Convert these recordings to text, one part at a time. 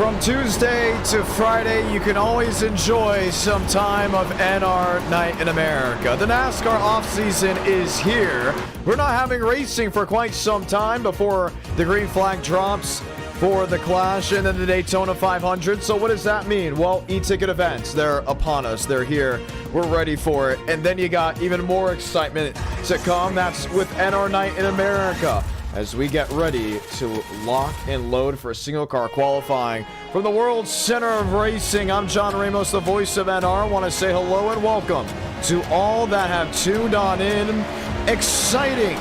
From Tuesday to Friday, you can always enjoy some time of NR Night in America. The NASCAR offseason is here. We're not having racing for quite some time before the green flag drops for the Clash and then the Daytona 500. So what does that mean? Well, e-ticket events, they're upon us. They're here. We're ready for it. And then you got even more excitement to come. That's with NR Night in America, as we get ready to lock and load for single car qualifying. From the World Center of Racing, I'm John Ramos, the voice of NR. I want to say hello and welcome to all that have tuned on in. Exciting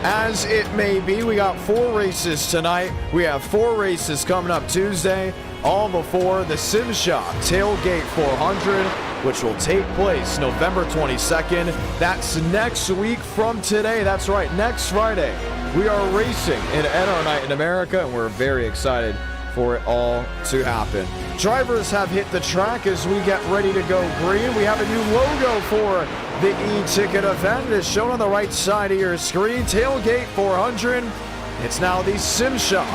as it may be, we got 4 races tonight. We have 4 races coming up Tuesday, all before the Sim Shop Tailgate 400, which will take place November 22nd. That's next week from today. That's right, next Friday. We are racing in NR Night in America, and we're very excited for it all to happen. Drivers have hit the track as we get ready to go green. We have a new logo for the e-ticket event. It is shown on the right side of your screen. Tailgate 400. It's now the Sim Shop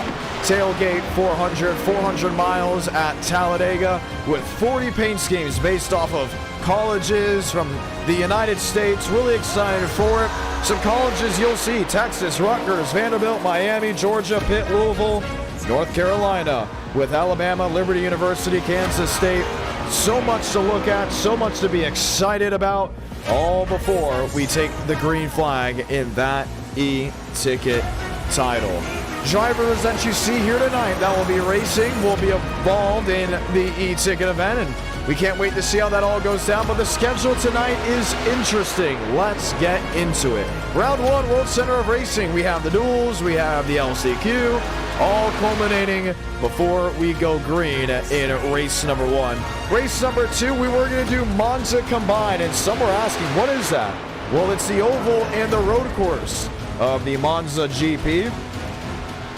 Tailgate 400 miles at Talladega, with 40 paint schemes based off of colleges from the United States. Really excited for it. Some colleges you'll see: Texas, Rutgers, Vanderbilt, Miami, Georgia, Pitt, Louisville, North Carolina, with Alabama, Liberty University, Kansas State. So much to look at, so much to be excited about, all before we take the green flag in that e-ticket title. Drivers that you see here tonight that will be racing will be involved in the e-ticket event, and we can't wait to see how that all goes down. But the schedule tonight is interesting. Let's get into it. Round 1, World Center of Racing. We have the duels, we have the LCQ, all culminating before we go green in race number 1. Race number 2, we were going to do Monza combined, and some were asking, what is that? Well, it's the oval and the road course of the Monza GP,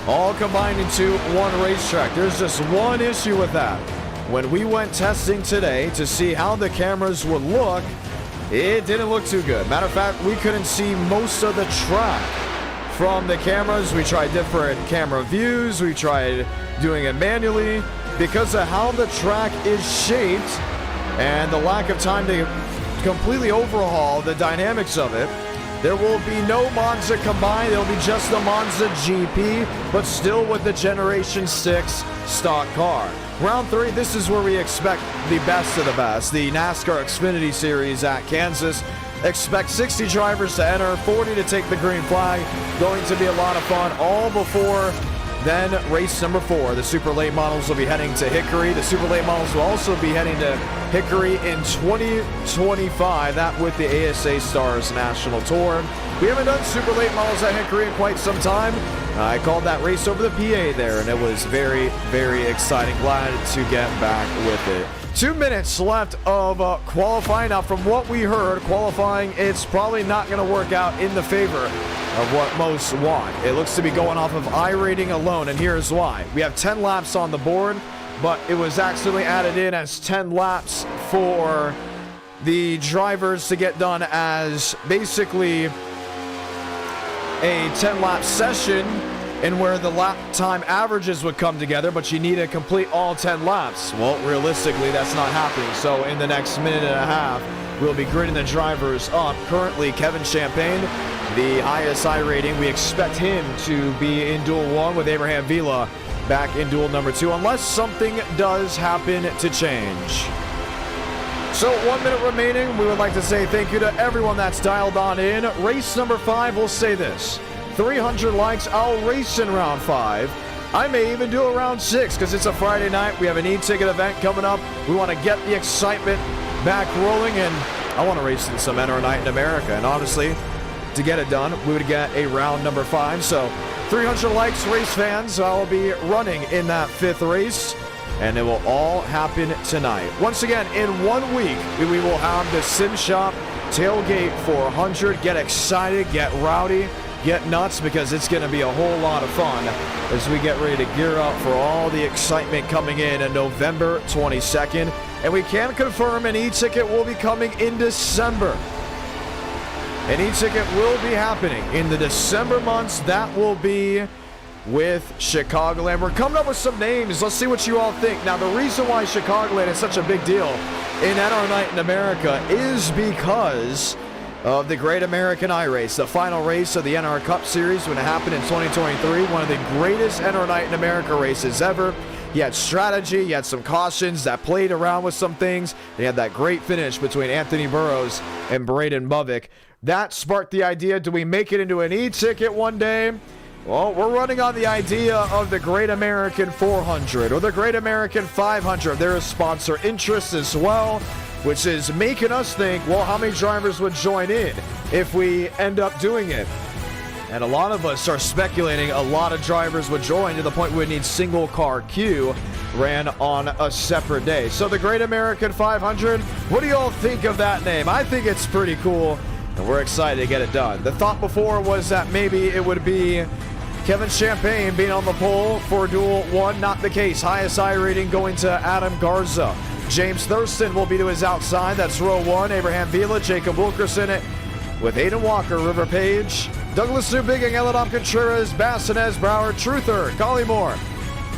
all combined into one racetrack. There's just one issue with that. When we went testing today to see how the cameras would look, it didn't look too good. Matter of fact, we couldn't see most of the track from the cameras. We tried different camera views. We tried doing it manually. Because of how the track is shaped and the lack of time to completely overhaul the dynamics of it, there will be no Monza combined. It'll be just the Monza GP, but still with the Generation 6 stock car. Round 3, this is where we expect the best of the best. The NASCAR Xfinity Series at Kansas. Expect 60 drivers to enter, 40 to take the green flag. Going to be a lot of fun, all before then race number 4. The super late models will be heading to Hickory. The super late models will also be heading to Hickory in 2025, that with the ASA Stars National Tour. We haven't done super late models at Hickory in quite some time. I called that race over the PA there, and it was very, very exciting. Glad to get back with it. 2 minutes left of qualifying. Now, from what we heard, qualifying, it's probably not going to work out in the favor of what most want. It looks to be going off of iRating alone, and here's why. We have 10 laps on the board, but it was accidentally added in as 10 laps for the drivers to get done as basically a 10-lap session, and where the lap time averages would come together, but you need to complete all 10 laps. Well, realistically, that's not happening. So in the next minute and a half, we'll be gridding the drivers up. Currently, Kevin Champagne, the highest iRating, we expect him to be in Duel 1 with Abraham Vila back in Duel number 2, unless something does happen to change. So 1 minute remaining. We would like to say thank you to everyone that's dialed on in. Race number 5, we'll say this: 300 likes, I'll race in round 5. I may even do a round 6 because it's a Friday night. We have an e-ticket event coming up. We want to get the excitement back rolling, and I want to race in some NR Night in America. And honestly, to get it done, we would get a round number 5. So 300 likes, race fans. I'll be running in that 5th race, and it will all happen tonight. Once again, in 1 week, we will have the Sim Shop Tailgate 400. Get excited, get rowdy, get nuts, because it's going to be a whole lot of fun as we get ready to gear up for all the excitement coming in on November 22nd. And we can confirm an e-ticket will be coming in December. An e-ticket will be happening in the December months. That will be with Chicagoland. We're coming up with some names. Let's see what you all think. Now, the reason why Chicagoland is such a big deal in NR Night in America is because of the Great American iRace, the final race of the NASCAR Cup Series when it happened in 2023, one of the greatest NR Night in America races ever. You had strategy, you had some cautions that played around with some things, and you had that great finish between Anthony Burroughs and Braden Buvick. That sparked the idea, do we make it into an e-ticket one day? Well, we're running on the idea of the Great American 400 or the Great American 500. There is sponsor interest as well, which is making us think, well, how many drivers would join in if we end up doing it? And a lot of us are speculating a lot of drivers would join to the point we would need single car queue ran on a separate day. So the Great American 500, what do you all think of that name? I think it's pretty cool, and we're excited to get it done. The thought before was that maybe it would be Kevin Champagne being on the pole for Duel 1. Not the case. Highest iRating going to Adam Garza. James Thurston will be to his outside. That's row 1. Abraham Vila, Jacob Wilkerson with Aiden Walker, River Page, Douglas Newbigging, Eladom Contreras, Bassinez, Brower, Truther, Collymore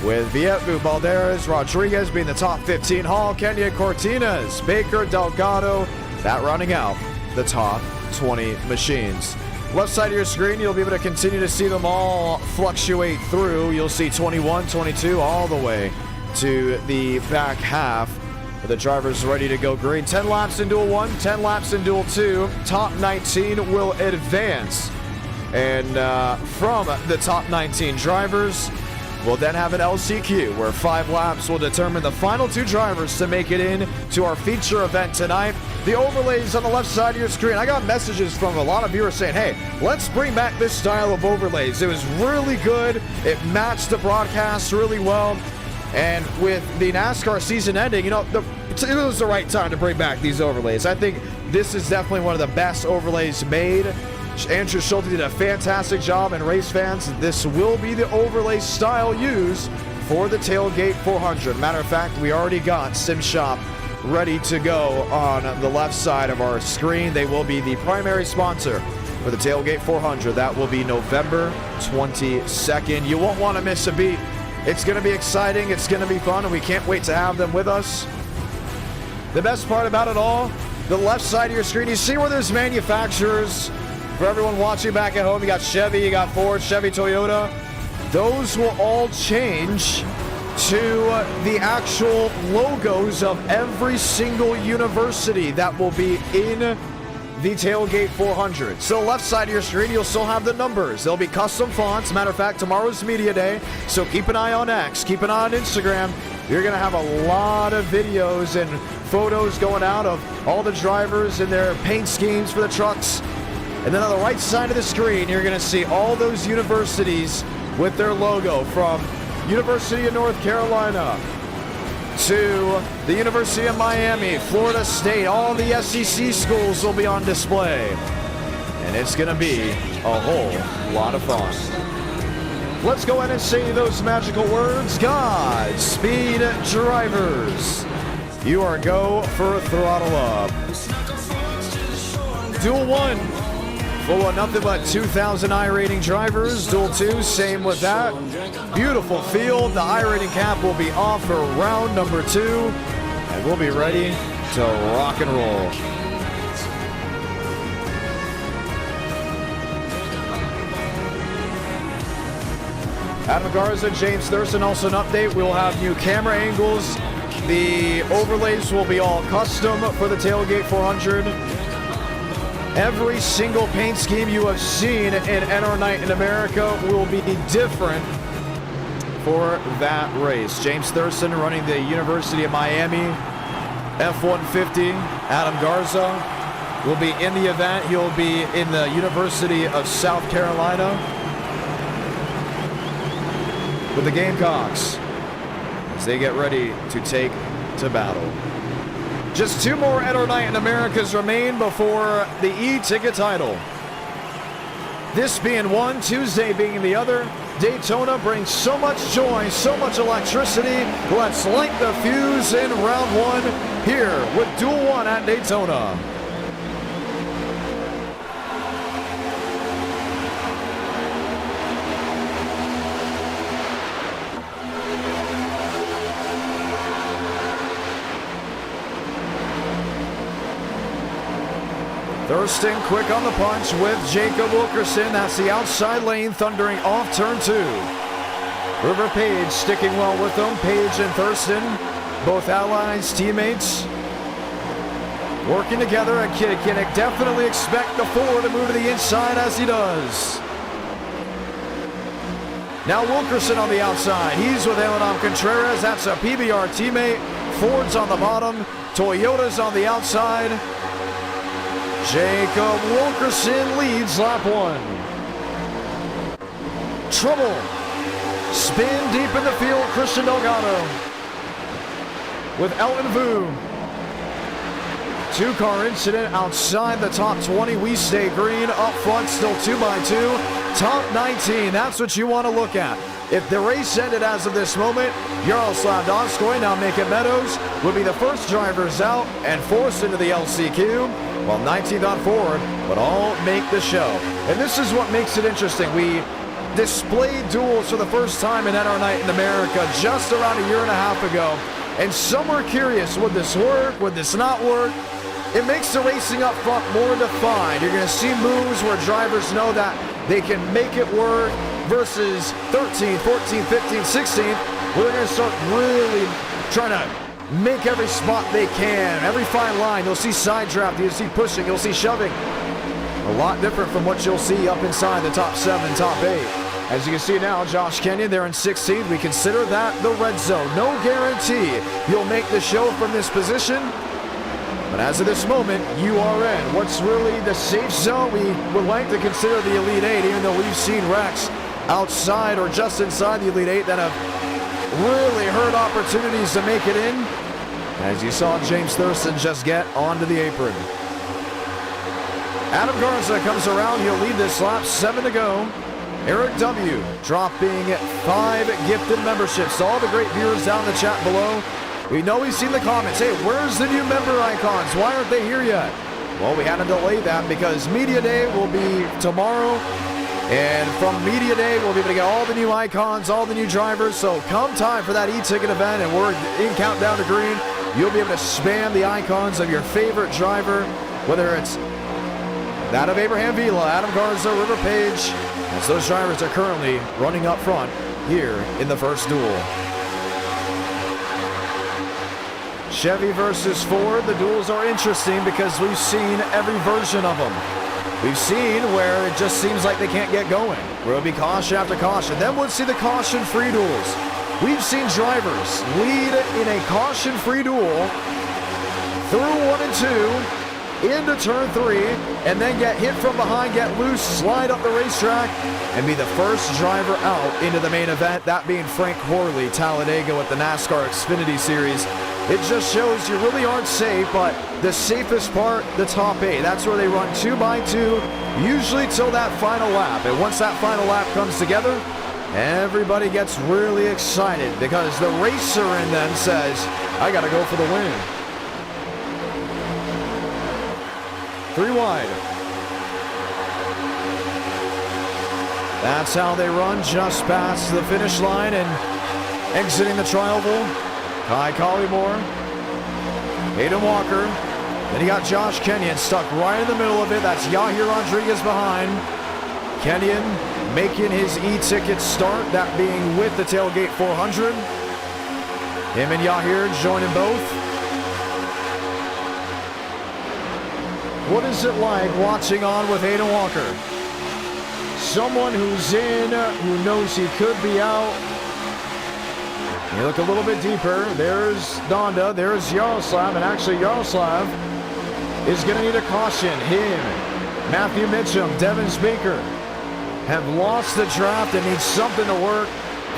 with Vietu, Balderas, Rodriguez being the top 15. Hall, Kenya Cortines, Baker, Delgado. That running out the top 20 machines. Left side of your screen, you'll be able to continue to see them all fluctuate through. You'll see 21, 22, all the way to the back half. The drivers ready to go green. 10 laps in Duel 1, 10 laps in Duel 2. Top 19 will advance. And from the top 19 drivers, we'll then have an LCQ where 5 laps will determine the final 2 drivers to make it in to our feature event tonight. The overlays on the left side of your screen. I got messages from a lot of viewers saying, hey, let's bring back this style of overlays. It was really good. It matched the broadcast really well. And with the NASCAR season ending, you know, it was the right time to bring back these overlays. I think this is definitely one of the best overlays made. Andrew Schulte did a fantastic job, and race fans, this will be the overlay style used for the Tailgate 400. Matter of fact, we already got Sim Shop ready to go on the left side of our screen. They will be the primary sponsor for the Tailgate 400. That will be November 22nd. You won't want to miss a beat. It's going to be exciting, it's going to be fun, and we can't wait to have them with us. The best part about it all, the left side of your screen, you see where there's manufacturers. For everyone watching back at home, you got Chevy, you got Ford, Chevy, Toyota. Those will all change to the actual logos of every single university that will be in the Tailgate 400. So left side of your screen, you'll still have the numbers. There'll be custom fonts. Matter of fact, tomorrow's media day, so keep an eye on X, keep an eye on Instagram. You're going to have a lot of videos and photos going out of all the drivers and their paint schemes for the trucks. And then on the right side of the screen, you're going to see all those universities with their logo, from University of North Carolina to the University of Miami, Florida State. All the SEC schools will be on display. And it's going to be a whole lot of fun. Let's go ahead and say those magical words. Godspeed, drivers. You are go for a throttle up. Duel 1, full of nothing but 2,000 iRating drivers. Duel 2, same with that. Beautiful field. The iRating cap will be off for round number 2. And we'll be ready to rock and roll. Adam Garza, James Thurston, also an update. We'll have new camera angles. The overlays will be all custom for the Tailgate 400. Every single paint scheme you have seen in NR Night in America will be different for that race. James Thurston running the University of Miami F-150. Adam Garza will be in the event. He'll be in the University of South Carolina with the Gamecocks as they get ready to take to battle. Just 2 more NR Night in Americas remain before the e-ticket title. This being one, Tuesday being the other. Daytona brings so much joy, so much electricity. Let's light the fuse in round 1 here with Duel 1 at Daytona. Thurston quick on the punch with Jacob Wilkerson. That's the outside lane, thundering off turn 2. River Page sticking well with them. Page and Thurston, both allies, teammates, working together. And can definitely expect the Ford to move to the inside as he does. Now Wilkerson on the outside. He's with Elenam Contreras. That's a PBR teammate. Ford's on the bottom. Toyota's on the outside. Jacob Wilkerson leads lap 1. Trouble. Spin deep in the field. Christian Delgado with Elton Vu. 2-car incident outside the top 20. We stay green. Up front, still 2x2. Top 19. That's what you want to look at. If the race ended as of this moment, Jaroslav Donskoy, now Macon Meadows, would be the first drivers out and forced into the LCQ, while 19th on forward would all make the show. And this is what makes it interesting. We displayed duels for the first time in NR Night in America just around a year and a half ago. And some were curious, would this work? Would this not work? It makes the racing up front more defined. You're going to see moves where drivers know that they can make it work versus 13th, 14th, 15th, 16th, where they're going to start really trying to make every spot they can. Every fine line. You'll see side draft. You'll see pushing. You'll see shoving. A lot different from what you'll see up inside the top 7, top 8. As you can see now, Josh Kenyon there in 16th. We consider that the red zone. No guarantee you'll make the show from this position. But as of this moment, you are in. What's really the safe zone? We would like to consider the Elite 8, even though we've seen wrecks outside or just inside the Elite 8 that have really hurt opportunities to make it in. As you saw James Thurston just get onto the apron. Adam Garza comes around. He'll lead this lap. 7 to go. Eric W. dropping 5 gifted memberships to all the great viewers down in the chat below. We know we've seen the comments. Hey, where's the new member icons? Why aren't they here yet? Well, we had to delay that because Media Day will be tomorrow. And from Media Day, we'll be able to get all the new icons, all the new drivers. So come time for that e-ticket event, and we're in Countdown to Green, you'll be able to spam the icons of your favorite driver, whether it's that of Abraham Vila, Adam Garza, River Page, as those drivers are currently running up front here in the first duel. Chevy versus Ford. The duels are interesting because we've seen every version of them. We've seen where it just seems like they can't get going. Where it'll be caution after caution. Then we'll see the caution-free duels. We've seen drivers lead in a caution-free duel through 1 and 2 into turn 3, and then get hit from behind, get loose, slide up the racetrack, and be the first driver out into the main event, that being Frank Horley, Talladega with the NASCAR Xfinity Series. It just shows you really aren't safe, but the safest part, the top 8. That's where they run 2x2, usually till that final lap. And once that final lap comes together, everybody gets really excited because the racer in them says, I got to go for the win. 3 wide. That's how they run, just past the finish line and exiting the tri-oval. Kai Collymore, Hayden Walker, then you got Josh Kenyon stuck right in the middle of it. That's Yahir Rodriguez behind. Kenyon making his e-ticket start, that being with the Tailgate 400. Him and Yahir joining both. What is it like watching on with Hayden Walker? Someone who's in, who knows he could be out. You look a little bit deeper. There's Donda. There's Yaroslav. And actually, Yaroslav is going to need a caution. Him, Matthew Mitchum, Devin Baker have lost the draft and need something to work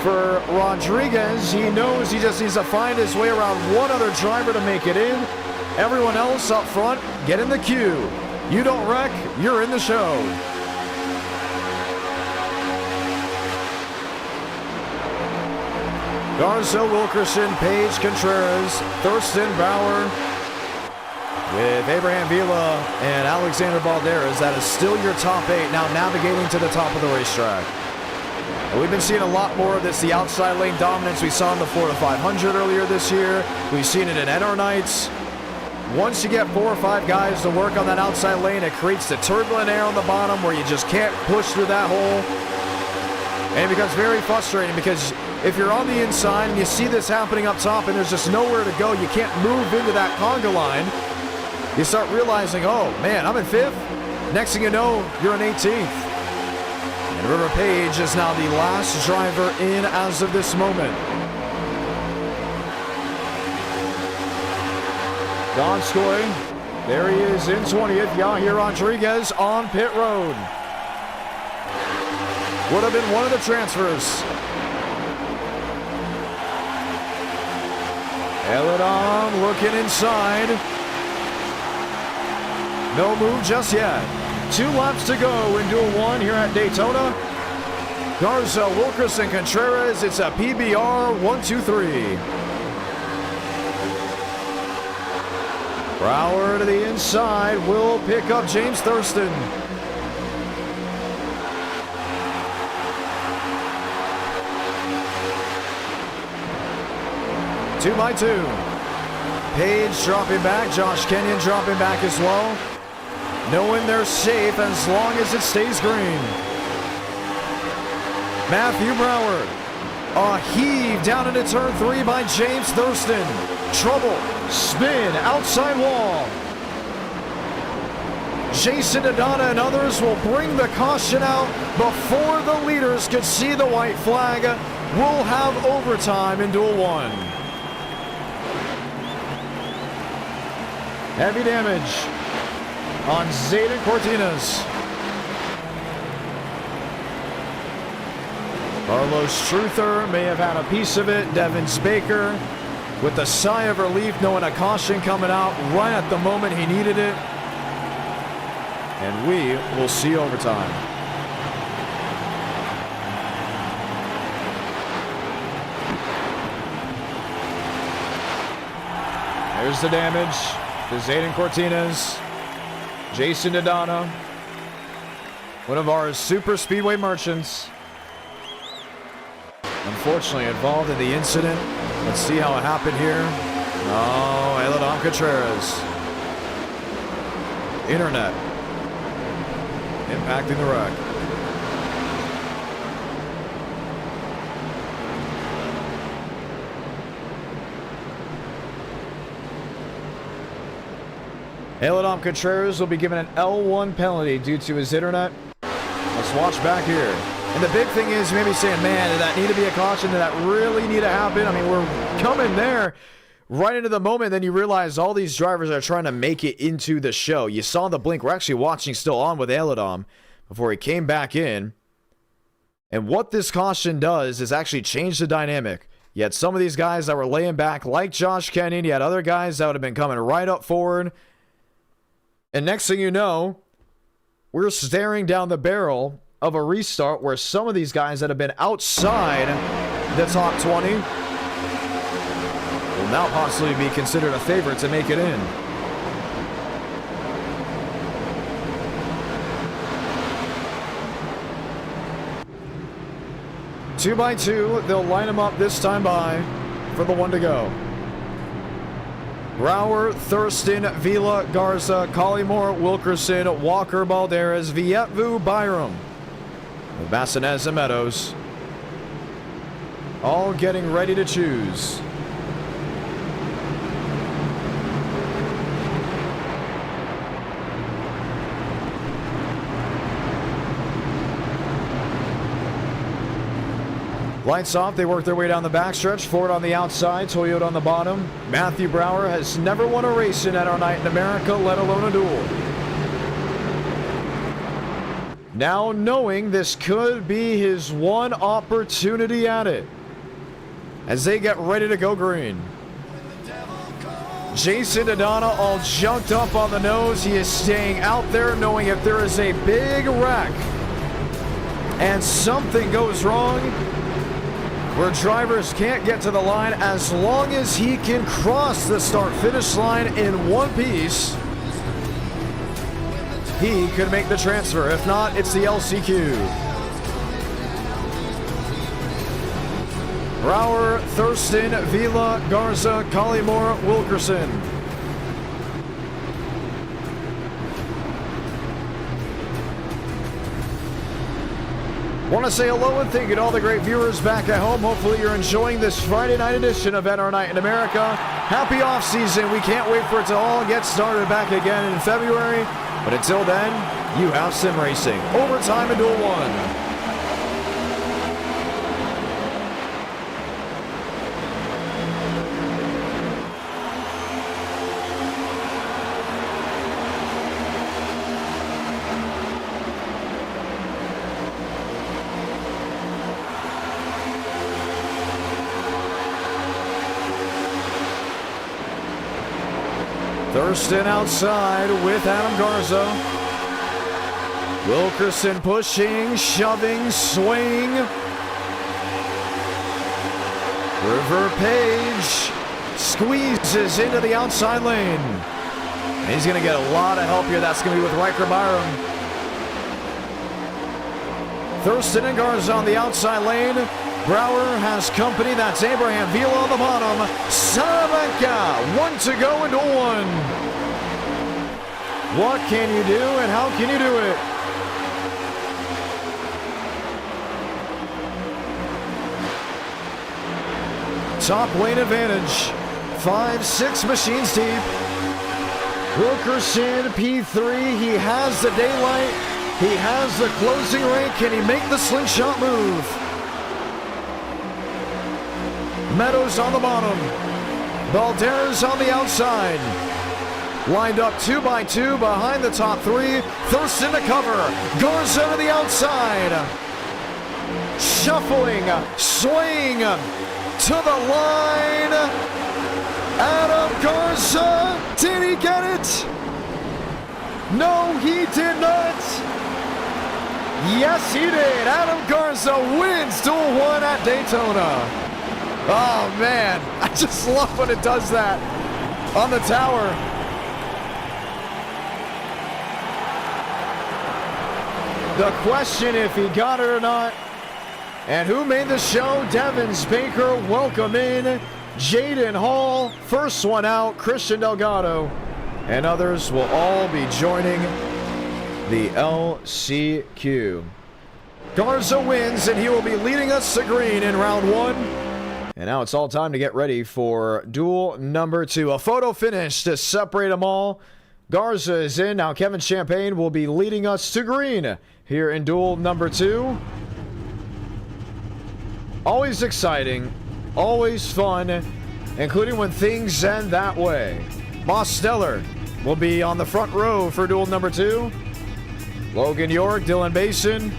for Rodriguez. He knows he just needs to find his way around one other driver to make it in. Everyone else up front, get in the queue. You don't wreck, you're in the show. Garza, Wilkerson, Page, Contreras, Thurston, Bauer, with Abraham Vila and Alexander Balderas. That is still your top 8, now navigating to the top of the racetrack. And we've been seeing a lot more of this, the outside lane dominance we saw in the Florida 500 earlier this year. We've seen it in NR Nights. Once you get 4 or 5 guys to work on that outside lane, it creates the turbulent air on the bottom where you just can't push through that hole. And it becomes very frustrating because if you're on the inside and you see this happening up top and there's just nowhere to go, you can't move into that conga line, you start realizing, oh man, I'm in 5th. Next thing you know, you're in 18th. And River Page is now the last driver in as of this moment. Donskoy, there he is in 20th. Yahir Rodriguez on pit road. Would have been one of the transfers. Eladon looking inside. No move just yet. 2 laps to go in Duel 1 here at Daytona. Garza, Wilkerson, Contreras. It's a PBR 1-2-3. Brower to the inside will pick up James Thurston. Two by two. Page dropping back. Josh Kenyon dropping back as well. Knowing they're safe as long as it stays green. Matthew Brower. A heave down into turn 3 by James Thurston. Trouble. Spin. Outside wall. Jason Adana and others will bring the caution out before the leaders could see the white flag. We'll have overtime in Duel 1. Heavy damage on Zayden Cortinas. Carlos Truther may have had a piece of it. Devins Baker with a sigh of relief knowing a caution coming out right at the moment he needed it. And we will see overtime. There's the damage to Zayden Cortinas. Jason Adana, one of our super speedway merchants, unfortunately involved in the incident. Let's see how it happened here. Oh, Eladon Contreras. Internet impacting the wreck. Eladon Contreras will be given an L1 penalty due to his internet. Let's watch back here. And the big thing is maybe saying, man, did that need to be a caution? Did that really need to happen? I mean, we're coming there right into the moment. Then you realize all these drivers are trying to make it into the show. You saw the blink. We're actually watching still on with Eladon before he came back in. And what this caution does is actually change the dynamic. You had some of these guys that were laying back like Josh Kenyon. You had other guys that would have been coming right up forward. And next thing you know, we're staring down the barrel of a restart where some of these guys that have been outside the top 20 will now possibly be considered a favorite to make it in. Two by two, they'll line them up this time by for the 1 to go. Brower, Thurston, Vila, Garza, Collymore, Wilkerson, Walker, Balderas, Vietvu, Byram, Bassanez and Meadows, all getting ready to choose. Lights off, they work their way down the backstretch. Ford on the outside, Toyota on the bottom. Matthew Brower has never won a race in our night in America, let alone a duel. Now knowing this could be his one opportunity at it as they get ready to go green. Jason Adana all junked up on the nose. He is staying out there knowing if there is a big wreck and something goes wrong where drivers can't get to the line, as long as he can cross the start-finish line in one piece, he could make the transfer. If not, it's the LCQ. Brower, Thurston, Vila, Garza, Collymore, Wilkerson. Want to say hello and thank you to all the great viewers back at home. Hopefully you're enjoying this Friday night edition of NR Night in America. Happy off season. We can't wait for it to all get started back again in February. But until then, you have sim racing. Overtime in Duel 1. Thurston outside with Adam Garza. Wilkerson pushing, shoving, swing. River Page squeezes into the outside lane. And he's going to get a lot of help here. That's going to be with Riker Byram. Thurston and Garza on the outside lane. Brower has company. That's Abraham Vila on the bottom. Salamanca, 1 to go into 1. What can you do and how can you do it? Top lane advantage. 5-6 machines deep. Wilkerson, P3. He has the daylight. He has the closing rate. Can he make the slingshot move? Meadows on the bottom. Balderas on the outside. Lined up 2 by 2 behind the top 3. Thurston to cover. Garza to the outside. Shuffling. Swing. To the line. Adam Garza. Did he get it? No, he did not. Yes, he did. Adam Garza wins Duel 1 at Daytona. Oh, man. I just love when it does that on the tower. The question if he got it or not. And who made the show? Devins Baker, welcome in. Jaden Hall, first one out. Christian Delgado. And others will all be joining the LCQ. Garza wins, and he will be leading us to green in round 1. And now it's all time to get ready for duel number 2. A photo finish to separate them all. Garza is in. Now Kevin Champagne will be leading us to green here in duel number 2. Always exciting. Always fun. Including when things end that way. Moss Stellar will be on the front row for duel number 2. Logan York, Dylan Basin,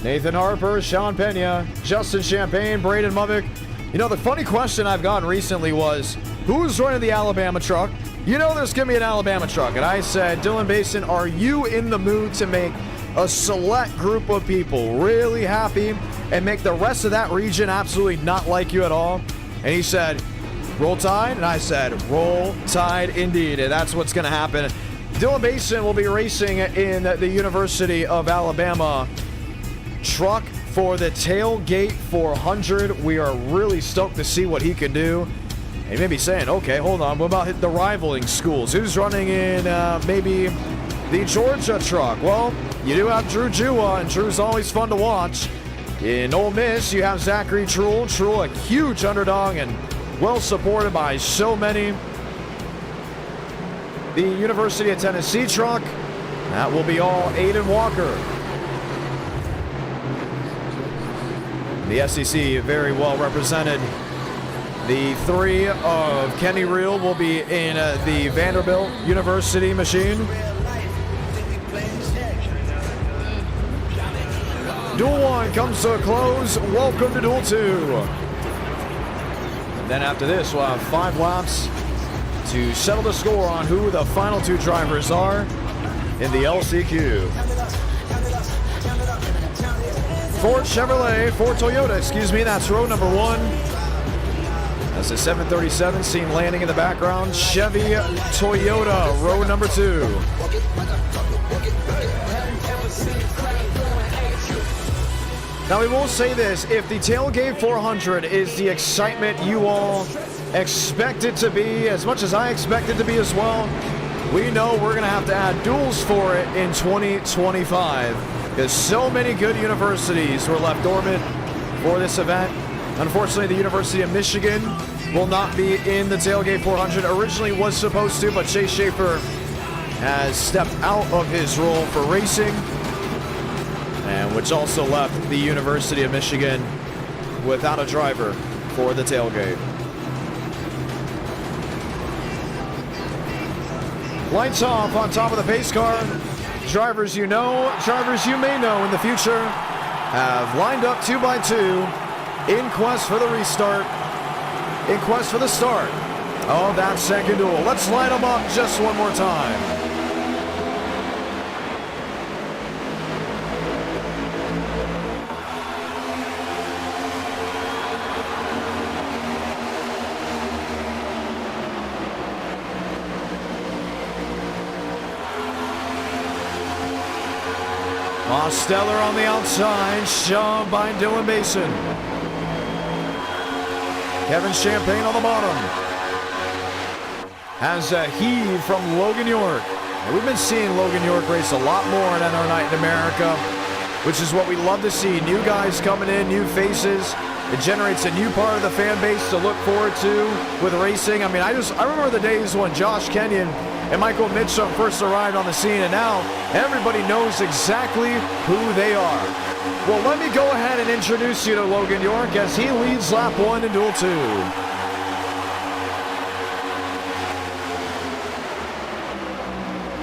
Nathan Harper, Sean Pena, Justin Champagne, Braden Movick. You know, the funny question I've gotten recently was, who's running the Alabama truck? You know there's going to be an Alabama truck. And I said, Dylan Basin, are you in the mood to make a select group of people really happy and make the rest of that region absolutely not like you at all? And he said, Roll Tide? And I said, Roll Tide indeed. And that's what's going to happen. Dylan Basin will be racing in the University of Alabama truck for the Tailgate 400. We are really stoked to see what he can do. And you may be saying, okay, hold on, what about the rivaling schools? Who's running in maybe the Georgia truck? Well, you do have Drew Jua, and Drew's always fun to watch. In Ole Miss, you have Zachary Truel. Truel, a huge underdog and well supported by so many. The University of Tennessee truck, that will be all Aiden Walker. The SEC very well represented. The 3 of Kenny Reel will be in the Vanderbilt University machine. Duel 1 comes to a close. Welcome to Duel 2. And then after this, we'll have 5 laps to settle the score on who the final 2 drivers are in the LCQ. Ford Toyota, that's row number 1. That's the 737 seen landing in the background. Chevy Toyota, row number 2. Now we will say this, if the Tailgate 400 is the excitement you all expect it to be, as much as I expect it to be as well, we know we're going to have to add duels for it in 2025. because so many good universities were left dormant for this event. Unfortunately, the University of Michigan will not be in the Tailgate 400. Originally was supposed to, but Chase Schaefer has stepped out of his role for racing, and which also left the University of Michigan without a driver for the tailgate. Lights off on top of the pace car. Drivers you know, drivers you may know in the future have lined up 2 by 2 in quest for the restart, in quest for the start of that second duel. Let's line them up just one more time. Stellar on the outside, shoved by Dylan Mason. Kevin Champagne on the bottom. Has a heave from Logan York. And we've been seeing Logan York race a lot more in NR Night in America, which is what we love to see. New guys coming in, new faces. It generates a new part of the fan base to look forward to with racing. I mean, I remember the days when Josh Kenyon and Michael Mitchum first arrived on the scene, and now everybody knows exactly who they are. Well, let me go ahead and introduce you to Logan York as he leads lap 1 in Duel 2.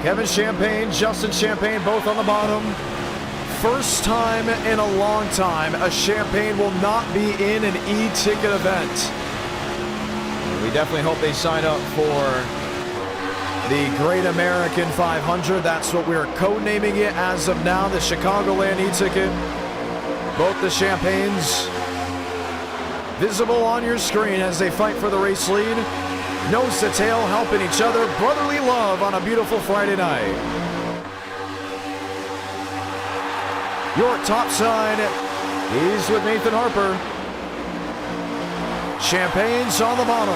Kevin Champagne, Justin Champagne, both on the bottom. First time in a long time, a Champagne will not be in an e-ticket event. We definitely hope they sign up for the Great American 500. That's what we're codenaming it as of now, the Chicagoland e-ticket. Both the Champagnes visible on your screen as they fight for the race lead. Nose to tail, helping each other. Brotherly love on a beautiful Friday night. York topside. He's with Nathan Harper. Champagne's on the bottom.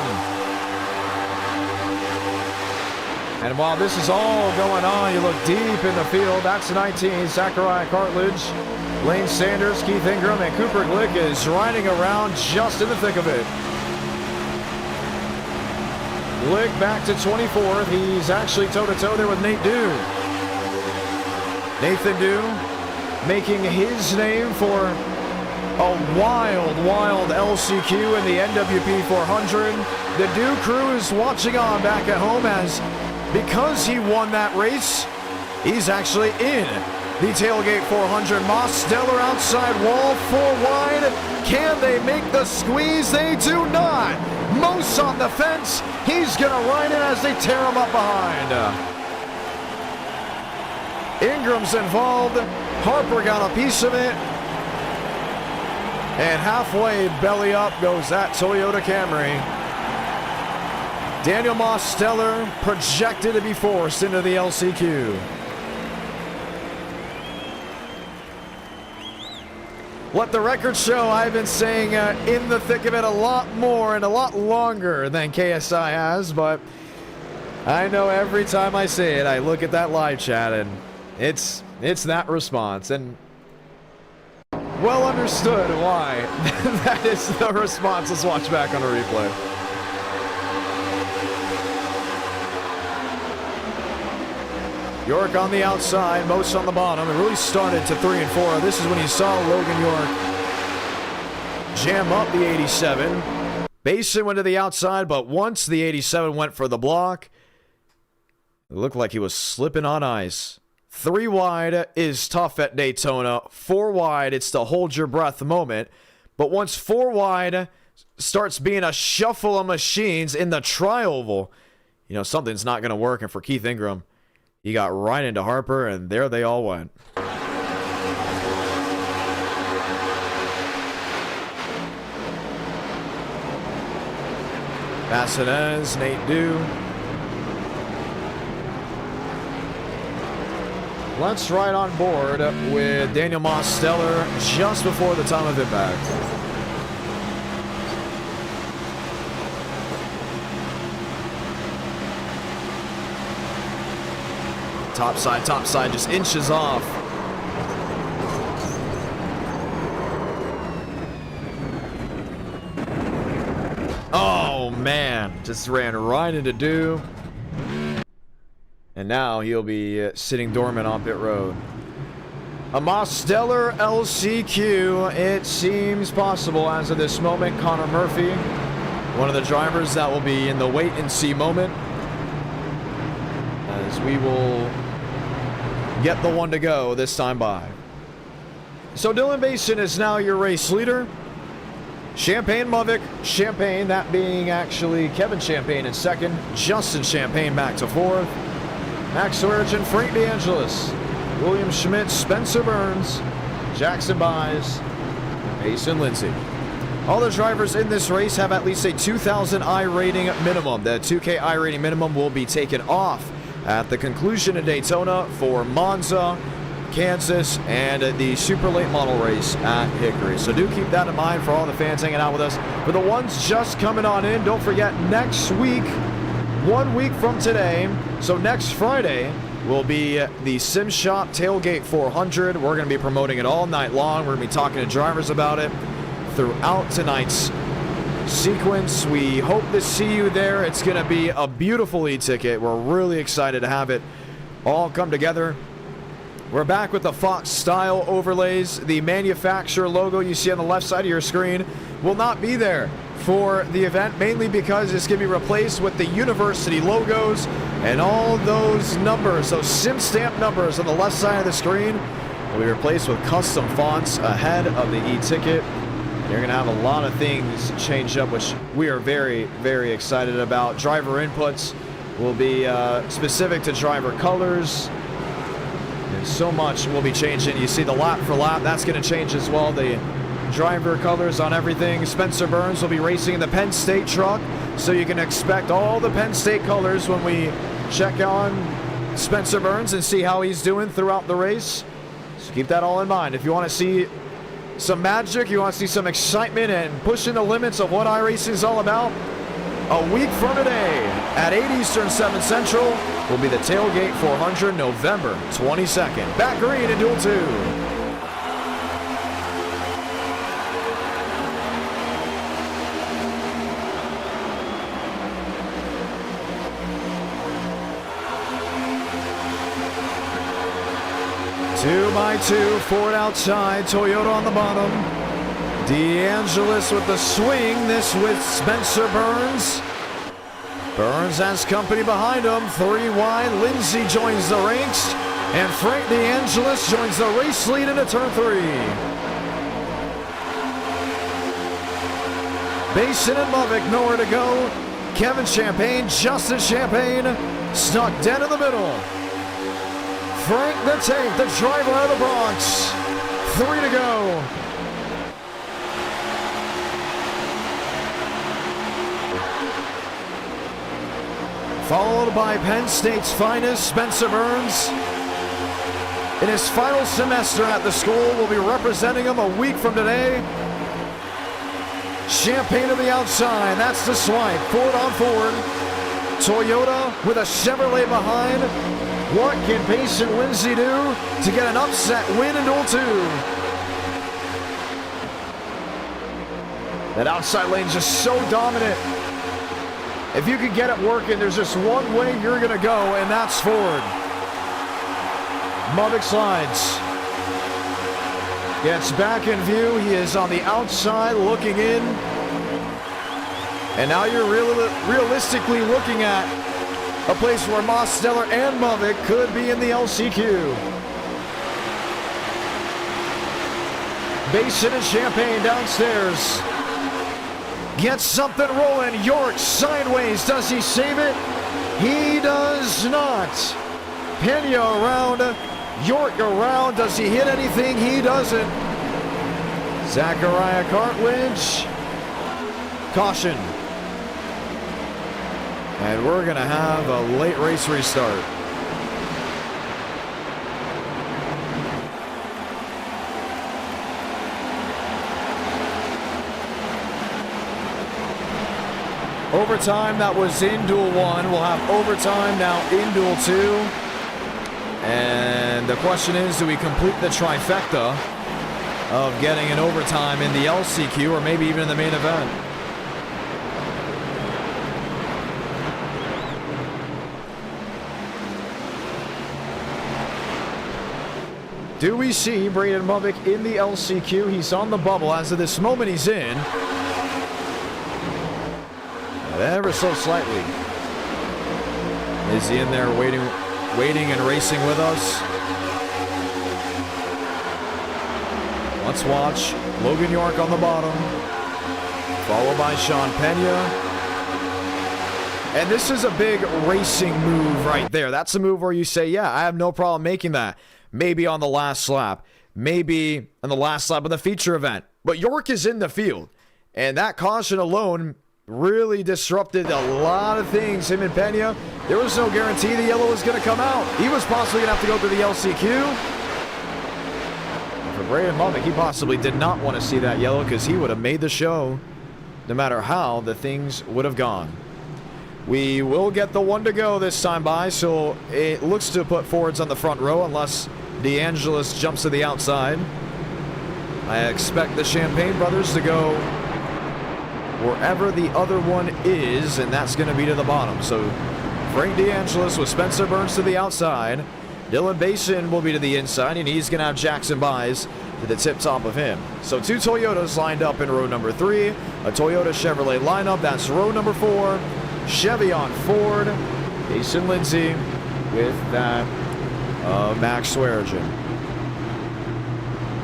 And while this is all going on, you look deep in the field. That's 19, Zachariah Cartledge, Lane Sanders, Keith Ingram, and Cooper Glick is riding around just in the thick of it. Glick back to 24th. He's actually toe-to-toe there with Nate Dew. Nathan Dew making his name for a wild LCQ in the NWP 400. The Dew crew is watching on back at home as, because he won that race, he's actually in the Tailgate 400. Moss Stellar outside wall, 4 wide. Can they make the squeeze? They do not. Moss on the fence. He's going to ride it as they tear him up behind. Ingram's involved. Harper got a piece of it. And halfway, belly up goes that Toyota Camry. Daniel Moss Stellar projected to be forced into the LCQ. Let the record show I've been saying in the thick of it a lot more and a lot longer than KSI has, but I know every time I say it, I look at that live chat and it's that response, and well understood why that is the response. Let's watch back on a replay. York on the outside, Moss on the bottom. It really started to 3 and 4. This is when you saw Logan York jam up the 87. Basin went to the outside, but once the 87 went for the block, it looked like he was slipping on ice. 3 wide is tough at Daytona. 4 wide, it's the hold your breath moment. But once 4 wide starts being a shuffle of machines in the tri-oval, you know, something's not going to work. And for Keith Ingram, he got right into Harper, and there they all went. Bassinez, Nate Dew. Let's ride on board with Daniel Moss Stellar just before the time of impact. Topside, just inches off Just ran right into Duel. And now he'll be sitting dormant on pit road. A Mostellar LCQ. It seems possible as of this moment. Connor Murphy, one of the drivers that will be in the wait-and-see moment, as we will get the one to go this time by. So Dylan Basin is now your race leader. Champagne Movic, Champagne, that being actually Kevin Champagne in second. Justin Champagne back to fourth. Max Origin, Frank DeAngelis, William Schmidt, Spencer Burns, Jackson Byes, Mason Lindsay. All the drivers in this race have at least a 2,000 iRating minimum. The 2K iRating minimum will be taken off at the conclusion of Daytona for Monza, Kansas, and the super late model race at Hickory. So do keep that in mind for all the fans hanging out with us. For the ones just coming on in, don't forget next week, 1 week from today, so next Friday, will be the Sim Shop Tailgate 400. We're going to be promoting it all night long. We're going to be talking to drivers about it throughout tonight's sequence. We hope to see you there. It's going to be a beautiful e-ticket. We're really excited to have it all come together. We're back with the Fox style overlays. The manufacturer logo you see on the left side of your screen will not be there for the event, mainly because it's going to be replaced with the university logos and all those numbers, those sim stamp numbers on the left side of the screen will be replaced with custom fonts ahead of the e-ticket. You're going to have a lot of things change up, which we are very, very excited about. Driver inputs will be specific to driver colors. And so much will be changing. You see the lap for lap, that's going to change as well. The driver colors on everything. Spencer Burns will be racing in the Penn State truck, so you can expect all the Penn State colors when we check on Spencer Burns and see how he's doing throughout the race. So keep that all in mind. If you want to see some magic, you want to see some excitement and pushing the limits of what iRacing is all about, a week from today at 8 Eastern, 7 Central will be the Tailgate 400, November 22nd. Back green in Duel 2. Two by two, Ford outside, Toyota on the bottom. DeAngelis with the swing, this with Spencer Burns. Burns has company behind him, 3 wide. Lindsay joins the ranks, and Frank DeAngelis joins the race lead into turn 3. Basin and Movic nowhere to go. Kevin Champagne, Justin Champagne, stuck dead in the middle. Frank the Tank, the driver out of the Bronx. 3 to go. Followed by Penn State's finest, Spencer Burns. In his final semester at the school, will be representing him a week from today. Champagne to the outside, that's the swipe. Ford on Ford. Toyota with a Chevrolet behind. What can Basin Lindsay do to get an upset win in Duel 2? That outside lane is just so dominant. If you can get it working, there's just one way you're going to go, and that's forward. Movic slides. Gets back in view. He is on the outside looking in. And now you're realistically looking at a place where Mostellar and Movic could be in the LCQ. Basin and Champagne downstairs. Gets something rolling. York sideways. Does he save it? He does not. Pena around. York around. Does he hit anything? He doesn't. Zachariah Cartledge. Caution. And we're going to have a late race restart. Overtime that was in Duel 1. We'll have overtime now in Duel 2. And the question is, do we complete the trifecta of getting an overtime in the LCQ or maybe even in the main event? Do we see Braden Movick in the LCQ? He's on the bubble. As of this moment, he's in. Ever so slightly. Is he in there waiting and racing with us? Let's watch Logan York on the bottom, followed by Sean Pena. And this is a big racing move right there. That's a move where you say, yeah, I have no problem making that. Maybe on the last lap. Maybe on the last lap of the feature event. But York is in the field. And that caution alone really disrupted a lot of things. Him and Pena, there was no guarantee the yellow was going to come out. He was possibly going to have to go through the LCQ. For Braden Movick, he possibly did not want to see that yellow because he would have made the show no matter how the things would have gone. We will get the one to go this time by, so it looks to put forwards on the front row unless DeAngelis jumps to the outside. I expect the Champagne brothers to go wherever the other one is, and that's going to be to the bottom. So Frank DeAngelis with Spencer Burns to the outside. Dylan Basin will be to the inside, and he's going to have Jackson Buys to the tip top of him. So two Toyotas lined up in row number 3. A Toyota Chevrolet lineup. That's row number 4. Chevy on Ford. Jason Lindsay with that Max Swearigan.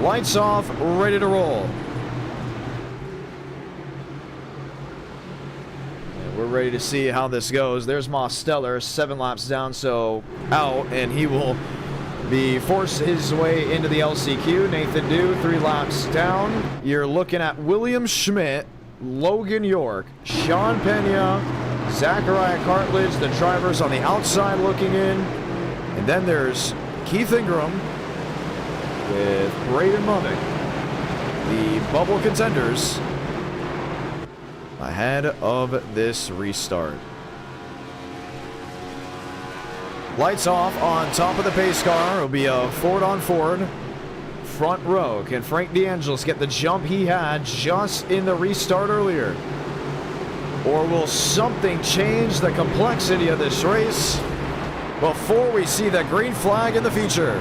Lights off, ready to roll. And we're ready to see how this goes. There's Moss Steller, 7 laps down, so out, and he will be forced his way into the LCQ. Nathan Dew, 3 laps down. You're looking at William Schmidt, Logan York, Sean Pena, Zachariah Cartledge, the drivers on the outside looking in. And then there's Keith Ingram with Braden Movick, the bubble contenders, ahead of this restart. Lights off on top of the pace car. It'll be a Ford on Ford. Front row. Can Frank DeAngelis get the jump he had just in the restart earlier? Or will something change the complexity of this race before we see the green flag in the feature?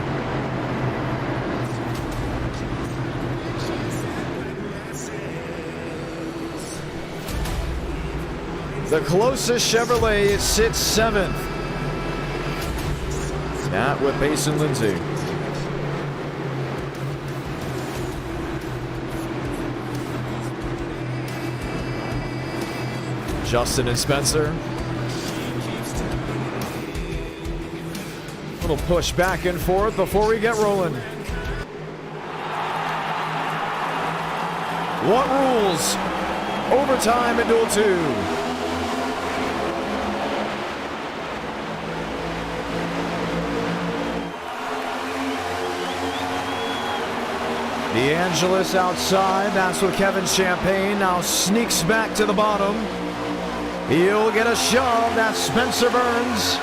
The closest Chevrolet sits 7th. That with Payson Lindsay. Justin and Spencer. Little push back and forth before we get rolling. What rules? Overtime in Duel 2. DeAngelis outside. That's what Kevin Champagne now sneaks back to the bottom. He'll get a shove. That's Spencer Burns.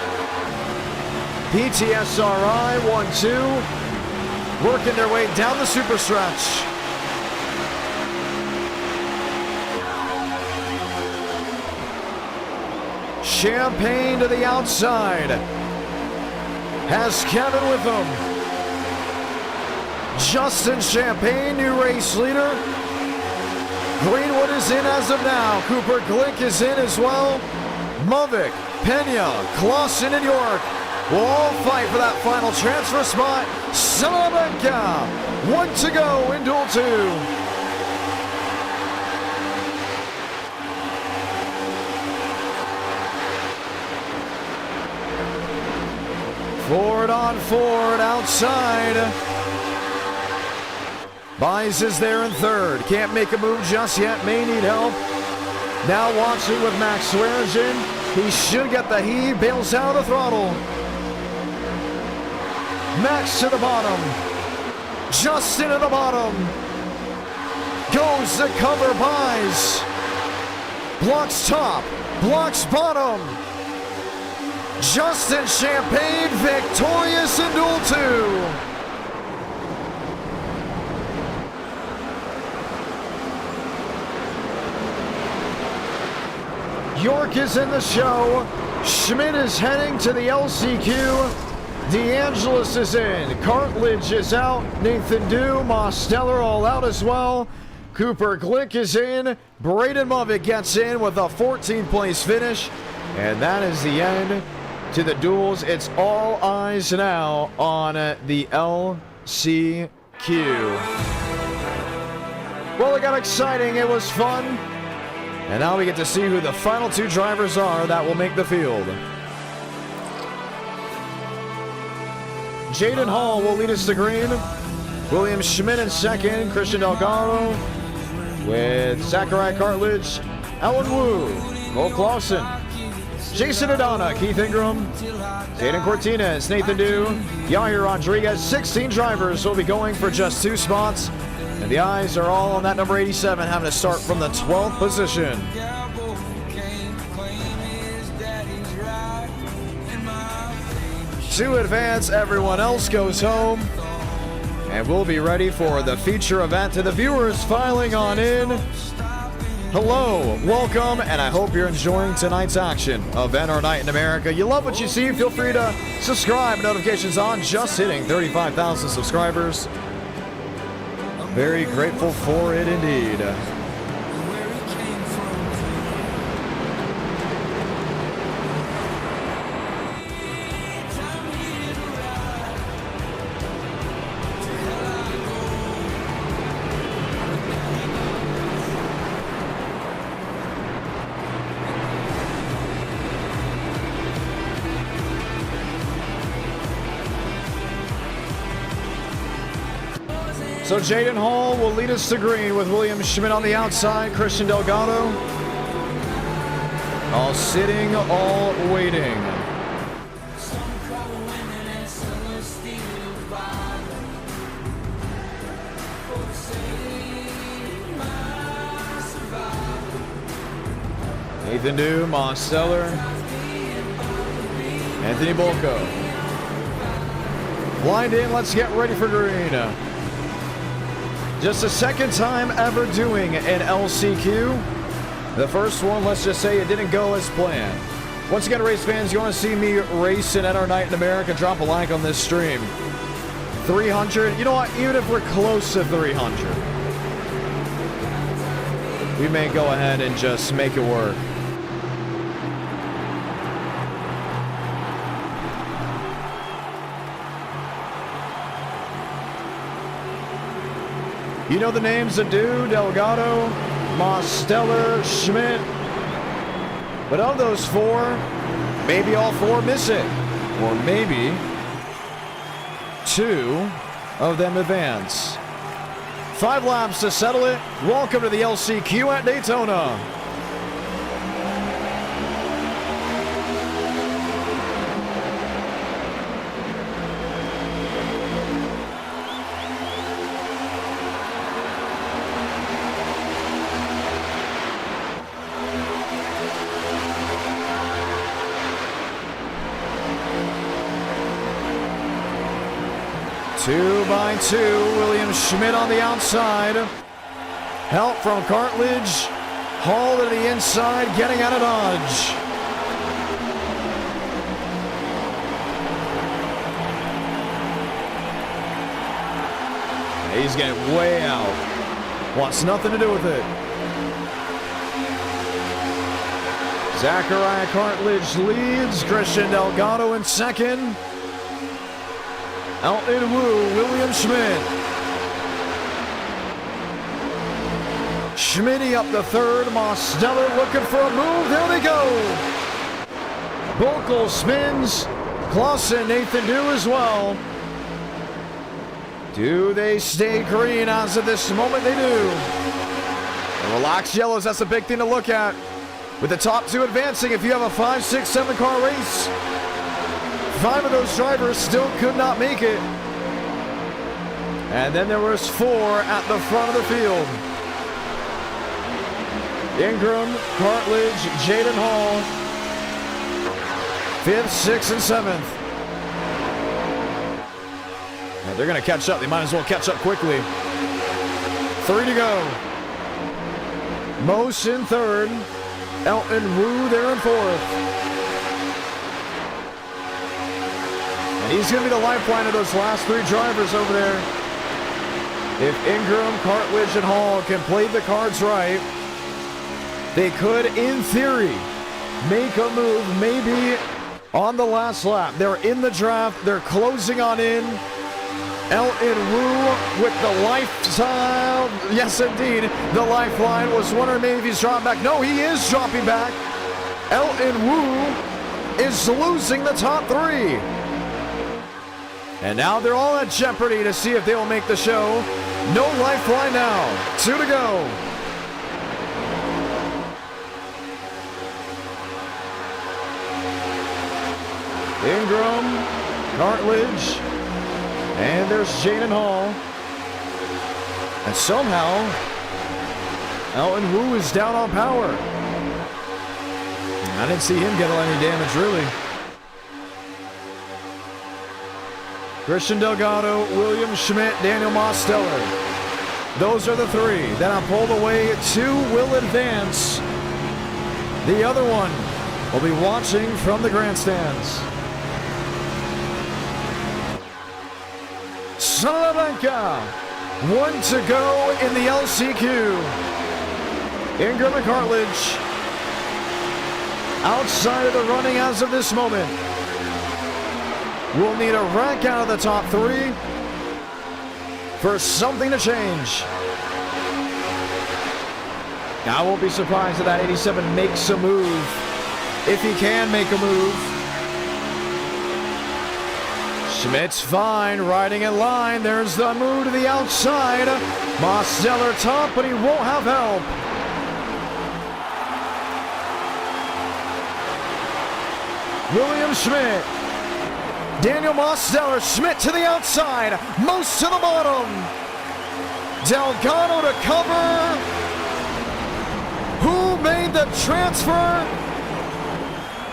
PTSRI 1-2. Working their way down the super stretch. Champagne to the outside. Has Kevin with him. Justin Champagne, new race leader. Greenwood is in as of now. Cooper Glick is in as well. Movick, Pena, Clausen, and York will all fight for that final transfer spot. Salamanca, 1 to go in Duel 2. Ford on Ford outside. Buys is there in 3rd. Can't make a move just yet. May need help. Now watching with Max Swearigan. He should get the heave. Bails out of the throttle. Max to the bottom. Justin at the bottom. Goes to cover. Buys. Blocks top. Blocks bottom. Justin Champagne victorious in Duel 2. York is in the show. Schmidt is heading to the LCQ. DeAngelis is in. Cartledge is out. Nathan Dew, Mosteller all out as well. Cooper Glick is in. Braden Movick gets in with a 14th place finish. And that is the end to the duels. It's all eyes now on the LCQ. Well, it got exciting. It was fun. And now we get to see who the final two drivers are that will make the field. Jaden Hall will lead us to green. William Schmidt in second. Christian Delgado with Zachariah Cartledge. Alan Wu. Cole Clausen. Jason Adana. Keith Ingram. Zayden Cortinez. Nathan Dew. Yahir Rodriguez. 16 drivers will be going for just 2 spots. And the eyes are all on that number 87, having to start from the 12th position. To advance, everyone else goes home. And we'll be ready for the feature event. To the viewers filing on in, hello, welcome, and I hope you're enjoying tonight's action of NR Night in America. You love what you see, feel free to subscribe. Notifications on, just hitting 35,000 subscribers. Very grateful for it indeed. So Jaden Hall will lead us to green with William Schmidt on the outside, Christian Delgado. All sitting, all waiting. Nathan Dew, Mosteller, Anthony Bolko. Blind in, let's get ready for green. Just the second time ever doing an LCQ. The first one, let's just say it didn't go as planned. Once again, race fans, you want to see me race in NR Night in America, drop a like on this stream. 300, you know what, even if we're close to 300, we may go ahead and just make it work. You know the names of Dew, Delgado, Mosteller, Schmidt. But of those 4, maybe all 4 miss it. Or maybe 2 of them advance. 5 laps to settle it. Welcome to the LCQ at Daytona. Two by two, William Schmidt on the outside. Help from Cartledge. Hall to the inside, getting out of dodge. He's getting way out. Wants nothing to do with it. Zachariah Cartledge leads. Christian Delgado in second. Out in Wu, William Schmidt. Schmitty up the third. Mosteller looking for a move. There they go. Bokel spins. Clausen, Nathan Dew as well. Do they stay green? As of this moment, they do. And relaxed yellows, that's a big thing to look at. With the top 2 advancing, if you have a 5, 6, 7 car race, 5 of those drivers still could not make it. And then there was 4 at the front of the field. Ingram, Cartledge, Jaden Hall. 5th, 6th, and 7th. And they're going to catch up. They might as well catch up quickly. 3 to go. Mose in 3rd. Elton Wu there in 4th. He's going to be the lifeline of those last three drivers over there. If Ingram, Cartledge, and Hall can play the cards right, they could, in theory, make a move maybe on the last lap. They're in the draft. They're closing on in. Elton Wu with the lifetime. Yes, indeed, the lifeline. Was wondering maybe if he's dropping back. No, he is dropping back. Elton Wu is losing the top three. And now they're all at jeopardy to see if they will make the show. No lifeline now. 2 to go. Ingram, Cartledge, and there's Jaden Hall. And somehow, Elton Wu is down on power. I didn't see him get any damage, really. Christian Delgado, William Schmidt, Daniel Mosteller. Those are the three. Then I'm pulled away. 2 will advance. The other one will be watching from the grandstands. Salamanca, 1 to go in the LCQ. Ingram and Cartledge outside of the running as of this moment. We'll need a wreck out of the top three for something to change. I won't be surprised if that 87 makes a move, if he can make a move. Schmidt's fine, riding in line. There's the move to the outside. Mosteller top, but he won't have help. William Schmidt. Daniel Mosteller, Schmidt to the outside, most to the bottom. Delgado to cover. Who made the transfer?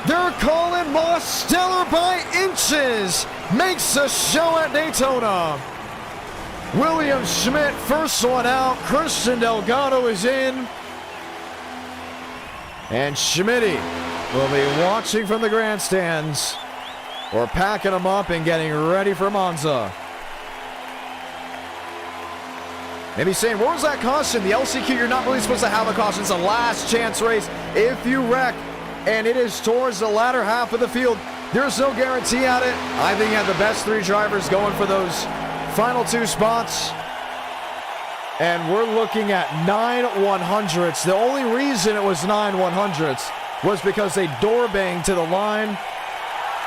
They're calling Mosteller by inches. Makes a show at Daytona. William Schmidt, first one out. Christian Delgado is in. And Schmitty will be watching from the grandstands. Or packing them up and getting ready for Monza. Maybe saying, where was that caution? The LCQ, you're not really supposed to have a caution. It's a last chance race. If you wreck, and it is towards the latter half of the field, there's no guarantee at it. I think you have the best three drivers going for those final 2 spots. And we're looking at 9 100ths. The only reason it was 9 100ths was because they door banged to the line.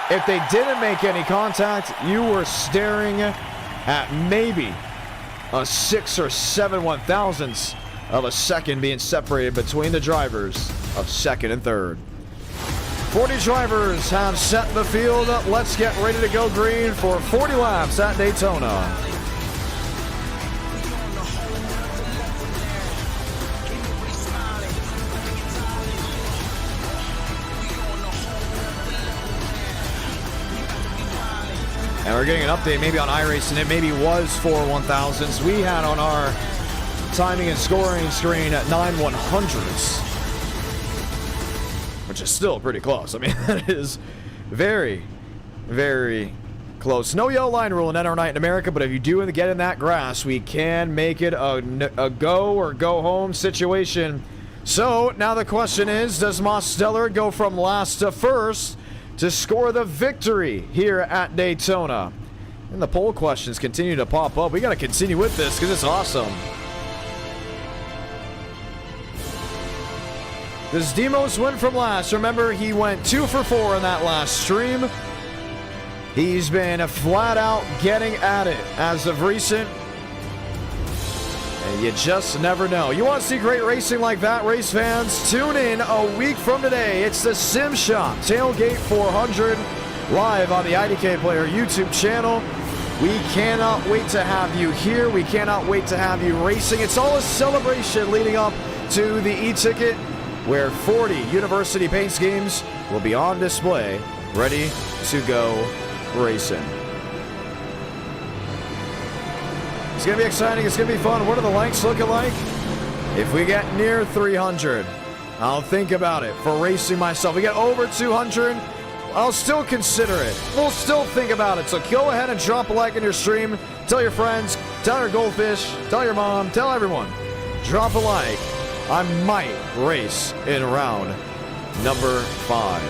If they didn't make any contact, you were staring at maybe a 6 or 7 1,000ths of a second being separated between the drivers of second and third. 40 drivers have set the field. Let's get ready to go green for 40 laps at Daytona. And we're getting an update maybe on iRacing. It maybe was 4 1,000ths. We had on our timing and scoring screen at 9 100ths. Which is still pretty close. I mean, that is very, very close. No yellow line rule in NR Night in America, but if you do get in that grass, we can make it a go or go home situation. So now the question is, does Mosteller go from last to first to score the victory here at Daytona? And the poll questions continue to pop up. We got to continue with this because it's awesome. Does Demos win from last? Remember, he went 2 for 4 in that last stream. He's been flat out getting at it as of recent. And you just never know. You want to see great racing like that, race fans? Tune in a week from today. It's the Sim Shop Tailgate 400 live on the IDK Player YouTube channel. We cannot wait to have you here. We cannot wait to have you racing. It's all a celebration leading up to the e-ticket, where 40 University paint schemes will be on display, ready to go racing. It's going to be exciting. It's going to be fun. What are the likes looking like? If we get near 300, I'll think about it for racing myself. We get over 200, I'll still consider it. We'll still think about it. So go ahead and drop a like on your stream. Tell your friends, tell your goldfish, tell your mom, tell everyone. Drop a like. I might race in round number 5.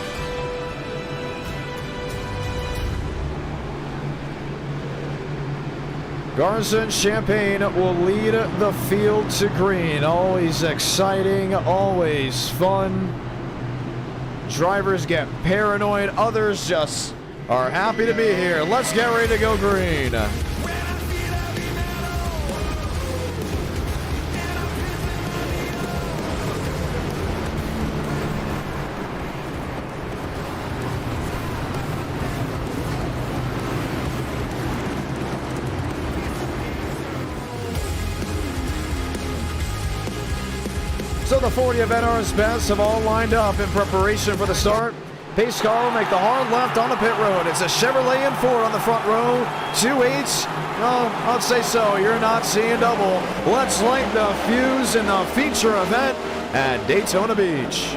Garza and Champagne will lead the field to green. Always exciting, always fun. Drivers get paranoid, others just are happy to be here. Let's get ready to go green. So the 40 of NR's best have all lined up in preparation for the start. Pace car will make the hard left on the pit road. It's a Chevrolet and Ford on the front row. 2.8s. No, I'd say so. You're not seeing double. Let's light the fuse in the feature event at Daytona Beach.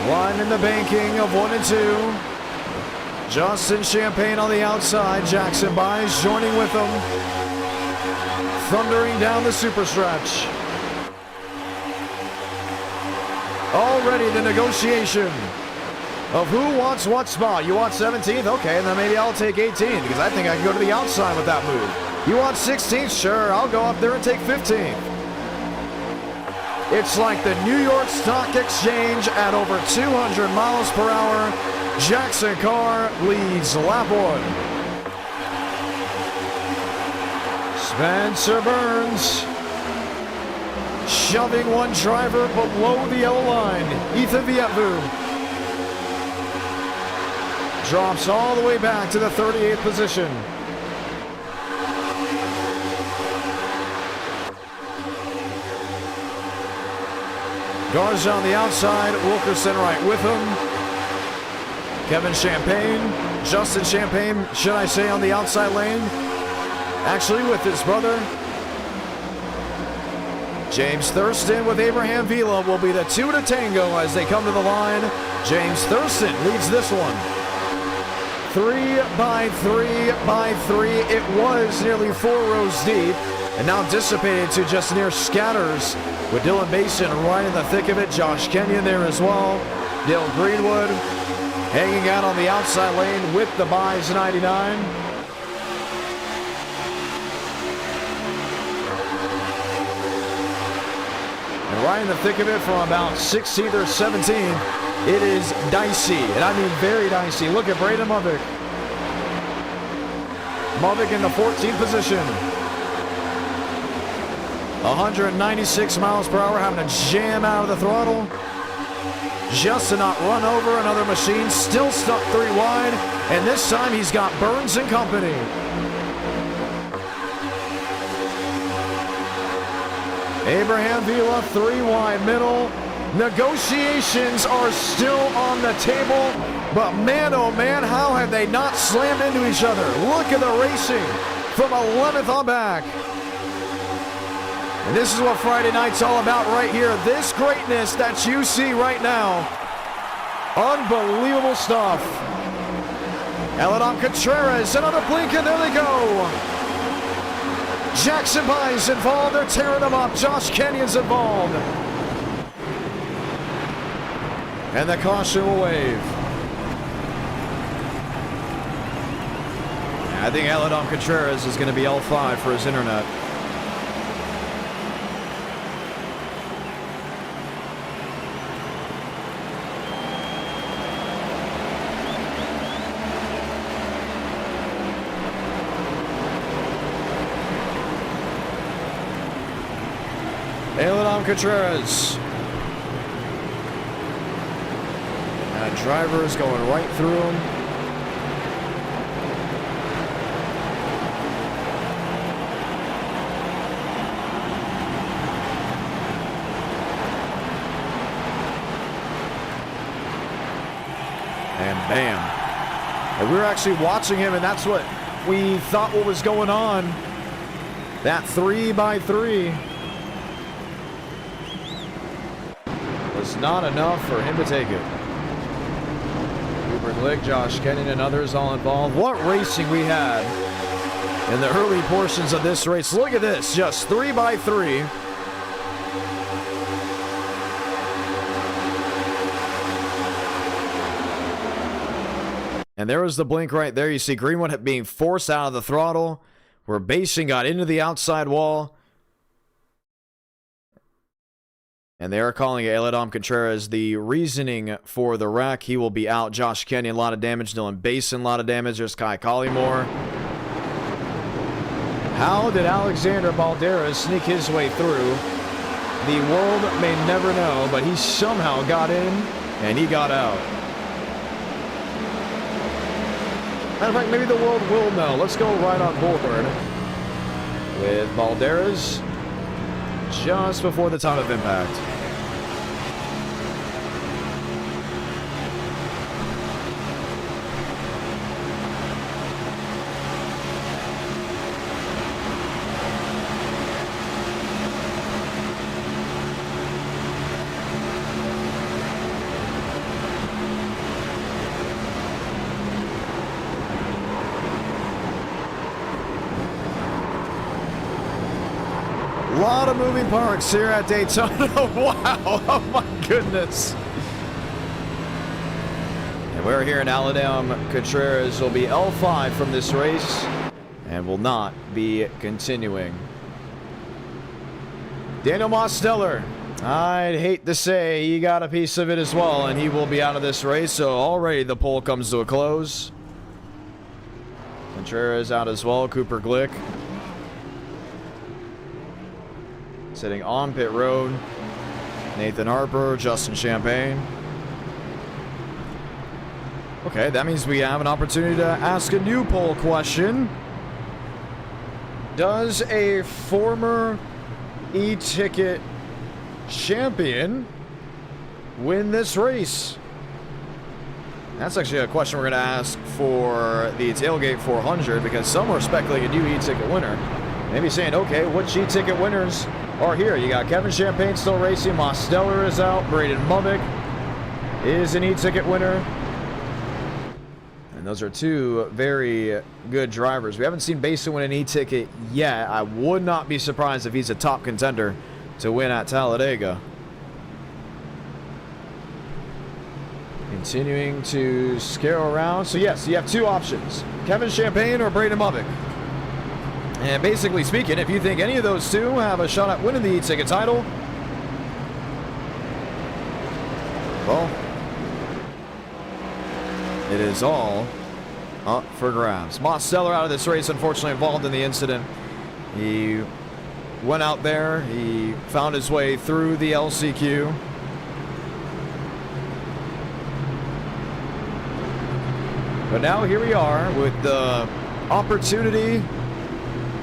Line in the banking of 1 and 2. Justin Champagne on the outside. Jackson Byes joining with them. Thundering down the super stretch. Already the negotiation of who wants what spot. You want 17th? Okay, then maybe I'll take 18 because I think I can go to the outside with that move. You want 16th? Sure, I'll go up there and take 15th. It's like the New York Stock Exchange at over 200 miles per hour. Jackson Carr leads lap 1. Spencer Burns shoving one driver below the yellow line. Ethan Vietvoo drops all the way back to the 38th position. Garza on the outside, Wilkerson right with him. Kevin Champagne, Justin Champagne, should I say, on the outside lane. Actually with his brother. James Thurston with Abraham Vila will be the 2 to tango as they come to the line. James Thurston leads this one. 3 by 3 by 3. It was nearly 4 rows deep and now dissipated to just near scatters with Dylan Basin right in the thick of it. Josh Kenyon there as well. Dale Greenwood hanging out on the outside lane with the Byes 99. And right in the thick of it from about 16th or 17th, it is dicey, and I mean very dicey. Look at Braden Movick. Movick in the 14th position. 196 miles per hour, having to jam out of the throttle just to not run over another machine. Still stuck 3 wide, and this time he's got Burns and company. Abraham Vila 3 wide middle. Negotiations are still on the table, but man oh man, how have they not slammed into each other? Look at the racing from 11th on back. And this is what Friday night's all about right here. This greatness that you see right now. Unbelievable stuff. Eladon Contreras, another blink, and there they go. Jackson Byes involved. They're tearing them up. Josh Kenyon's involved. And the caution will wave. I think Eladon Contreras is going to be L5 for his internet. Eladon Contreras. Driver is going right through him. Bam. And we were actually watching him, and that's what we thought what was going on. That 3x3 was not enough for him to take it. Cooper Glick, Josh Kenyon, and others all involved. What racing we had in the early portions of this race. Look at this, just 3x3. And there was the blink right there. You see Greenwood being forced out of the throttle, where Basin got into the outside wall. And they are calling it Eladam Contreras. The reasoning for the wreck, he will be out. Josh Kenyon, a lot of damage. Dylan Basin, a lot of damage. There's Kai Collymore. How did Alexander Balderas sneak his way through? The world may never know, but he somehow got in, and he got out. Matter of fact, maybe the world will know. Let's go right on board with Balderas just before the time of impact. A lot of moving parts here at Daytona. Wow, oh my goodness. And we're here in Eladam Contreras will be L5 from this race and will not be continuing. Daniel Mosteller, I'd hate to say he got a piece of it as well, and he will be out of this race, so already the poll comes to a close. Contreras out as well. Cooper Glick sitting on pit road. Nathan Harper, Justin Champagne. Okay, that means we have an opportunity to ask a new poll question. Does a former e-ticket champion win this race? That's actually a question we're going to ask for the Tailgate 400, because some are speculating a new e-ticket winner. Maybe saying, okay, what e-ticket winners are here? You got Kevin Champagne still racing. Mosteller is out. Braden Mubbick is an e-ticket winner. And those are two very good drivers. We haven't seen Basin win an e-ticket yet. I would not be surprised if he's a top contender to win at Talladega. Continuing to scare around. So yes, you have two options. Kevin Champagne or Braden Mubbick. And basically speaking, if you think any of those two have a shot at winning the e-ticket title, well, it is all up for grabs. Mosteller out of this race, unfortunately involved in the incident. He went out there, he found his way through the LCQ. But now here we are with the opportunity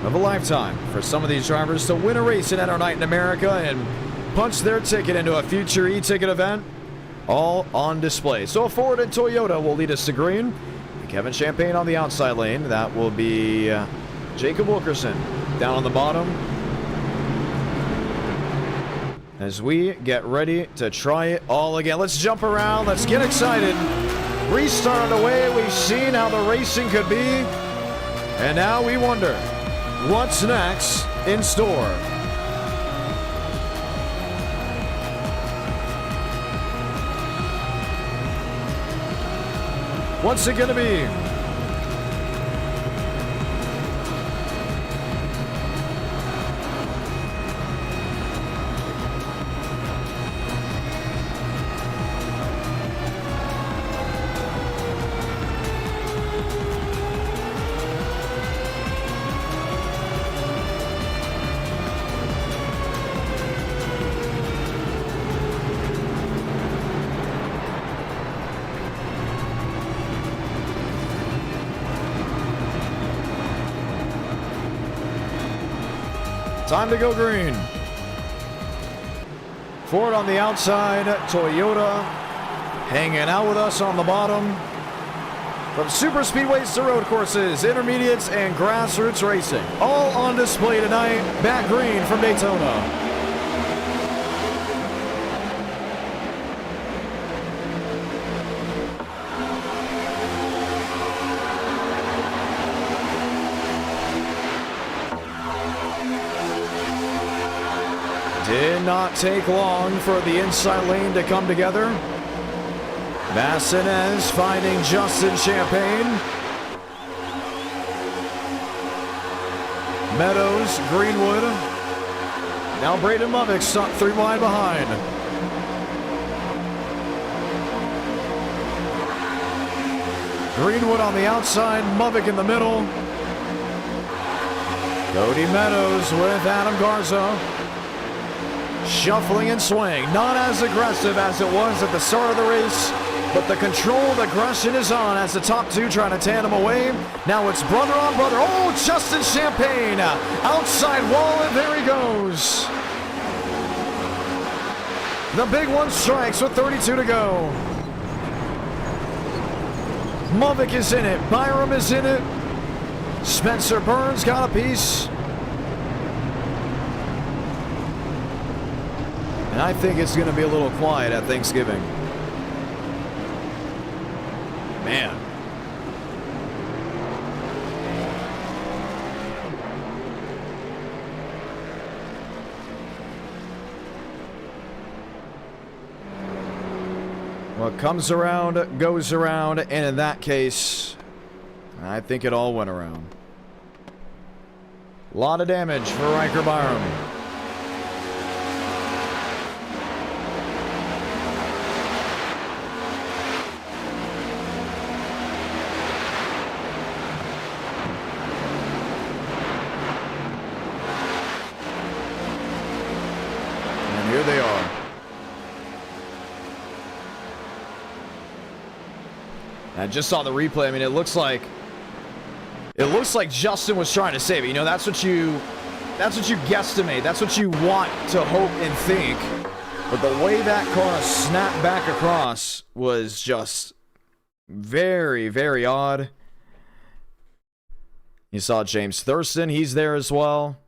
of a lifetime for some of these drivers to win a race in NR Night in America and punch their ticket into a future e-ticket event, all on display. So Ford and Toyota will lead us to green. Kevin Champagne on the outside lane. That will be Jacob Wilkerson down on the bottom, as we get ready to try it all again. Let's jump around. Let's get excited. Restart on the way. We've seen how the racing could be, and now we wonder what's next in store. What's it gonna be? Time to go green. Ford on the outside, Toyota hanging out with us on the bottom. From super speedways to road courses, intermediates, and grassroots racing. All on display tonight. Matt Green from Daytona. Did not take long for the inside lane to come together. Massinez finding Justin Champagne. Meadows, Greenwood. Now Braden Lovick stuck 3 wide behind. Greenwood on the outside, Lovick in the middle. Cody Meadows with Adam Garza. Shuffling and swaying, not as aggressive as it was at the start of the race, but the controlled aggression is on as the top 2 trying to tandem away. Now it's brother on brother. Oh, Justin Champagne outside wall, and there he goes. The big one strikes with 32 to go. Lovick is in it. Byram is in it. Spencer Burns got a piece. And I think it's going to be a little quiet at Thanksgiving. Man. What comes around goes around, and in that case, I think it all went around. A lot of damage for Riker Byram. Here they are. I just saw the replay. I mean, it looks like Justin was trying to save it. You know, that's what you guesstimate. That's what you want to hope and think. But the way that car snapped back across was just very, very odd. You saw James Thurston. He's there as well.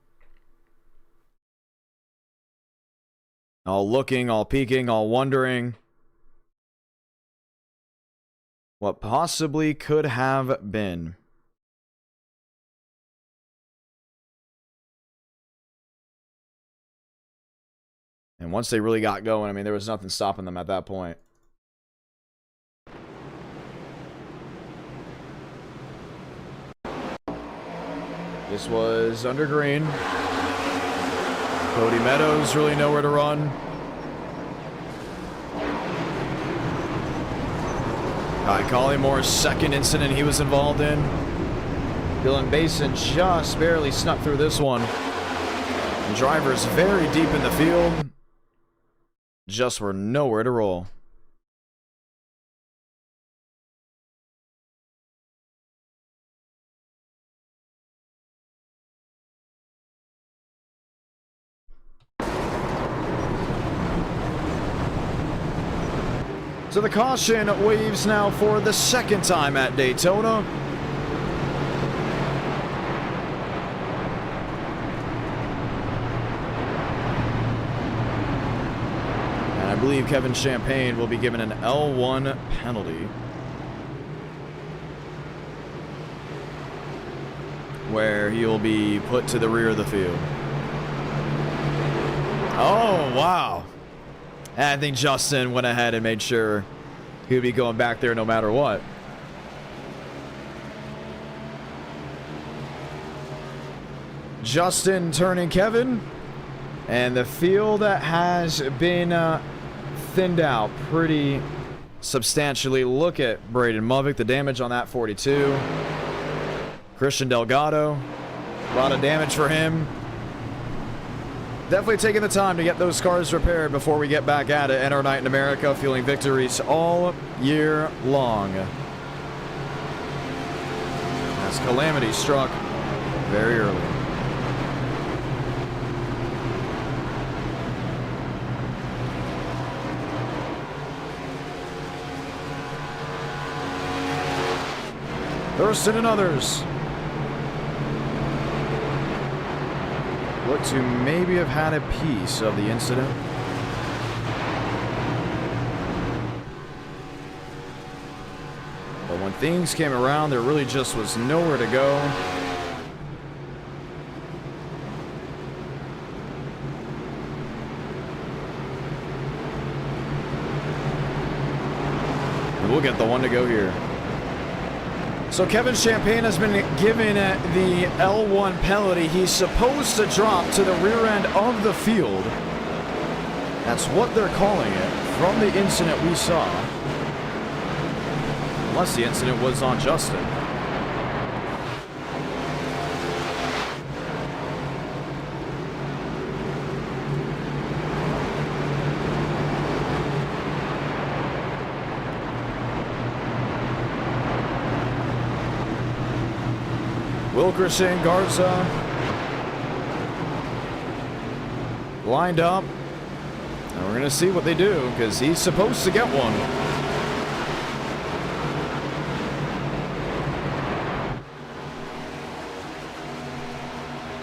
All looking, all peeking, all wondering what possibly could have been. And once they really got going, I mean, there was nothing stopping them at that point. This was under green. Cody Meadows really nowhere to run. Kai Colleymore's second incident he was involved in. Dylan Basin just barely snuck through this one. The drivers very deep in the field. Just were nowhere to roll. So the caution waves now for the second time at Daytona. And I believe Kevin Champagne will be given an L1 penalty, where he'll be put to the rear of the field. Oh, wow. I think Justin went ahead and made sure he would be going back there no matter what. Justin turning Kevin. And the field has been thinned out pretty substantially. Look at Braden Lovick, the damage on that 42. Christian Delgado, a lot of damage for him. Definitely taking the time to get those cars repaired before we get back at it. NR Night in America, fueling victories all year long. As calamity struck very early. Thurston and others look to maybe have had a piece of the incident. But when things came around, there really just was nowhere to go. And we'll get the one to go here. So Kevin Champagne has been given the L1 penalty. He's supposed to drop to the rear end of the field. That's what they're calling it from the incident we saw. Unless the incident was on Justin. Wilkerson, Garza lined up. And we're going to see what they do because he's supposed to get one.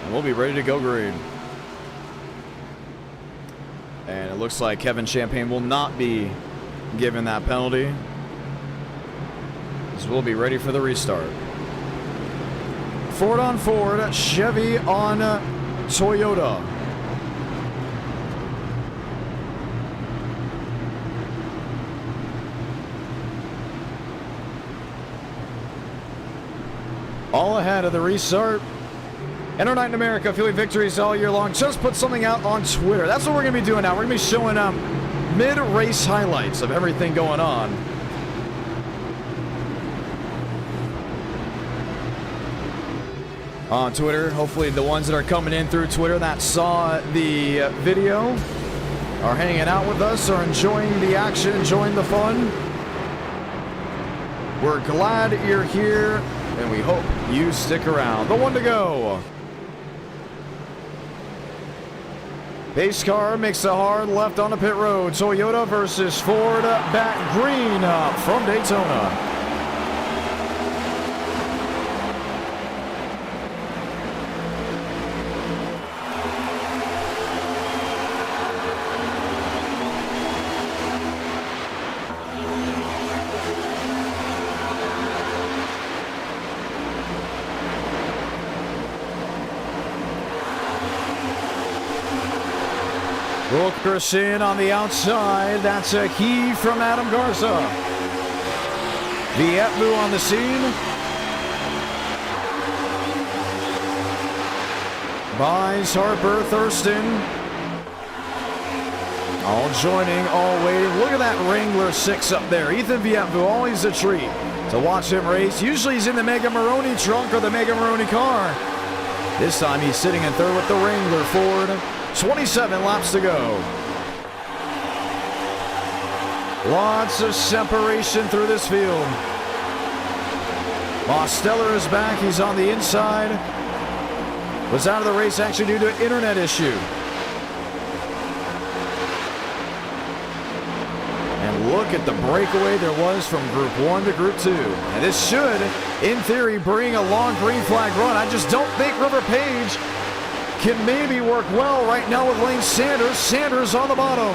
And we'll be ready to go green. And it looks like Kevin Champagne will not be given that penalty. So we'll be ready for the restart. Ford on Ford, Chevy on Toyota. All ahead of the restart. NASCAR Night in America, Philly victories all year long. Just put something out on Twitter. That's what we're going to be doing now. We're going to be showing mid-race highlights of everything going on. On Twitter. Hopefully the ones that are coming in through Twitter that saw the video are hanging out with us, are enjoying the action, enjoying the fun. We're glad you're here, and we hope you stick around. The one to go. Pace car makes a hard left on the pit road. Toyota versus Ford, back green from Daytona. Wilkerson on the outside. That's a key from Adam Garza. Vietbu on the scene. Buys Harper, Thurston. All joining, all waiting. Look at that Wrangler 6 up there. Ethan Vietbu, always a treat to watch him race. Usually he's in the Mega Maroney trunk or the Mega Maroney car. This time he's sitting in third with the Wrangler Ford. 27 laps to go. Lots of separation through this field. Mosteller is back. He's on the inside. Was out of the race actually due to an internet issue. And look at the breakaway there was from Group 1 to Group 2. And this should, in theory, bring a long green flag run. I just don't think River Page can maybe work well right now with Lane Sanders. Sanders on the bottom.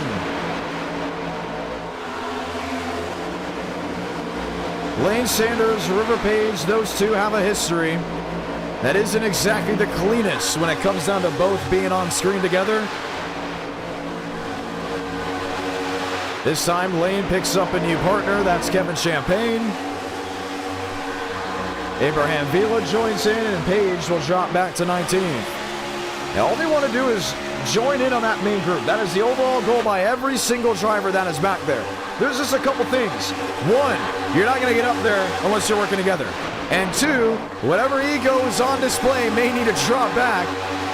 Lane Sanders, River Page, those two have a history that isn't exactly the cleanest when it comes down to both being on screen together. This time Lane picks up a new partner. That's Kevin Champagne. Abraham Vila joins in and Page will drop back to 19th. Now, all they want to do is join in on that main group. That is the overall goal by every single driver that is back there. There's just a couple things. One, you're not going to get up there unless you're working together. And two, whatever ego is on display may need to drop back.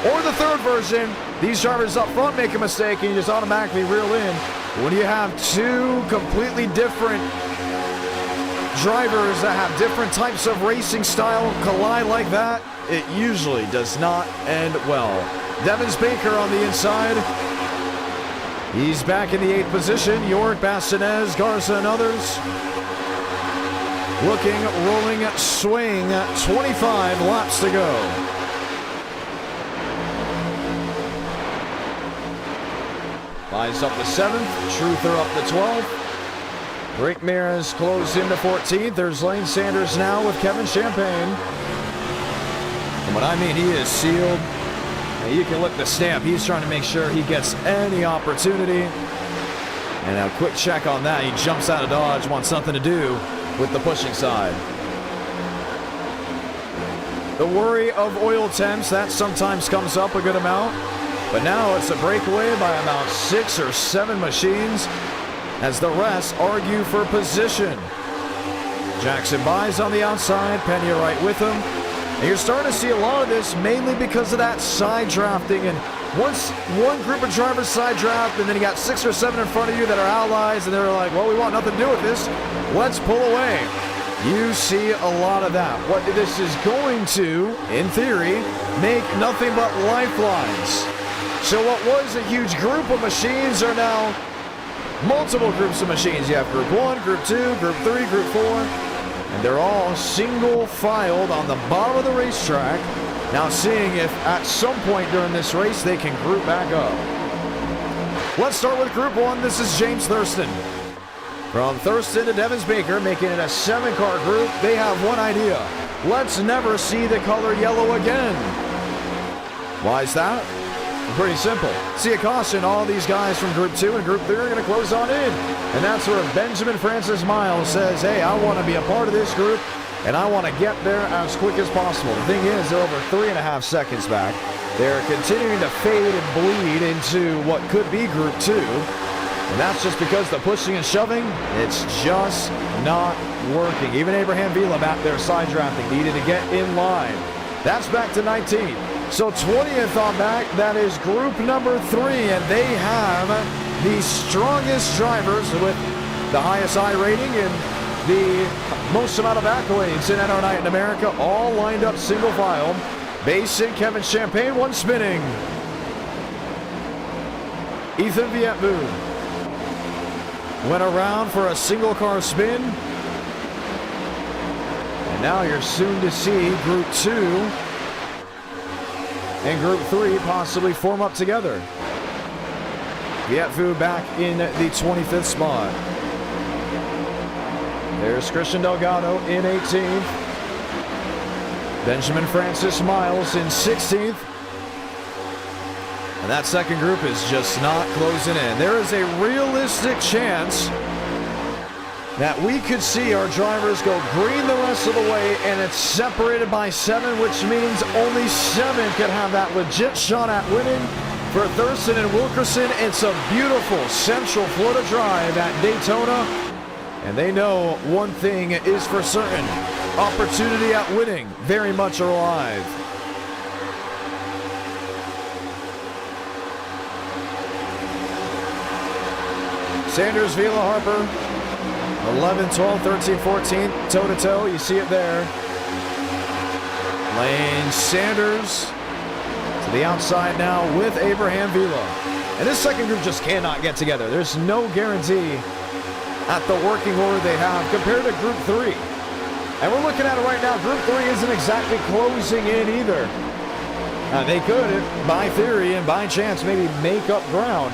Or the third version, these drivers up front make a mistake and you just automatically reel in. When you have two completely different drivers that have different types of racing style collide like that, it usually does not end well. Devins Baker on the inside. He's back in the 8th position. York, Bastinez, Garza, and others. looking, rolling, swing, 25 laps to go. Lies up to 7th, Truther up to 12th. Rick Mears closed into 14th. There's Lane Sanders now with Kevin Champagne. And what I mean, he is sealed. And you can look the stamp. He's trying to make sure he gets any opportunity. And a quick check on that. He jumps out of Dodge, wants something to do with the pushing side. The worry of oil temps, that sometimes comes up a good amount. But now it's a breakaway by about 6 or 7 machines as the rest argue for position. Jackson buys on the outside, Pena right with him. And you're starting to see a lot of this mainly because of that side drafting. And once one group of drivers side draft and then you got 6 or 7 in front of you that are allies and they're like, well, we want nothing to do with this, let's pull away. You see a lot of that. What this is going to, in theory, make nothing but lifelines. So what was a huge group of machines are now multiple groups of machines. You have Group 1, Group 2, Group 3, Group 4, and they're all single filed on the bottom of the racetrack. Now seeing if at some point during this race they can group back up. Let's start with Group 1. This is James Thurston. From Thurston to Devins Baker, making it a 7-car group. They have one idea. Let's never see the color yellow again. Why is that? Pretty simple. See a caution. All these guys from Group 2 and Group 3 are going to close on in. And that's where Benjamin Francis Miles says, hey, I want to be a part of this group, and I want to get there as quick as possible. The thing is, they're over 3.5 seconds back. They're continuing to fade and bleed into what could be Group 2. And that's just because the pushing and shoving, it's just not working. Even Abraham Vila back there side drafting, needed to get in line. That's back to 19. So 20th on back, that is group number 3, and they have the strongest drivers with the highest iRating and the most amount of accolades in NR Night in America, all lined up single file. Basin, Kevin Champagne, one spinning. Ethan Vietvu went around for a single car spin. And now you're soon to see Group 2 and Group 3 possibly form up together. Vietvu back in the 25th spot. There's Christian Delgado in 18th. Benjamin Francis Miles in 16th. And that second group is just not closing in. There is a realistic chance that we could see our drivers go green the rest of the way, and it's separated by 7, which means only 7 could have that legit shot at winning. For Thurston and Wilkerson, it's a beautiful Central Florida drive at Daytona, and they know one thing is for certain: opportunity at winning very much alive. Sanders, Vila, Harper, 11, 12, 13, 14, toe-to-toe. You see it there. Lane Sanders to the outside now with Abraham Vila. And this second group just cannot get together. There's no guarantee at the working order they have compared to Group 3. And we're looking at it right now. Group 3 isn't exactly closing in either. They could, by theory and by chance, maybe make up ground.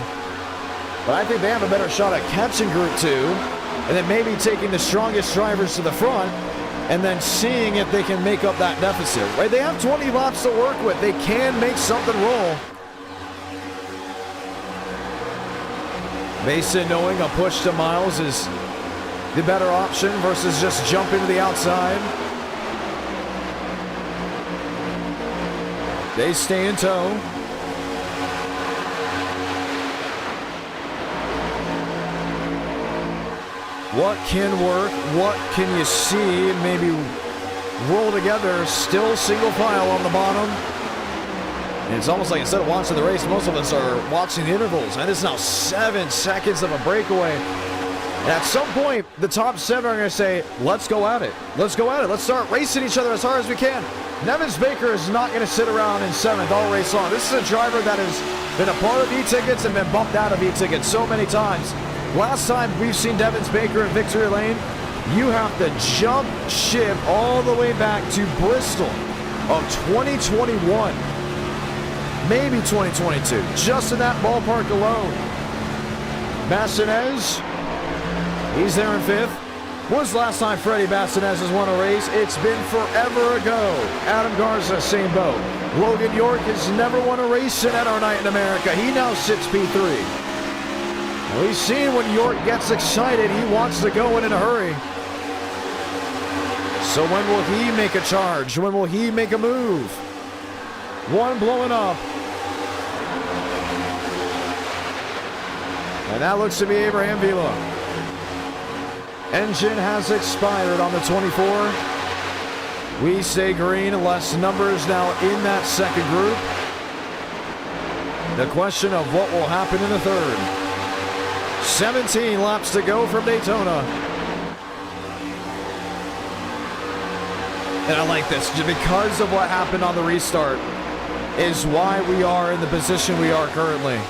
But I think they have a better shot at catching Group 2 and then maybe taking the strongest drivers to the front and then seeing if they can make up that deficit. Right? They have 20 laps to work with. They can make something roll. Mason knowing a push to Miles is the better option versus just jumping to the outside. They stay in tow. What can work? What can you see? Maybe roll together. Still single file on the bottom. And it's almost like instead of watching the race, most of us are watching the intervals. And it's now 7 seconds of a breakaway. And at some point, the top 7 are going to say, let's go at it. Let's go at it. Let's start racing each other as hard as we can. Nevins Baker is not going to sit around in 7th all race long. This is a driver that has been a part of e-tickets and been bumped out of e-tickets so many times. Last time we've seen Devins Baker in victory lane, you have to jump ship all the way back to Bristol of 2021. Maybe 2022. Just in that ballpark alone. Bassinez, he's there in 5th. When's the last time Freddie Bassinez has won a race? It's been forever ago. Adam Garza, same boat. Logan York has never won a race in NR Night in America. He now sits P3. We've seen when York gets excited, he wants to go in a hurry. So when will he make a charge? When will he make a move? One blowing up. And that looks to be Abraham Vila. Engine has expired on the 24. We stay green, less numbers now in that second group. The question of what will happen in the third. 17 laps to go from Daytona. And I like this, because of what happened on the restart is why we are in the position we are currently.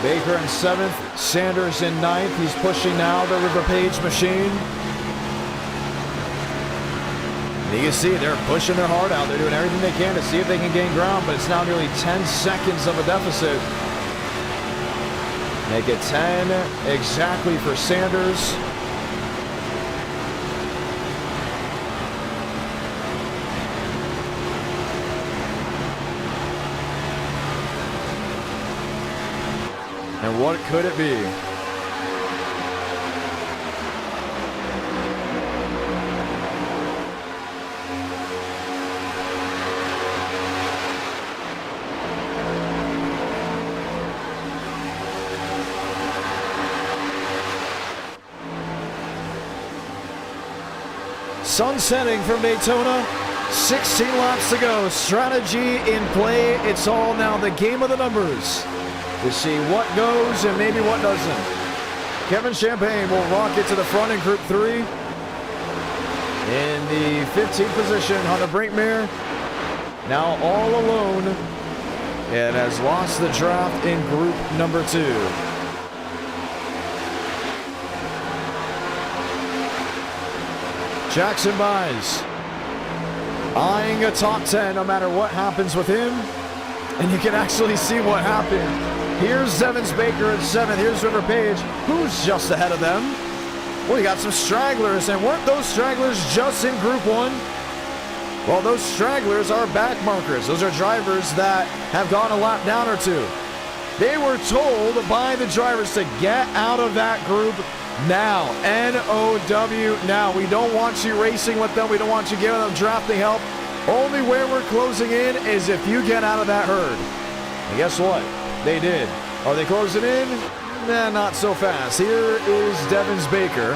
Baker in 7th, Sanders in 9th. He's pushing now the River Page machine. And you can see they're pushing their heart out. They're doing everything they can to see if they can gain ground, but it's now nearly 10 seconds of a deficit. Make it 10 exactly for Sanders. And what could it be? Sun setting from Daytona. 16 laps to go. Strategy in play. It's all now the game of the numbers to see what goes and maybe what doesn't. Kevin Champagne will rock it to the front in Group 3. In the 15th position, Hunter Brinkmere now all alone and has lost the draft in Group number 2. Jackson Byes eyeing a top 10 no matter what happens with him. And you can actually see what happened. Here's Evans Baker at 7th. Here's River Page, who's just ahead of them. Well, you got some stragglers, and weren't those stragglers just in Group 1? Well, those stragglers are back markers. Those are drivers that have gone a lap down or two. They were told by the drivers to get out of that group now. N-O-W, now. We don't want you racing with them. We don't want you giving them drafting help. Only way we're closing in is if you get out of that herd. And guess what? They did. Are they closing in? Nah, not so fast. Here is Devins Baker,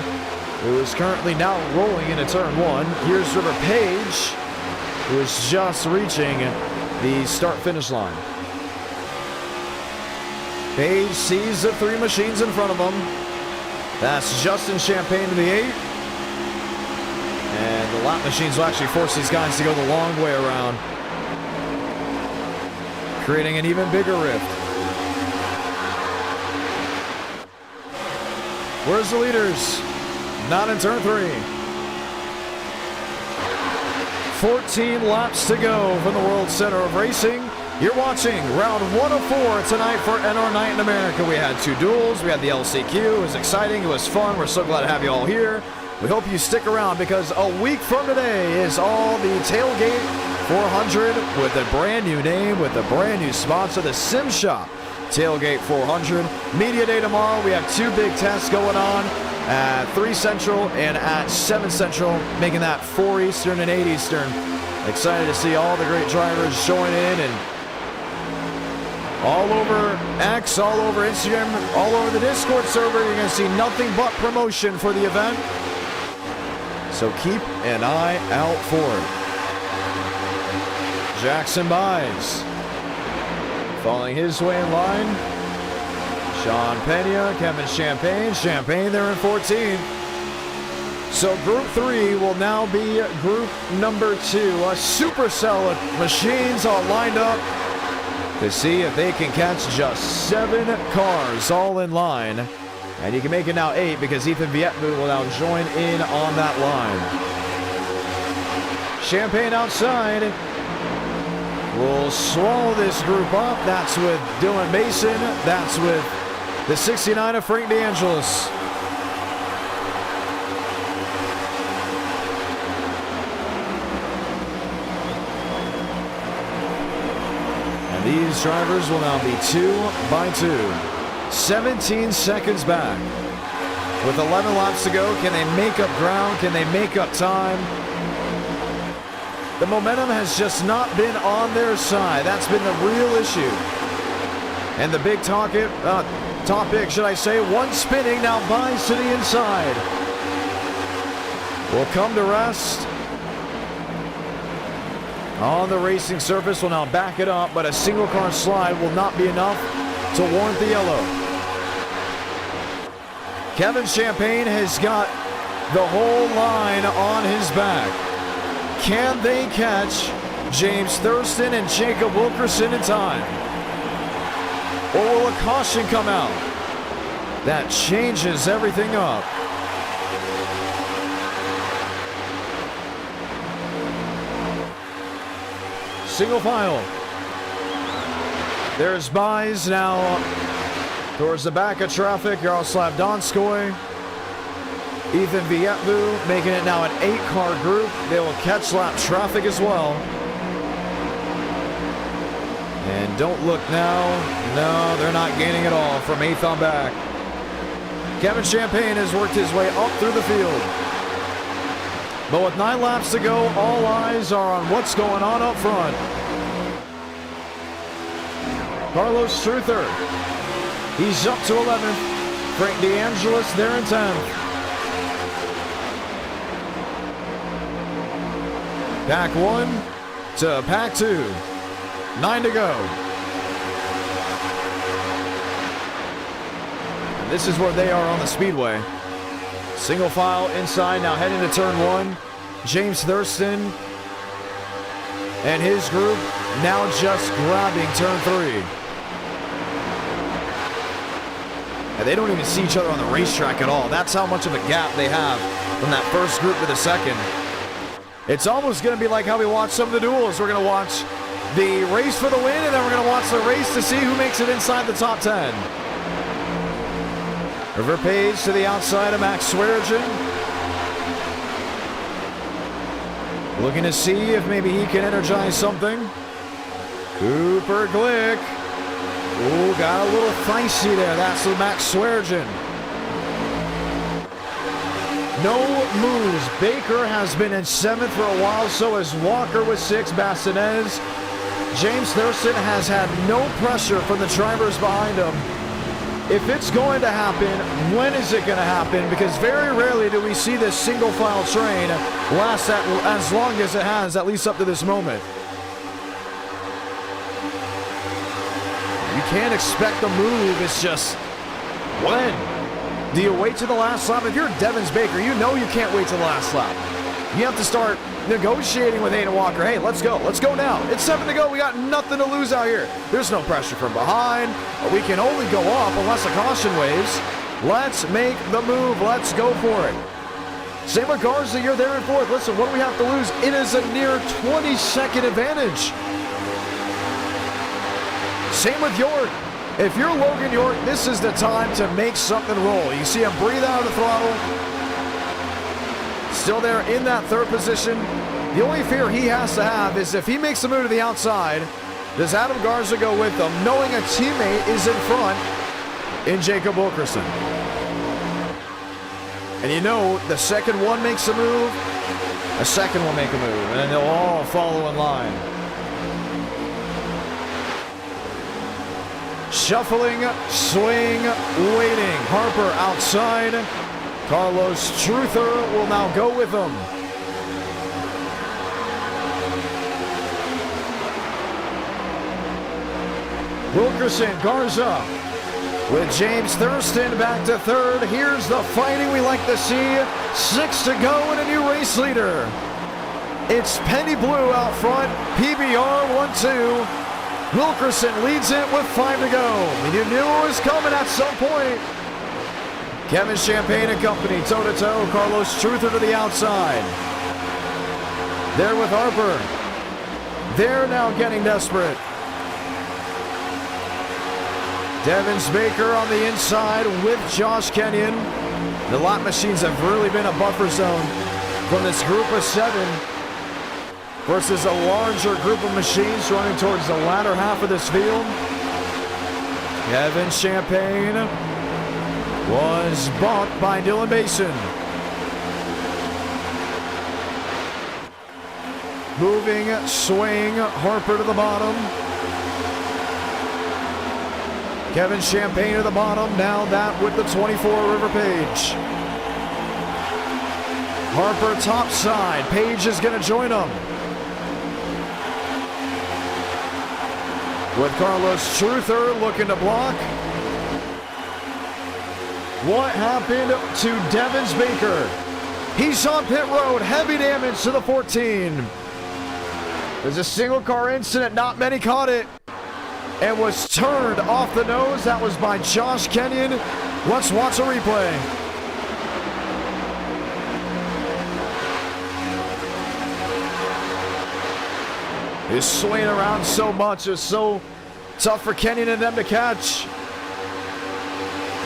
who is currently now rolling into turn 1. Here's River Page, who is just reaching the start-finish line. Page sees the 3 machines in front of him. That's Justin Champagne in the 8. And the lap machines will actually force these guys to go the long way around, creating an even bigger rift. Where's the leaders? Not in turn 3. 14 laps to go from the World Center of Racing. You're watching round 1 of 4 tonight for NR Night in America. We had 2 duels. We had the LCQ. It was exciting. It was fun. We're so glad to have you all here. We hope you stick around because a week from today is all the Tailgate 400 with a brand new name, with a brand new sponsor, the Sim Shop Tailgate 400. Media Day tomorrow. We have 2 big tests going on at 3 Central and at 7 Central, making that 4 Eastern and 8 Eastern. Excited to see all the great drivers join in, and all over X, all over Instagram, all over the Discord server, you're going to see nothing but promotion for the event. So keep an eye out for it. Jackson Byes falling his way in line. Sean Pena, Kevin Champagne. Champagne there in 14. So Group 3 will now be Group number 2. A supercell of machines all lined up. to see if they can catch just 7 cars all in line. And you can make it now 8 because Ethan Vietmu will now join in on that line. Champagne outside will swallow this group up. That's with Dylan Mason. That's with the 69 of Frank DeAngelis. These drivers will now be 2 by 2. 17 seconds back. With 11 laps to go, can they make up ground? Can they make up time? The momentum has just not been on their side. That's been the real issue. And the big topic, should I say, one spinning now binds to the inside. Will come to rest. On the racing surface will now back it up, but a single car slide will not be enough to warrant the yellow. Kevin Champagne has got the whole line on his back. Can they catch James Thurston and Jacob Wilkerson in time? Or will a caution come out? That changes everything up. Single file. There's Buys now towards the back of traffic. Yaroslav Donskoy. Ethan Vietmu making it now an 8-car group. They will catch lap traffic as well. And don't look now. No, they're not gaining at all from 8th on back. Kevin Champagne has worked his way up through the field. But with 9 laps to go, all eyes are on what's going on up front. Carlos Truther, he's up to 11th. Frank DeAngelis there in 10th. Pack 1 to Pack 2. 9 to go. And this is where they are on the speedway. Single file inside, now heading to turn 1. James Thurston and his group now just grabbing turn 3. And they don't even see each other on the racetrack at all. That's how much of a gap they have from that first group to the second. It's almost going to be like how we watch some of the duels. We're going to watch the race for the win, and then we're going to watch the race to see who makes it inside the top 10. River Page to the outside of Max Swearigan. Looking to see if maybe he can energize something. Cooper Glick. Ooh, got a little feisty there. That's with Max Swearigan. No moves. Baker has been in 7th for a while, so is Walker with 6. Bastinez. James Thurston has had no pressure from the drivers behind him. If it's going to happen, when is it going to happen? Because very rarely do we see this single file train last as long as it has, at least up to this moment. You can't expect the move. It's just, when? Do you wait to the last lap? If you're Devins Baker, you know you can't wait to the last lap. You have to start negotiating with Hayden Walker. Hey, let's go now. It's 7 to go. We got nothing to lose out here. There's no pressure from behind. We can only go up unless a caution waves. Let's make the move. Let's go for it. Same with Garza. You're there in 4th. Listen, what do we have to lose? It is a near 20-second advantage. Same with York. If you're Logan York, this is the time to make something roll. You see him breathe out of the throttle. Still there in that 3rd position. The only fear he has to have is if he makes a move to the outside, does Adam Garza go with them, knowing a teammate is in front in Jacob Wilkerson? And you know, the second one makes a move, a second will make a move, and then they'll all follow in line. Shuffling, swing, waiting. Harper outside. Carlos Truther will now go with them. Wilkerson, Garza with James Thurston back to 3rd. Here's the fighting we like to see. 6 to go and a new race leader. It's Penny Blue out front. PBR 1-2. Wilkerson leads it with 5 to go. And you knew it was coming at some point. Kevin Champagne and company, toe-to-toe. Carlos Truther to the outside. There with Harper. They're now getting desperate. Devins Baker on the inside with Josh Kenyon. The lap machines have really been a buffer zone from this group of 7 versus a larger group of machines running towards the latter half of this field. Kevin Champagne was bumped by Dylan Mason. Moving, swing, Harper to the bottom. Kevin Champagne to the bottom, now that with the 24 River Page. Harper top side, Page is gonna join him. With Carlos Truther looking to block. What happened to Devins Baker? He's on pit road, heavy damage to the 14. There's a single car incident, not many caught it. And was turned off the nose. That was by Josh Kenyon. Let's watch a replay. He's swinging around so much. It's so tough for Kenyon and them to catch.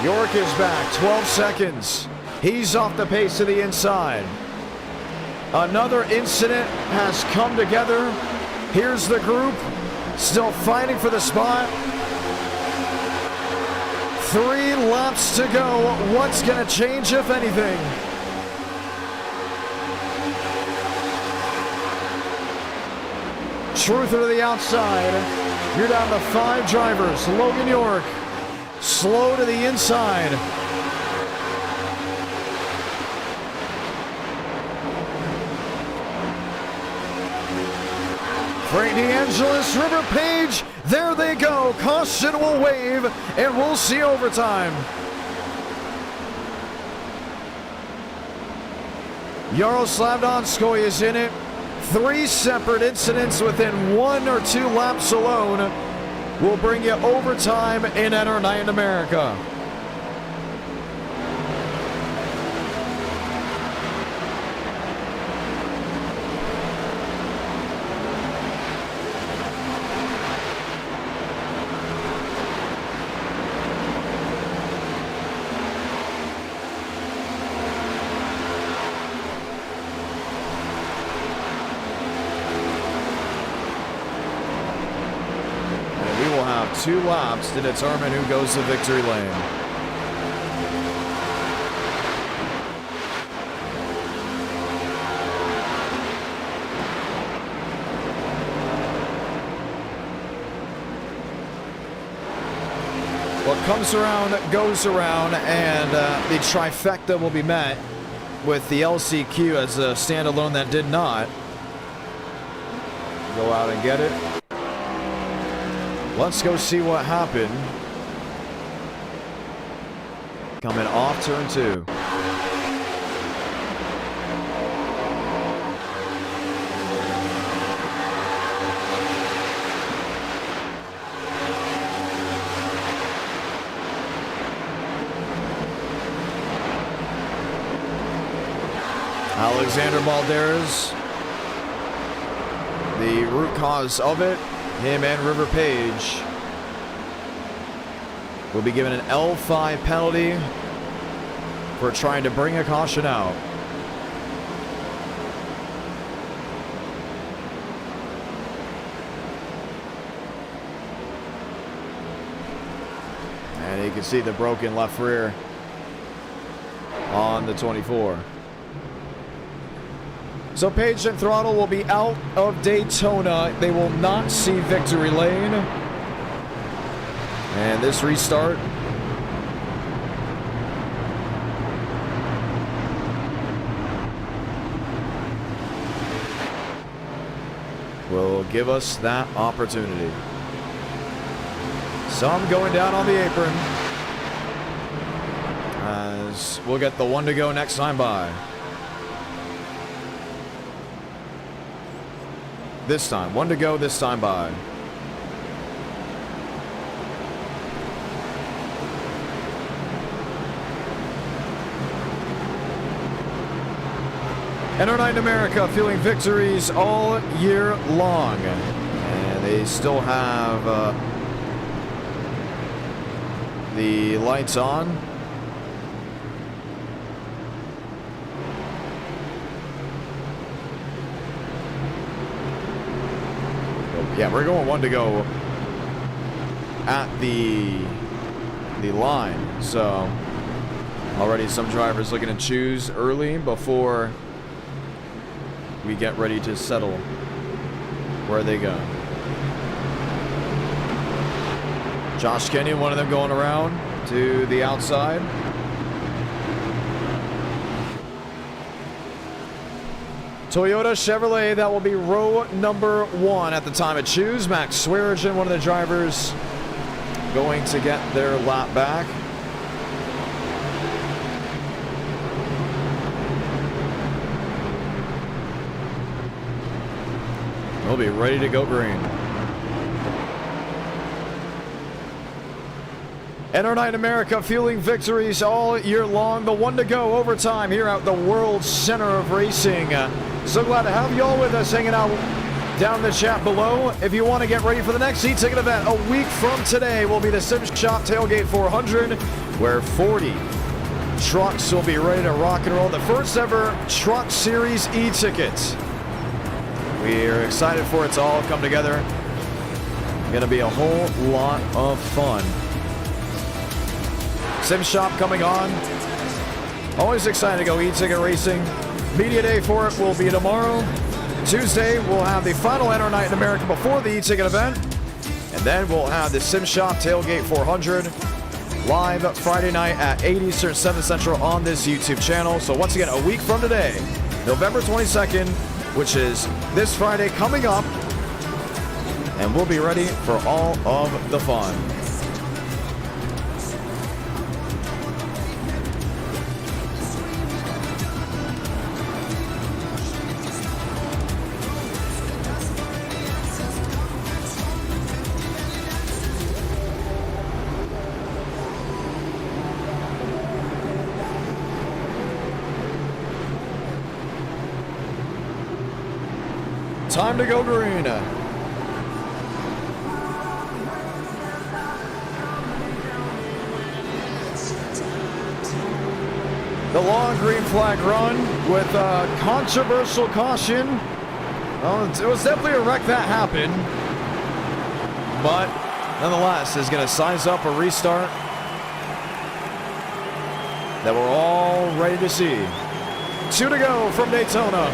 York is back, 12 seconds. He's off the pace to the inside. Another incident has come together. Here's the group, still fighting for the spot. 3 laps to go. What's gonna change, if anything? Truther to the outside. You're down to 5 drivers. Logan York, slow to the inside. Frank DeAngelis, River Page, there they go. Caution will wave, and we'll see overtime. Yaroslav Donskoy is in it. 3 separate incidents within 1 or 2 laps alone will bring you overtime in NR Night in America. We will have 2 laps to determine who goes to victory lane. What comes around goes around, and the trifecta will be met with the LCQ as a standalone that did not. Go out and get it. Let's go see what happened. Coming off turn 2. Alexander Balderas, the root cause of it, him and River Page will be given an L5 penalty for trying to bring a caution out. And you can see the broken left rear on the 24. So Page and Throttle will be out of Daytona. They will not see victory lane. And this restart will give us that opportunity. Some going down on the apron, as we'll get the 1 to go next time by. This time, 1 to go, this time by. NR Night in America feeling victories all year long. And they still have the lights on. Yeah, we're going 1 to go at the line. So already some drivers looking to choose early before we get ready to settle where they go. Josh Kenyon, one of them going around to the outside. Toyota Chevrolet, that will be row number 1 at the time of choose. Max Swearigan, one of the drivers, going to get their lap back. We'll be ready to go green. NR Night in America fueling victories all year long. The 1 to go overtime here at the World Center of Racing. So glad to have y'all with us hanging out down in the chat below. If you want to get ready for the next e-ticket event, a week from today will be the Sim Shop Tailgate 400, where 40 trucks will be ready to rock and roll. The first ever Truck Series e-ticket. We're excited for it to all come together. Going to be a whole lot of fun. Sim Shop coming on. Always excited to go e-ticket racing. Media day for it will be tomorrow. Tuesday, we'll have the final NR Night in America before the e-ticket event. And then we'll have the Sim Shop Tailgate 400 live Friday night at 8 Eastern, 7 Central on this YouTube channel. So once again, a week from today, November 22nd, which is this Friday coming up. And we'll be ready for all of the fun. Time to go green. The long green flag run with a controversial caution. Well, it was definitely a wreck that happened. But nonetheless, is going to size up a restart that we're all ready to see. 2 to go from Daytona.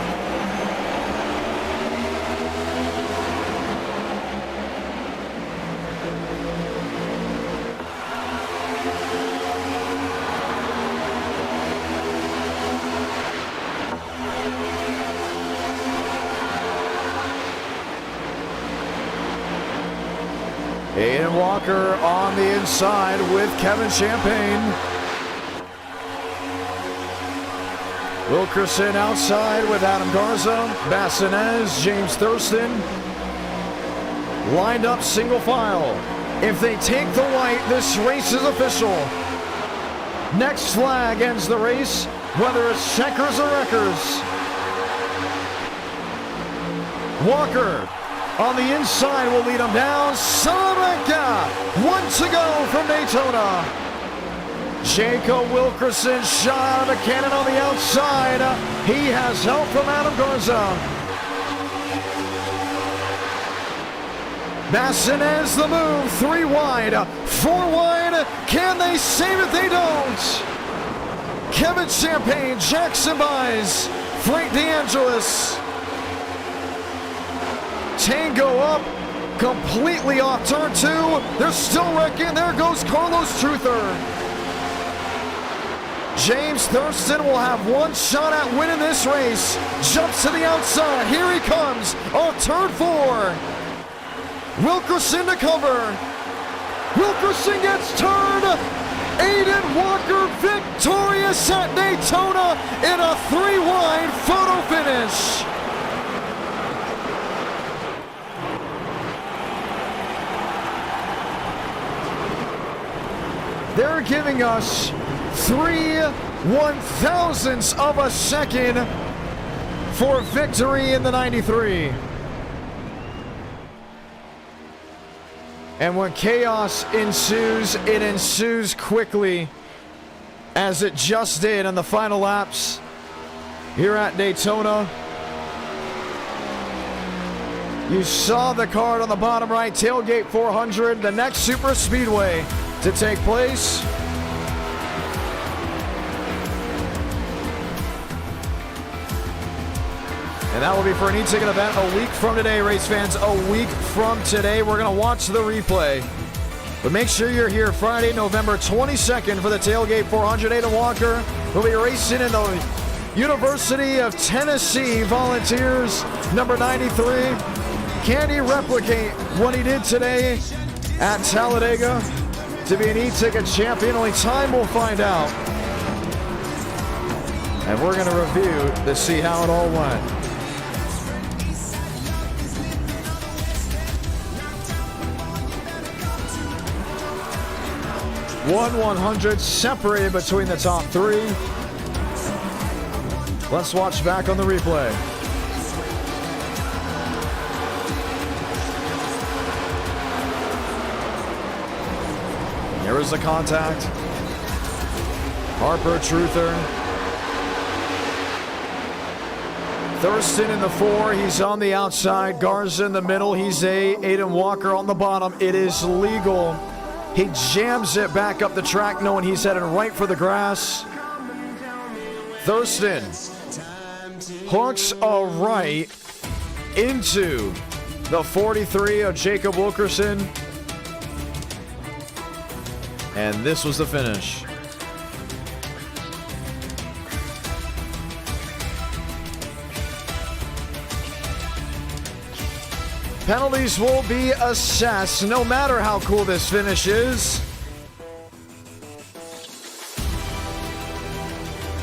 Aiden Walker on the inside with Kevin Champagne. Wilkerson outside with Adam Garza. Bassinez, James Thurston. Lined up single file. If they take the white, this race is official. Next flag ends the race, whether it's checkers or wreckers. Walker on the inside will lead him down. Salamanca, 1 to go from Daytona. Jacob Wilkerson shot out of a cannon on the outside. He has help from Adam Garza. Bassinez the move, 3 wide, 4 wide. Can they save it? They don't. Kevin Champagne, Jackson Buys, Frank DeAngelis. Tango up, completely off turn 2. They're still wrecking. There goes Carlos Truther. James Thurston will have 1 shot at winning this race. Jumps to the outside. Here he comes on turn 4. Wilkerson to cover. Wilkerson gets turned. Aiden Walker victorious at Daytona in a 3-wide photo finish. They're giving us 3 1,000ths of a second for victory in the 93. And when chaos ensues, it ensues quickly, as it just did on the final laps here at Daytona. You saw the card on the bottom right, tailgate 400, the next super speedway to take place. And that will be for an e-ticket event a week from today, race fans. A week from today, we're going to watch the replay. But make sure you're here Friday, November 22nd for the Tailgate 400. Aidan Walker will be racing in the University of Tennessee Volunteers, number 93. Can he replicate what he did today at Talladega to be an e-ticket champion? Only time will find out. And we're going to review to see how it all went. 1/100 separated between the top three. Let's watch back on the replay. Here is the contact. Harper, Truther. Thurston in the 4, he's on the outside. Garza in the middle, he's Aidan Walker on the bottom. It is legal. He jams it back up the track knowing he's heading right for the grass. Thurston hooks a right into the 43 of Jacob Wilkerson. And this was the finish. Penalties will be assessed no matter how cool this finish is.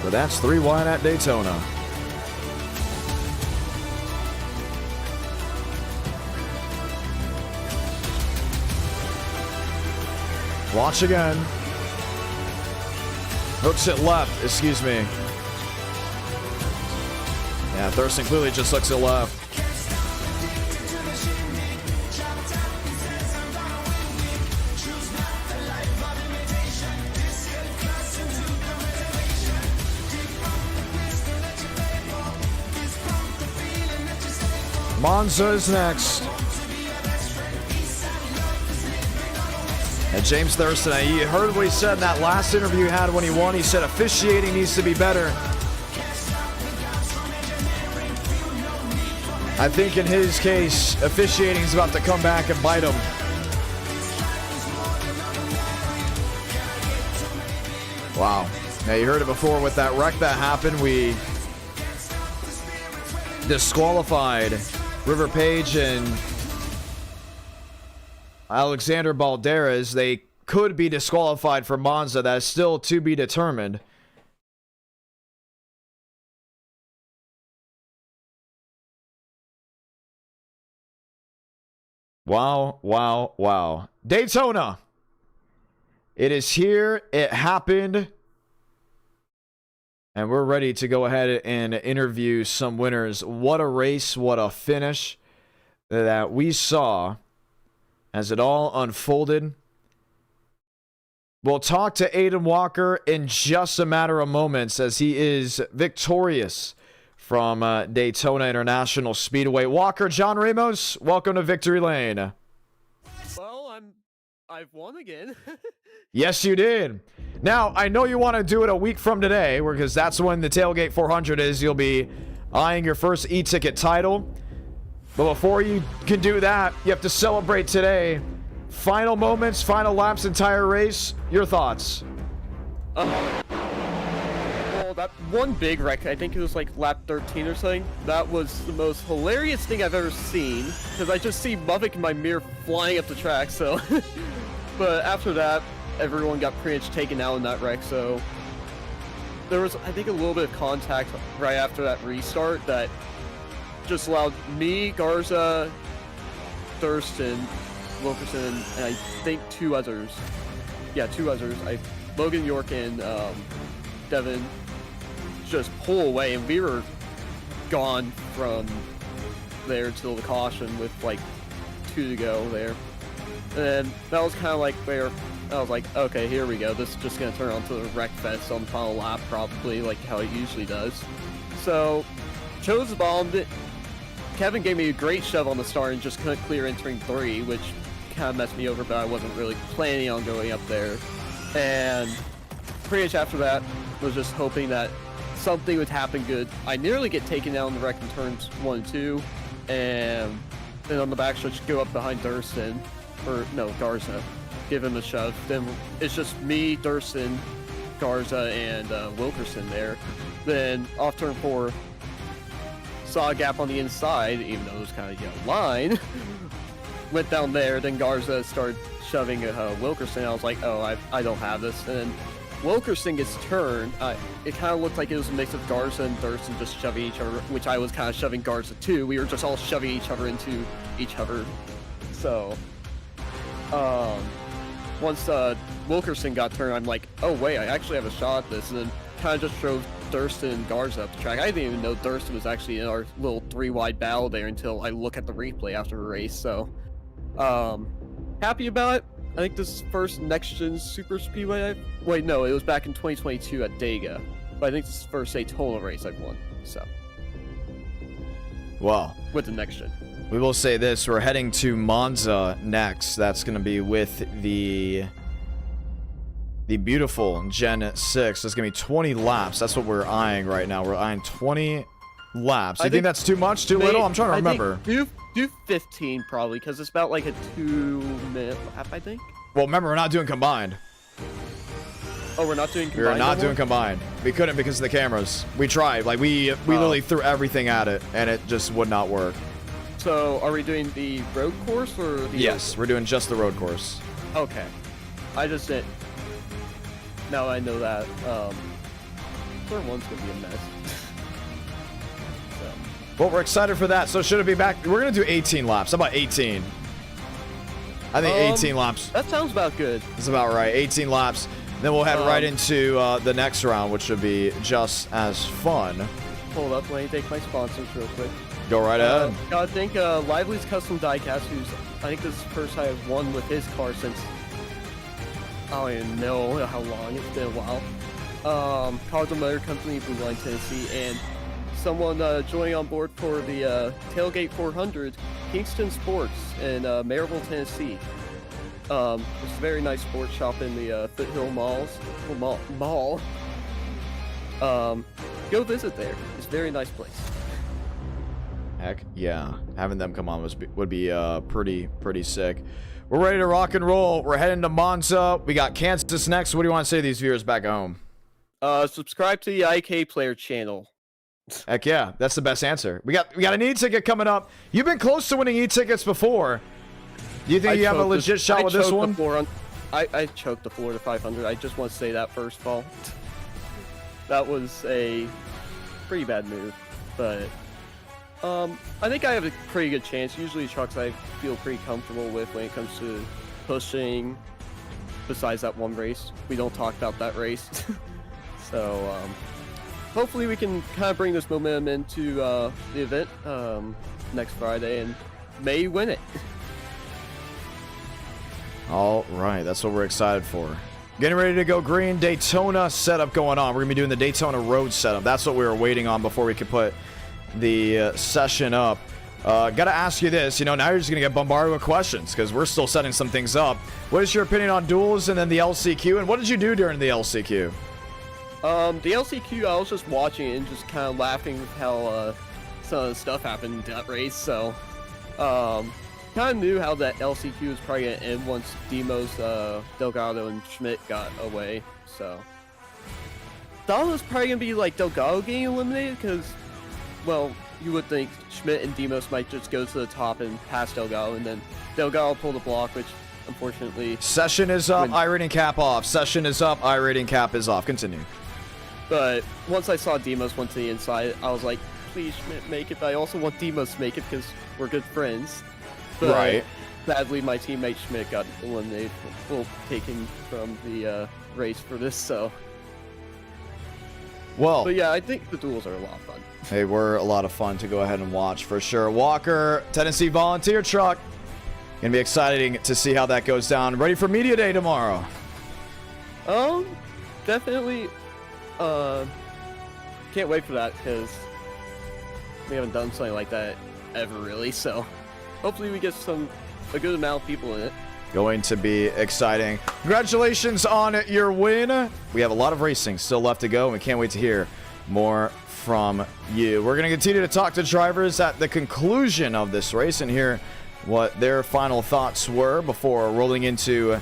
But that's 3 wide at Daytona. Watch again. Hooks it left, excuse me. Yeah, Thurston clearly just looks it left. Monza is next. And James Thurston, you heard what he said in that last interview he had when he won. He said officiating needs to be better. I think in his case, officiating is about to come back and bite him. Wow. Now you heard it before with that wreck that happened. We disqualified River Page and Alexander Balderas. They could be disqualified for Monza. That is still to be determined. Wow, wow, wow. Daytona. It is here. It happened. And we're ready to go ahead and interview some winners. What a race, what a finish that we saw as it all unfolded. We'll talk to Aidan Walker in just a matter of moments as he is victorious from Daytona International Speedway. Walker, John Ramos, welcome to Victory Lane. Well, I've won again. Yes, you did. Now, I know you want to do it a week from today, because that's when the Tailgate 400 is. You'll be eyeing your first e-ticket title. But before you can do that, you have to celebrate today. Final moments, final laps, entire race. Your thoughts? Well, that one big wreck, I think it was like lap 13 or something. That was the most hilarious thing I've ever seen, because I just see Maverick in my mirror flying up the track, so... But after that, everyone got pretty much taken out in that wreck, so... There was, I think, a little bit of contact right after that restart that just allowed me, Garza, Thurston, Wilkerson, and I think 2 others. Yeah, 2 others. Logan York and Devin just pull away, and we were gone from there till the caution with like 2 to go there. And that was kind of like where I was like, okay, here we go. This is just going to turn onto the wreck fest on the final lap, probably, like how it usually does. So, chose the bomb. Kevin gave me a great shove on the start and just couldn't clear entering 3, which kind of messed me over, but I wasn't really planning on going up there. And pretty much after that, was just hoping that something would happen good. I nearly get taken down in the wreck in turns 1 and 2, and then on the backstretch go up behind Durston, or no, Garza, give him a shove. Then it's just me, Durston, Garza, and Wilkerson there. Then off turn 4, saw a gap on the inside, even though it was kind of yellow line. Went down there, then Garza started shoving Wilkerson. I was like, oh, I don't have this. And then Wilkerson gets turned. It kind of looked like it was a mix of Garza and Thurston just shoving each other, which I was kind of shoving Garza too. We were just all shoving each other into each other. So, once Wilkerson got turned, I'm like, oh wait, I actually have a shot at this. And then kind of just drove Thurston and Garza up the track. I didn't even know Thurston was actually in our little 3-wide battle there until I look at the replay after the race. So, happy about it. I think this is first next-gen super speedway wait, no, it was back in 2022 at Dega. But I think this is the first Daytona race I've won, so. Well, with the next-gen. We will say this, we're heading to Monza next. That's going to be with the beautiful Gen 6. There's going to be 20 laps. That's what we're eyeing right now. We're eyeing 20 laps. You think that's too much, too little? I'm trying to remember. Do 15 probably, because it's about like a 2-minute lap, I think. Well, remember, we're not doing combined. Oh, we're not doing combined? We're not doing combined. We couldn't because of the cameras. We tried. Like, we literally threw everything at it, and it just would not work. So, are we doing the road course, or the... Yes, we're doing just the road course. Okay. I just didn't... Now I know that, turn 1's gonna be a mess. Well, we're excited for that. So should it be back? We're going to do 18 laps. How about 18? I think 18 laps. That sounds about good. That's about right. 18 laps. Then we'll head right into the next round, which should be just as fun. Hold up. Let me take my sponsors real quick. Go right ahead. I think Lively's Custom Diecast, who's, I think this is the first time I've won with his car since, I don't even know how long. It's been a while. College Motor Company, Blue Line, Tennessee, and someone joining on board for the Tailgate 400, Kingston Sports in Maryville, Tennessee. It's a very nice sports shop in the Foothill Mall. Go visit there. It's a very nice place. Heck yeah, having them come on would be pretty sick. We're ready to rock and roll. We're heading to Monza. We got Kansas next. What do you want to say to these viewers back home? Subscribe to the IK Player channel. Heck yeah, that's the best answer. We got an e-ticket coming up. You've been close to winning e-tickets before. Do you think you have a legit shot with this one? I choked the Florida 500. I just want to say that first of all. That was a pretty bad move, but I think I have a pretty good chance. Usually trucks I feel pretty comfortable with when it comes to pushing. Besides that one race, we don't talk about that race. So hopefully we can kind of bring this momentum into the event next Friday and may win it. All right, that's what we're excited for. Getting ready to go green. Daytona setup going on. We're going to be doing the Daytona road setup. That's what we were waiting on before we could put the session up. Got to ask you this. You know, now you're just going to get bombarded with questions because we're still setting some things up. What is your opinion on duels and then the LCQ? And what did you do during the LCQ? The LCQ, I was just watching it and just kind of laughing with how some of the stuff happened in that race. So, kind of knew how that LCQ was probably going to end once Demos, Delgado, and Schmidt got away. So, thought it was probably going to be like Delgado getting eliminated because, well, you would think Schmidt and Demos might just go to the top and pass Delgado, and then Delgado pull the block, which unfortunately... Session is up, iRating cap off. Session is up, iRating cap is off. Continue. But once I saw Demos went to the inside, I was like, please Schmidt make it. But I also want Demos to make it because we're good friends. But right. Sadly, my teammate Schmidt got eliminated, taken from the race for this, so... Well, But yeah, I think the duels are a lot of fun. they were a lot of fun to go ahead and watch for sure. Walker, Tennessee Volunteer Truck. Gonna be exciting to see how that goes down. Ready for Media Day tomorrow. Definitely, can't wait for that, because we haven't done something like that ever really, so hopefully we get a good amount of people in it. Going to be exciting. Congratulations on your win. We have a lot of racing still left to go, and we can't wait to hear more from you. We're going to continue to talk to drivers at the conclusion of this race and hear what their final thoughts were before rolling into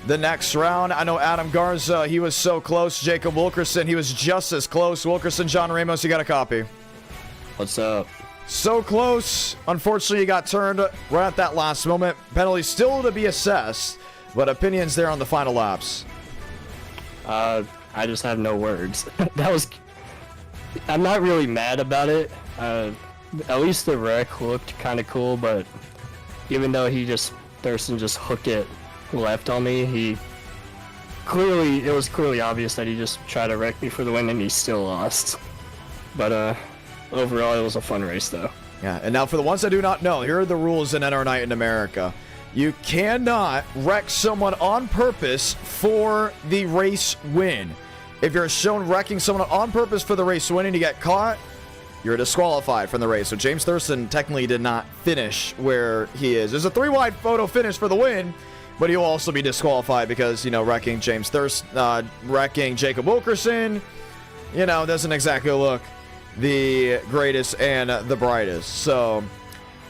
the next round. I know Adam Garza, he was so close. Jacob Wilkerson, he was just as close. Wilkerson, John Ramos, you got a copy. What's up? So close. Unfortunately, you got turned right at that last moment. Penalty still to be assessed, but opinions there on the final laps. I just have no words. I'm not really mad about it. At least the wreck looked kind of cool, but even though Thurston just hooked it left on me, it was clearly obvious that he just tried to wreck me for the win, and he still lost. But overall, it was a fun race, though. Yeah, and now for the ones that do not know, here are the rules in NR Night in America. You cannot wreck someone on purpose for the race win. If you're shown wrecking someone on purpose for the race win and you get caught, you're disqualified from the race. So James Thurston technically did not finish where he is. There's a 3-wide photo finish for the win, but he'll also be disqualified because, wrecking James Thurston, wrecking Jacob Wilkerson, doesn't exactly look the greatest and the brightest. So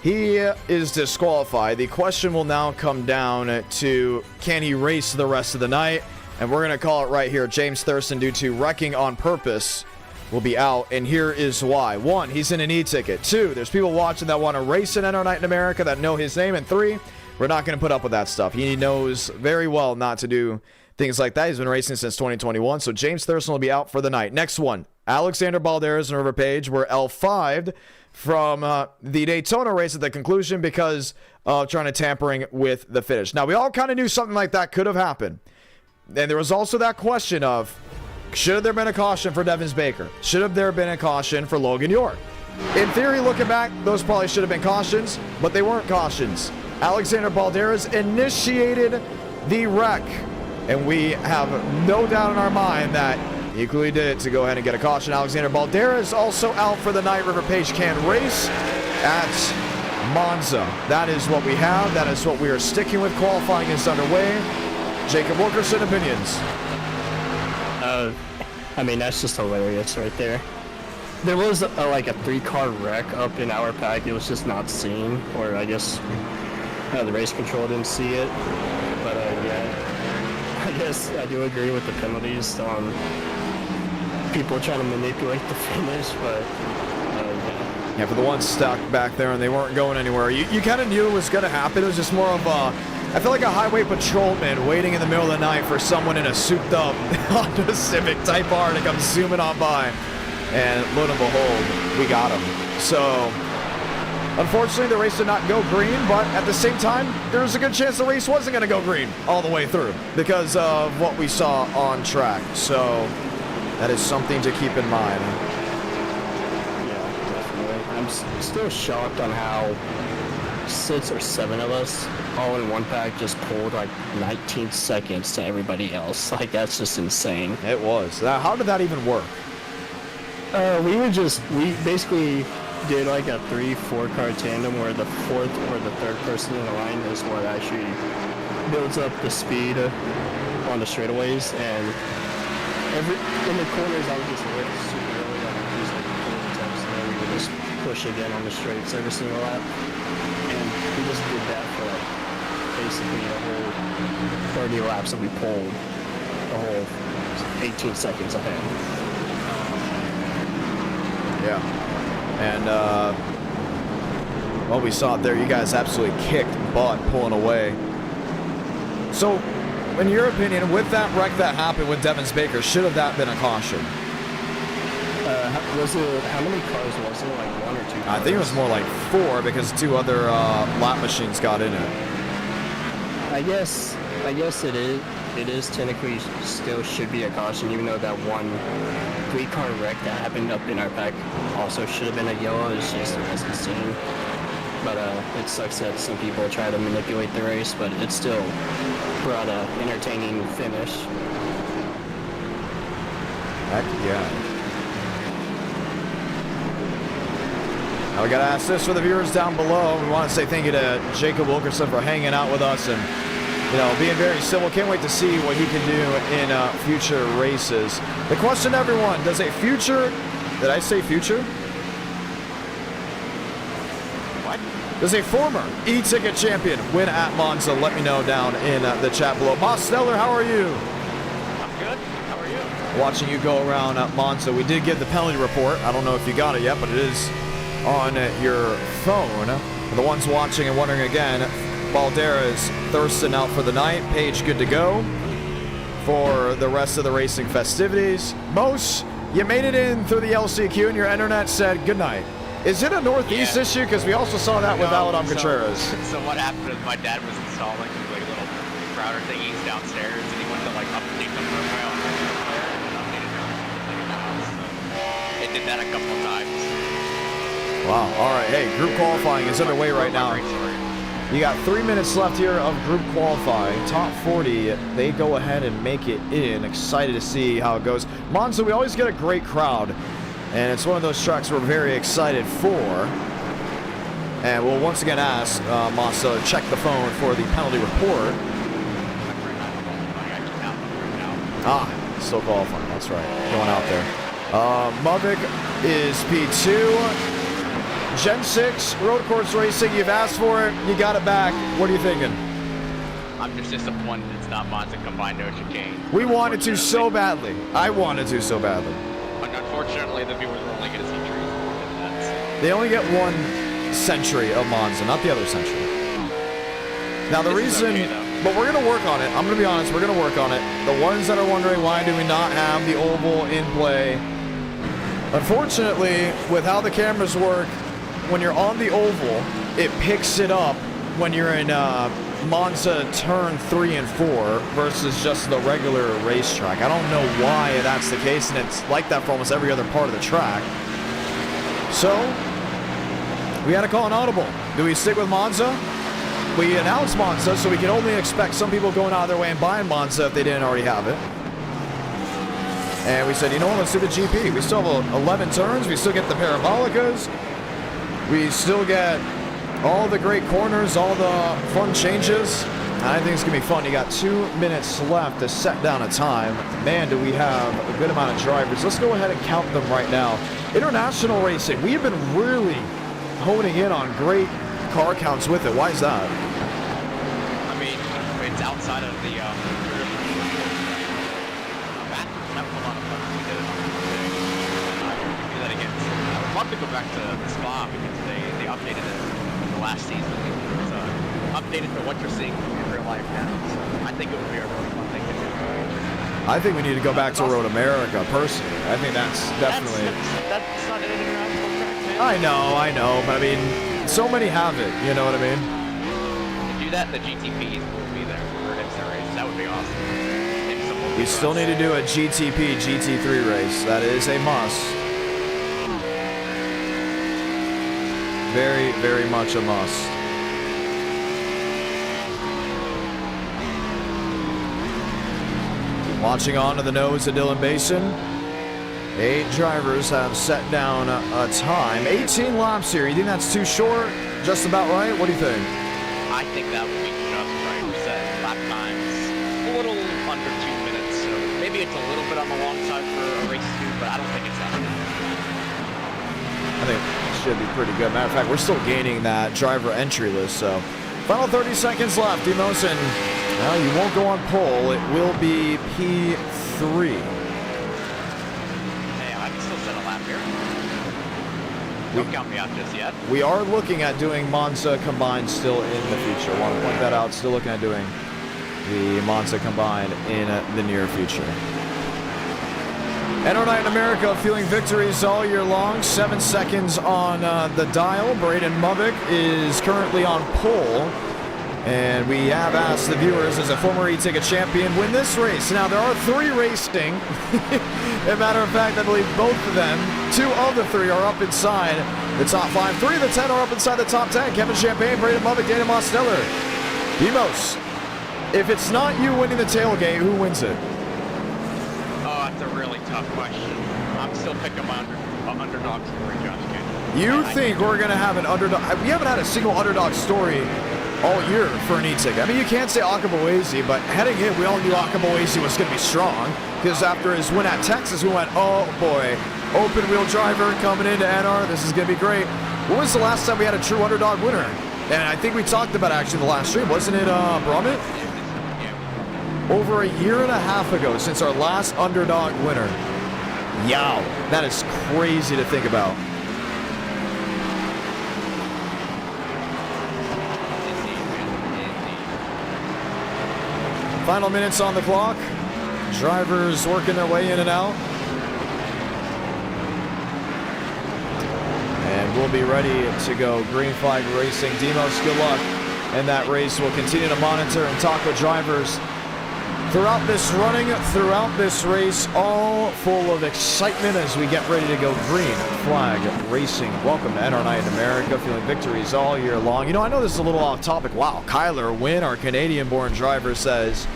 he is disqualified. The question will now come down to, can he race the rest of the night? And we're going to call it right here. James Thurston, due to wrecking on purpose, will be out. And here is why. 1, he's in an e-ticket. 2, there's people watching that want to race in NR Night in America that know his name. And 3, we're not going to put up with that stuff. He knows very well not to do things like that. He's been racing since 2021. So James Thurston will be out for the night. Next one, Alexander Balderas and River Page were L5'd from the Daytona race at the conclusion because of trying to tampering with the finish. Now, we all kind of knew something like that could have happened. And there was also that question of, should have there been a caution for Devins Baker? Should have there been a caution for Logan York? In theory, looking back, those probably should have been cautions, but they weren't cautions. Alexander Balderas initiated the wreck, and we have no doubt in our mind that he clearly did it to go ahead and get a caution. Alexander Balderas also out for the night. River Page can't race at Monza. That is what we have. That is what we are sticking with. Qualifying is underway. Jacob Wilkerson, opinions. That's just hilarious right there. There was a 3-car wreck up in our pack. It was just not seen, or I guess the race control didn't see it. But yeah, I guess I do agree with the penalties on people trying to manipulate the finish, but yeah, for the ones stuck back there and they weren't going anywhere, you kind of knew it was going to happen. It was just more of I feel like a highway patrolman waiting in the middle of the night for someone in a souped-up Honda Civic Type R to come zooming on by. And lo and behold, we got him. So, unfortunately, the race did not go green, but at the same time, there was a good chance the race wasn't going to go green all the way through because of what we saw on track. So, that is something to keep in mind. yeah, definitely. I'm still shocked on how 6 or 7 of us all in one pack just pulled 19 seconds to everybody else. That's just insane. It was. Now, how did that even work? We basically did a 3-4 car tandem where the 4th or the 3rd person in the line is what actually builds up the speed on the straightaways, and in the corners I would just lift super early, use 40 times, and then we would just push again on the straights every single lap. And we just did that for basically the whole 30 laps that we pulled, the whole 18 seconds ahead. Yeah. And, we saw it there. You guys absolutely kicked butt pulling away. So, in your opinion, with that wreck that happened with Devins Baker, should have that been a caution? How many cars was it? 1 or 2 cars? I think it was more like 4 because 2 other lap machines got in it. I guess I guess it is. It is technically still should be a caution, even though that one 3-car wreck that happened up in our pack also should have been a yellow. It's just as insane. But it sucks that some people try to manipulate the race, but it still brought a entertaining finish. Heck yeah. Now we gotta ask this for the viewers down below. We want to say thank you to Jacob Wilkerson for hanging out with us and, you know, being very civil. Can't wait to see what he can do in future races. The question, everyone, does a future, did I say future? What? Does a former e-ticket champion win at Monza? Let me know down in the chat below. Boss Stellar, how are you? I'm good. How are you? Watching you go around Monza. We did get the penalty report. I don't know if you got it yet, but it is on your phone. For the ones watching and wondering again, Baldera is thirsting out for the night. Paige good to go for the rest of the racing festivities. Mos, you made it in through the LCQ and your internet said good night. Is it a Northeast issue? Because we also saw that with Aladam Contreras. So what happened is my dad was installing like little router thingies downstairs, and he went to like update the firmware on the player and updated everything in the house. So it did that a couple of times. Wow. All right. Hey, group qualifying is underway right now. You got 3 minutes left here of group qualifying. Top 40, they go ahead and make it in. Excited to see how it goes. Monza, we always get a great crowd, and it's one of those tracks we're very excited for. And we'll once again ask Massa to check the phone for the penalty report. Ah, still qualifying. That's right. Going out there. Mubik is P2. Gen 6 road course racing. You've asked for it. You got it back. What are you thinking? I'm just disappointed it's not Monza combined no chicane. We wanted to so badly. I wanted to so badly. But unfortunately, the viewers are only going to see trees. They only get one century of Monza, not the other century. Now the reason, but we're going to work on it. I'm going to be honest, we're going to work on it. The ones that are wondering why do we not have the oval in play, unfortunately, with how the cameras work, when you're on the oval, it picks it up when you're in Monza turn 3 and 4 versus just the regular racetrack. I don't know why that's the case, and it's like that for almost every other part of the track. So we had to call an audible. Do we stick with Monza? We announced Monza, so we can only expect some people going out of their way and buying Monza if they didn't already have it. And we said, you know what, let's do the GP. We still have 11 turns. We still get the parabolicas. We still get all the great corners, all the fun changes. I think it's going to be fun. You got 2 minutes left to set down a time. Man, do we have a good amount of drivers. Let's go ahead and count them right now. International racing. We have been really honing in on great car counts with it. Why is that? I mean, it's outside of the that was a lot of fun. We did it on Tuesday. I would do that again. I would love to go back to the Spa because they updated it in the last season. It was updated to what you're seeing in real life now. So I think it would be a really fun thing to do. I think we need to go back to Road America, personally. I think that's definitely... That's not an international track, man. I know, but I mean, so many have it, you know what I mean? To do that, the GTPs will be there for IMSA Race. That would be awesome. We still need to do a GTP, GT3 race. That is a must. Very, very much a must. Launching on to the nose of Dillon Basin. 8 drivers have set down a time. 18 laps here. You think that's too short? Just about right? What do you think? I think that would be just right. We said lap times a little under 2 minutes, so maybe it's a little bit on the long side for a race 2, but I don't think it's that bad. I think it should be pretty good. Matter of fact, we're still gaining that driver entry list, so final 30 seconds left. Demosin, well, you won't go on pole. It will be P3. Hey, I can still set a lap here. Don't count me out just yet. We are looking at doing Monza combined still in the future. I want to point that out. Still looking at doing the Monza combined in the near future. NR Night in America feeling victories all year long. 7 seconds on the dial. Braden Mubik is currently on pole. And we have asked the viewers, as a former e-ticket champion, win this race. Now, there are 3 racing. As a matter of fact, I believe both of them, 2 of the 3 are up inside the top 5. 3 of the 10 are up inside the top 10. Kevin Champagne, Braden Muvick, Dana Mosteller. Demos, if it's not you winning the tailgate, who wins it? Oh, that's a really tough question. I'm still picking my underdog story, Josh King. You think we're going to have an underdog? We haven't had a single underdog story all year for an e-ticket. I mean, you can't say Akaboese, but heading in, we all knew Akaboese was going to be strong, because after his win at Texas, we went, oh boy, open wheel driver coming into NR, this is going to be great. When was the last time we had a true underdog winner? And I think we talked about actually the last stream, wasn't it, Brummett? Yeah. Over a year and a half ago since our last underdog winner. Yow, that is crazy to think about. Final minutes on the clock. Drivers working their way in and out. And we'll be ready to go. Green flag racing. Demos, good luck. And that race will continue to monitor and talk with drivers throughout this running, throughout this race, all full of excitement as we get ready to go. Green flag racing. Welcome to NR Night in America. Feeling victories all year long. You know, I know this is a little off topic. Wow, Kyler Wynn, our Canadian-born driver, says,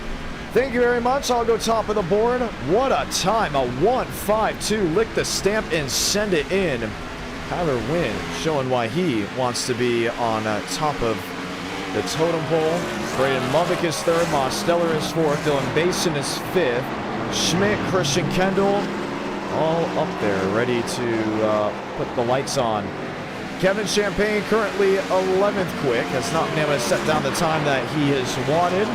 thank you very much. I'll go top of the board. What a time. A 1.52. Lick the stamp and send it in. Kyler Wynn showing why he wants to be on top of the totem pole. Braden Muvick is 3rd. Mosteller is 4th. Dylan Basin is 5th. Schmidt, Christian Kendall, all up there, ready to put the lights on. Kevin Champagne currently 11th quick. Has not been able to set down the time that he has wanted.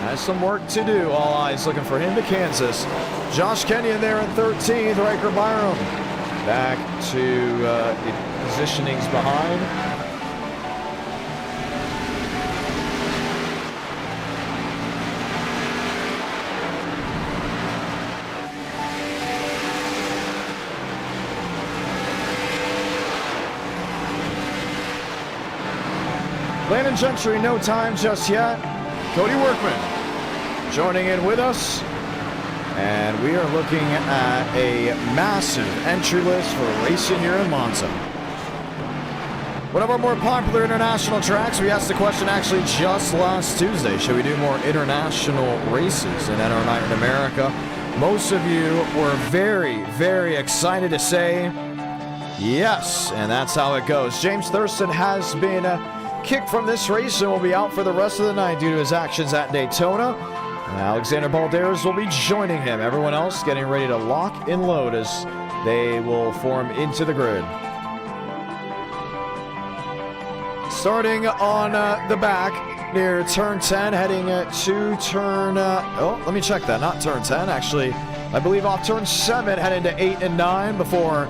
Has some work to do. All eyes looking for him to Kansas. Josh Kenyon there in 13th. Riker Byram back to the positionings behind. Landon Gentry, no time just yet. Cody Workman joining in with us. And we are looking at a massive entry list for racing here in Monza. One of our more popular international tracks. We asked the question actually just last Tuesday. Should we do more international races in NR Night in America? Most of you were very, very excited to say yes. And that's how it goes. James Thurston has been kicked from this race and will be out for the rest of the night due to his actions at Daytona. And Alexander Balderas will be joining him. Everyone else getting ready to lock and load as they will form into the grid. Starting on the back near turn 10, heading to turn, oh, let me check that, not turn 10, actually, I believe off turn 7, heading to 8 and 9 before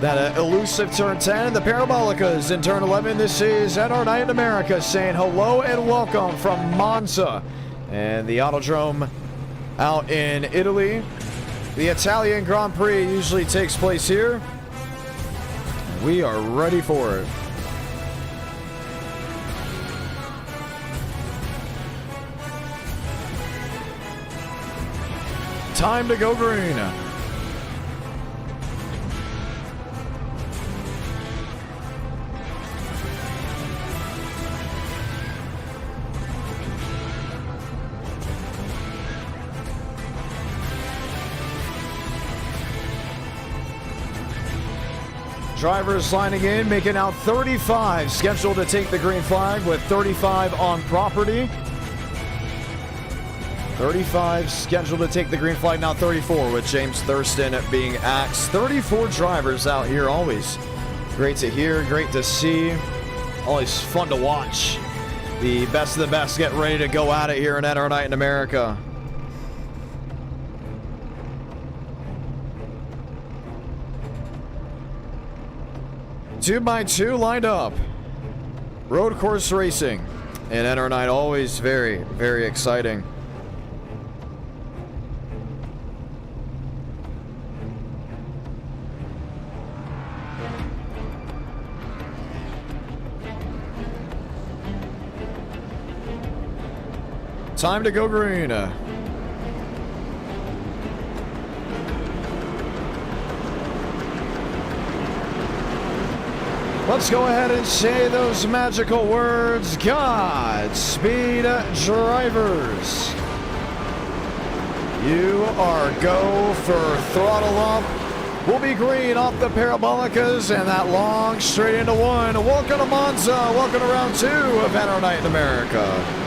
that elusive turn 10. The Parabolicas in turn 11. This is NR Night in America saying hello and welcome from Monza. And the Autodrome out in Italy. The Italian Grand Prix usually takes place here. We are ready for it. Time to go green. Drivers lining in, making out 35 scheduled to take the green flag with 35 on property. 35 scheduled to take the green flag, now 34 with James Thurston being axed. 34 drivers out here, always great to hear, great to see, always fun to watch. The best of the best get ready to go at it here in NR Night in America. Two by two lined up. Road course racing and NR Night, always very, very exciting. time to go green. Let's go ahead and say those magical words. Godspeed, drivers. You are go for throttle up. We'll be green off the parabolicas and that long straight into one. Welcome to Monza. Welcome to round 2 of NASCAR Night in America.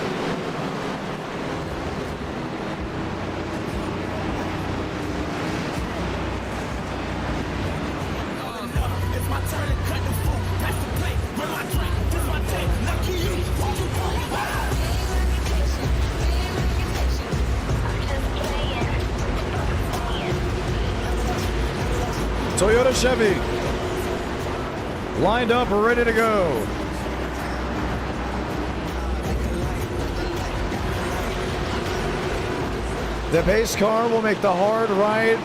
Toyota Chevy lined up, ready to go. The pace car will make the hard right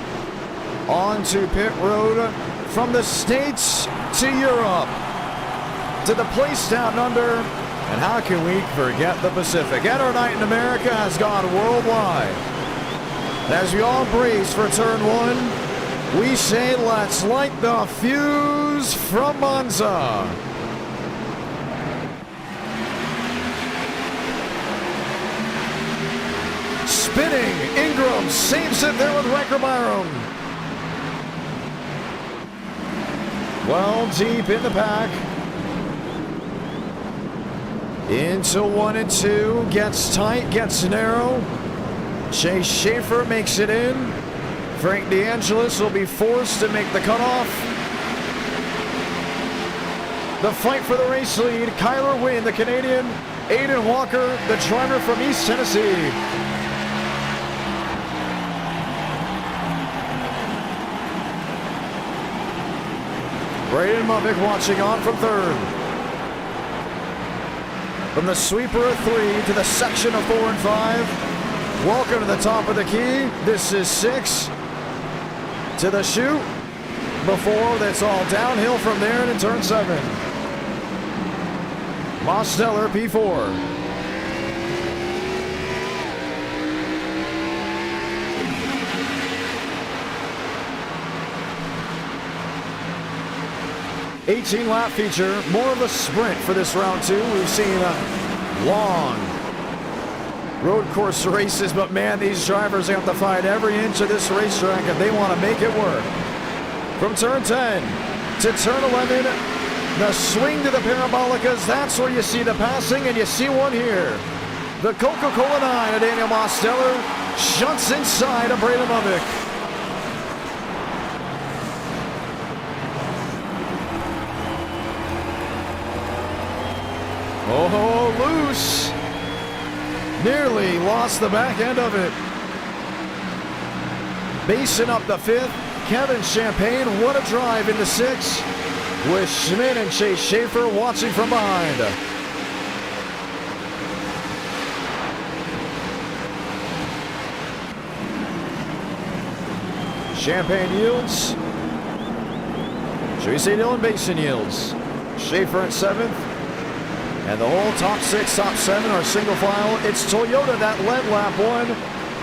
onto pit road from the States to Europe to the place down under. And how can we forget the Pacific? NASCAR Night in America has gone worldwide. As we all brace for turn 1, we say, let's light the fuse from Monza. Spinning, Ingram saves it there with Wrecker Byram. Well deep in the pack. Into 1 and 2, gets tight, gets narrow. Chase Schaefer makes it in. Frank DeAngelis will be forced to make the cutoff. The fight for the race lead, Kyler Wynn, the Canadian, Aiden Walker, the driver from East Tennessee. Braden Movick watching on from 3rd. From the sweeper of 3 to the section of 4 and 5. Welcome to the top of the key. This is 6. To the chute. Before that's all downhill from there into turn 7. Mosteller P4. $18-lap feature, more of a sprint for this round 2. We've seen long road course races, but man, these drivers have to fight every inch of this racetrack if they want to make it work. From turn 10 to turn 11, the swing to the parabolicas, that's where you see the passing, and you see one here. The Coca-Cola 9 of Daniel Mosteller shunts inside of Braden Movick. Oh, loose. Nearly lost the back end of it. Basing up the 5th. Kevin Champagne, what a drive into 6. With Schmidt and Chase Schaefer watching from behind. Champagne yields. Should we say Dylan Basin yields? Schaefer at 7th. And the whole top 6, top 7 are single file. It's Toyota that led lap 1.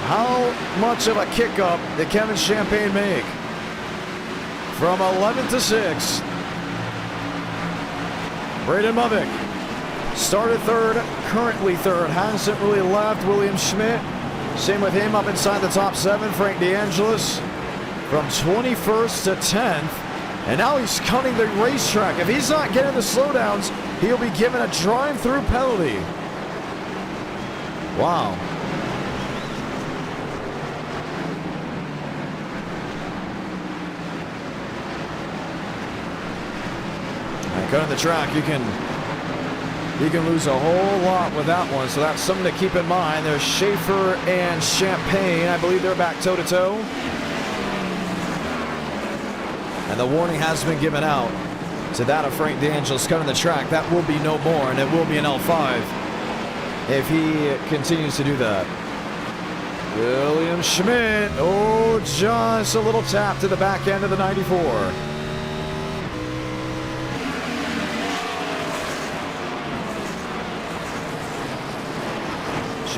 How much of a kick up did Kevin Champagne make? From 11th to 6th. Braden Movick started 3rd, currently 3rd. Hasn't really left. William Schmidt, same with him up inside the top 7. Frank DeAngelis from 21st to 10th. And now he's cutting the racetrack. If he's not getting the slowdowns, he'll be given a drive-through penalty. Wow. And cutting the track, you can lose a whole lot with that one. So that's something to keep in mind. There's Schaefer and Champagne. I believe they're back toe-to-toe. And the warning has been given out to that of Frank DeAngelis cutting the track. That will be no more, and it will be an L5 if he continues to do that. William Schmidt, oh, just a little tap to the back end of the 94.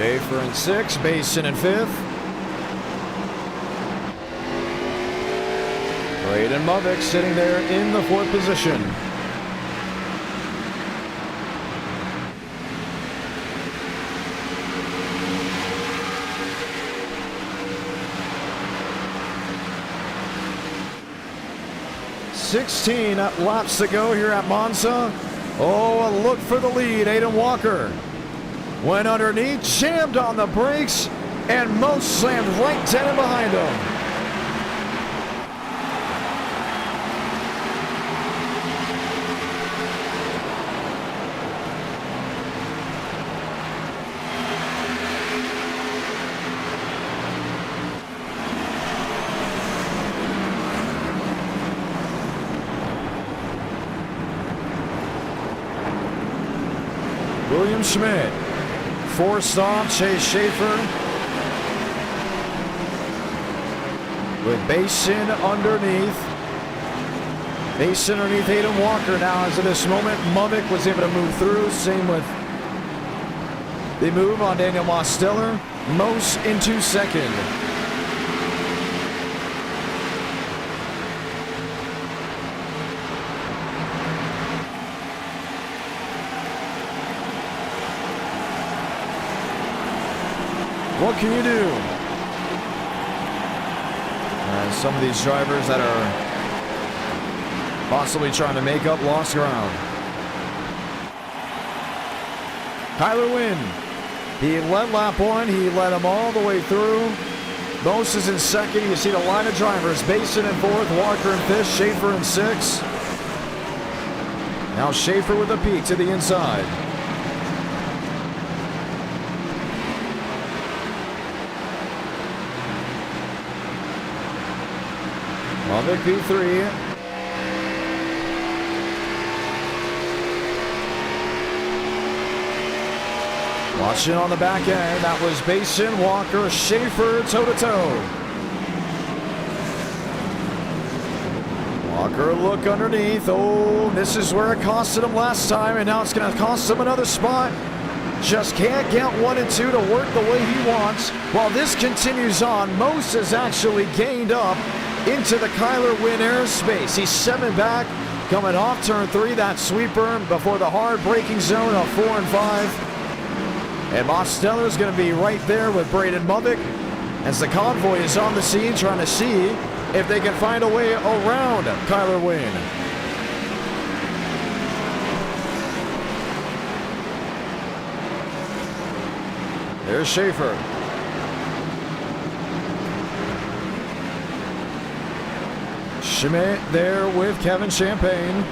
Schaefer in 6th, Basin in 5th. Braden Movick sitting there in the 4th position. "16 laps to go here at Monza." Oh, a look for the lead. Aiden Walker went underneath, jammed on the brakes, and most slammed right dead in behind him. William Schmidt forced off Chase Schaefer with Basin underneath. Basin underneath Aiden Walker now as of this moment. Movick was able to move through. Same with the move on Daniel Mosteller. Most into 2nd. What can you do? Some of these drivers that are possibly trying to make up lost ground. Kyler Wynn, he led lap 1. He led them all the way through. Most is in 2nd. You see the line of drivers. Basin in 4th, Walker in 5th, Schaefer in 6th. Now Schaefer with a peek to the inside. Movick P3. Watching on the back end, that was Basin, Walker, Schaefer, toe-to-toe. Walker look underneath. Oh, this is where it costed him last time, and now it's going to cost him another spot. Just can't get 1 and 2 to work the way he wants. While this continues on, Most has actually gained up into the Kyler Wynn airspace. He's 7 back, coming off turn 3, that sweeper before the hard braking zone of 4 and 5. And Mosteller is going to be right there with Braden Movick as the convoy is on the scene trying to see if they can find a way around Kyler Wynn. There's Schaefer. Schmidt there with Kevin Champagne.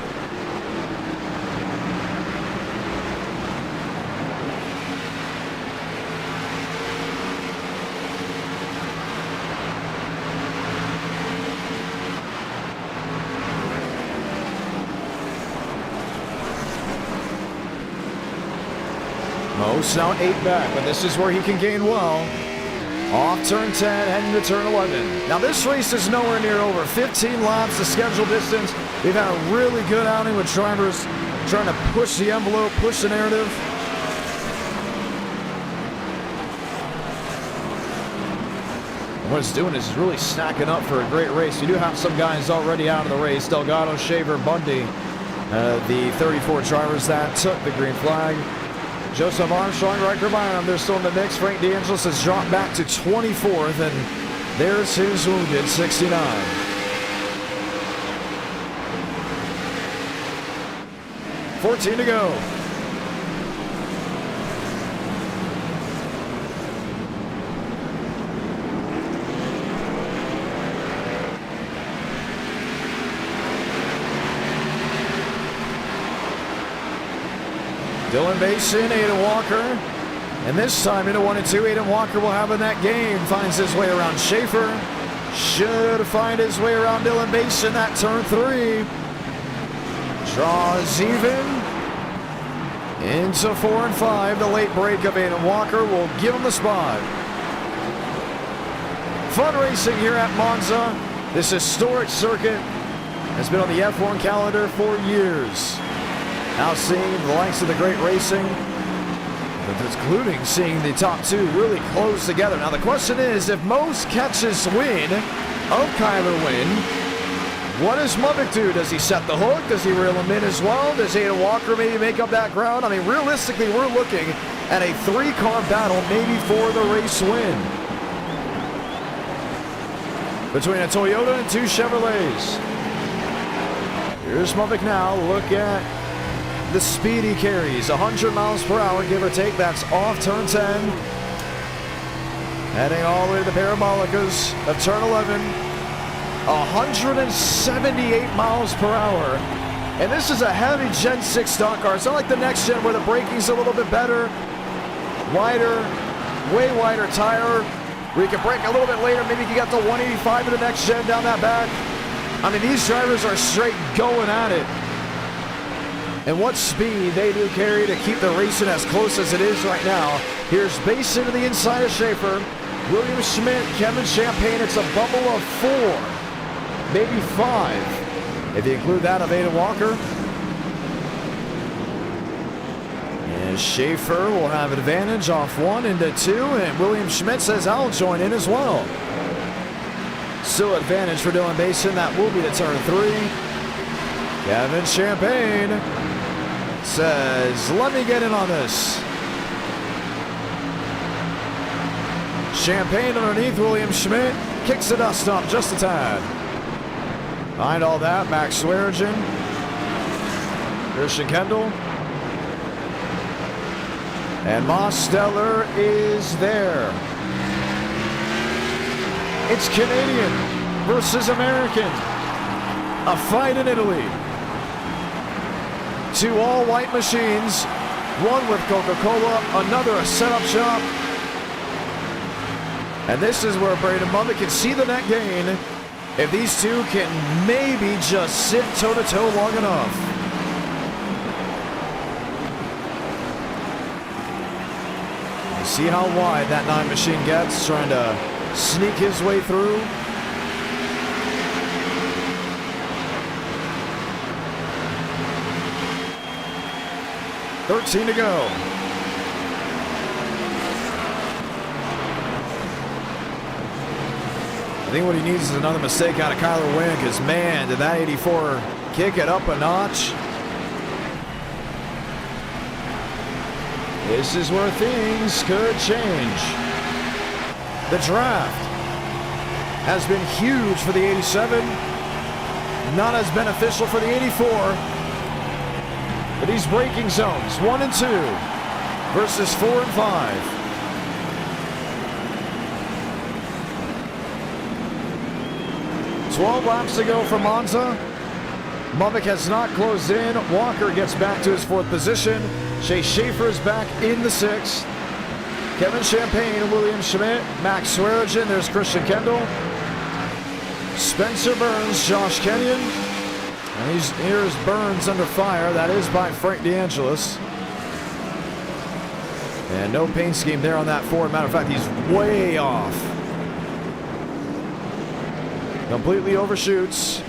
Most now 8 back, but this is where he can gain well. Off turn 10, heading to turn 11. Now this race is nowhere near over. 15 laps, the scheduled distance. We've had a really good outing with drivers trying to push the envelope, push the narrative. And what it's doing is really stacking up for a great race. You do have some guys already out of the race. Delgado, Shaver, Bundy, the 34 drivers that took the green flag. Joseph Armstrong, Riker Bynum, they're still in the mix. Frank DeAngelis has dropped back to 24th, and there's his wounded 69. $14 to go. Dylan Basin, Aiden Walker, and this time into 1 and 2. Aiden Walker will have in that game. Finds his way around Schaefer. Should find his way around Dylan Basin at turn 3. Draws even into 4 and 5. The late break of Aiden Walker will give him the spot. Fun racing here at Monza. This historic circuit has been on the F1 calendar for years. Now seeing the likes of the great racing, including seeing the top two really close together. Now the question is, if most catches win of Kyler win, what does Mubik do? Does he set the hook? Does he reel him in as well? Does Aiden Walker maybe make up that ground? I mean, realistically, we're looking at a 3-car battle maybe for the race win between a Toyota and 2 Chevrolets. Here's Mubik now. Look at the speed he carries. 100 miles per hour, give or take. That's off turn 10. Heading all the way to the Parabolicas of turn 11. 178 miles per hour. And this is a heavy Gen 6 stock car. It's not like the next gen where the braking's a little bit better. Wider, way wider tire. Where you can brake a little bit later. Maybe you can get to 185 in the next gen down that back. I mean, these drivers are straight going at it. And what speed they do carry to keep the racing as close as it is right now. Here's Basin to the inside of Schaefer. William Schmidt, Kevin Champagne. It's a bubble of 4, maybe 5, if you include that of Aiden Walker. And Schaefer will have an advantage off 1 into 2, and William Schmidt says I'll join in as well. Still advantage for Dylan Basin. That will be the turn 3. Kevin Champagne says, let me get in on this. Champagne underneath William Schmidt. Kicks the dust up just a tad. Behind all that, Max Swearigan. Christian Kendall. And Mosteller is there. It's Canadian versus American. A fight in Italy. 2 all-white machines. One with Coca-Cola, another a setup shop. And this is where Braden Mubik can see the net gain if these two can maybe just sit toe-to-toe long enough. You see how wide that 9 machine gets, trying to sneak his way through. $13 to go. I think what he needs is another mistake out of Kyler Wynn, because man, did that 84 kick it up a notch. This is where things could change. The draft has been huge for the 87. Not as beneficial for the 84. But these braking zones, 1 and 2 versus 4 and 5. $12 laps to go for Monza. Mubik has not closed in. Walker gets back to his 4th position. Chase Schaefer is back in the 6th. Kevin Champagne, William Schmidt, Max Swearigan. There's Christian Kendall. Spencer Burns, Josh Kenyon. And here's Burns under fire. That is by Frank DeAngelis. And no paint scheme there on that Ford. Matter of fact, he's way off. Completely overshoots.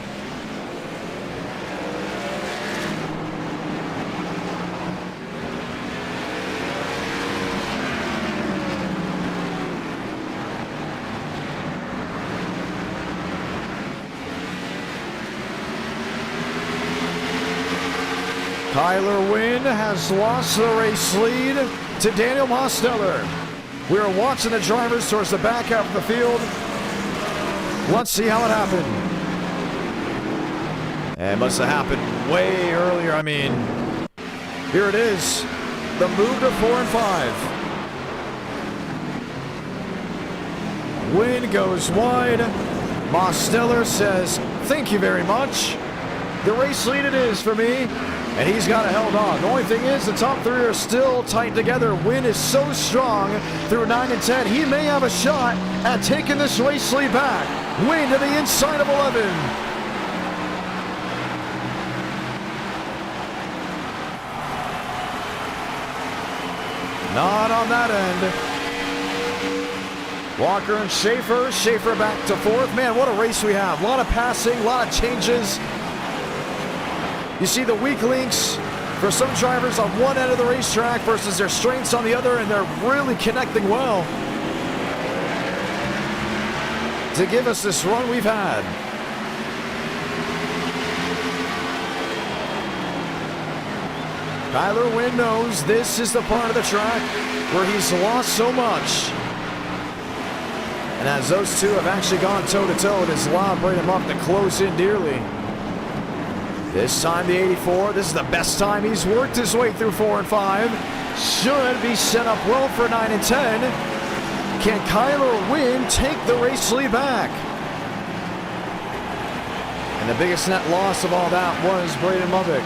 Kyler Wynn has lost the race lead to Daniel Mosteller. We are watching the drivers towards the back half of the field. Let's see how it happened. And it must have happened way earlier. I mean, here it is. The move to 4 and 5. Wynn goes wide. Mosteller says, thank you very much. The race lead it is for me. And he's got it held on. The only thing is the top 3 are still tight together. Wynn is so strong through 9 and 10. He may have a shot at taking this race lead back. Wynn to the inside of 11. Not on that end. Walker and Schaefer. Schaefer back to 4th. Man, what a race we have. A lot of passing, a lot of changes. You see the weak links for some drivers on one end of the racetrack versus their strengths on the other, and they're really connecting well to give us this run we've had. Kyler Wynn knows this is the part of the track where he's lost so much. And as those two have actually gone toe-to-toe, it has allowed Braden Muff to close in dearly. This time the 84, this is the best time he's worked his way through 4 and 5. Should be set up well for 9 and 10. Can Kyler Wynn take the race lead back? And the biggest net loss of all that was Braden Muvick.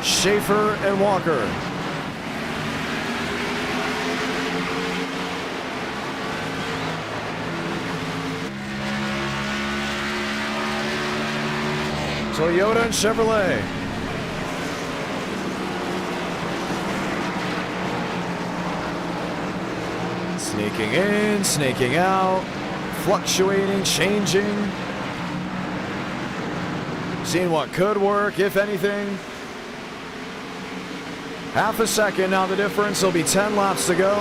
Schaefer and Walker. Toyota and Chevrolet. Sneaking in, sneaking out, fluctuating, changing. Seeing what could work, if anything. Half a second now the difference. There'll be 10 laps to go.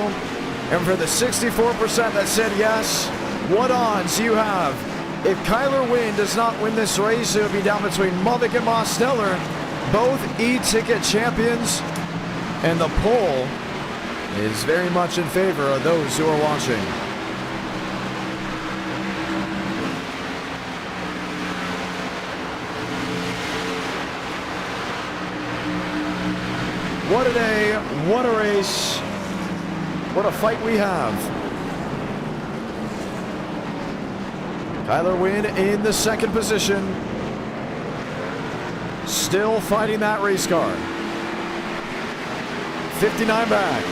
And for the 64% that said yes, what odds do you have? If Kyler Wynn does not win this race, it'll be down between Muvick and Mosteller, both E-ticket champions, and the poll is very much in favor of those who are watching. What a day, what a race, what a fight we have. Kyler Wynn in the second position. Still fighting that race car. 59 back.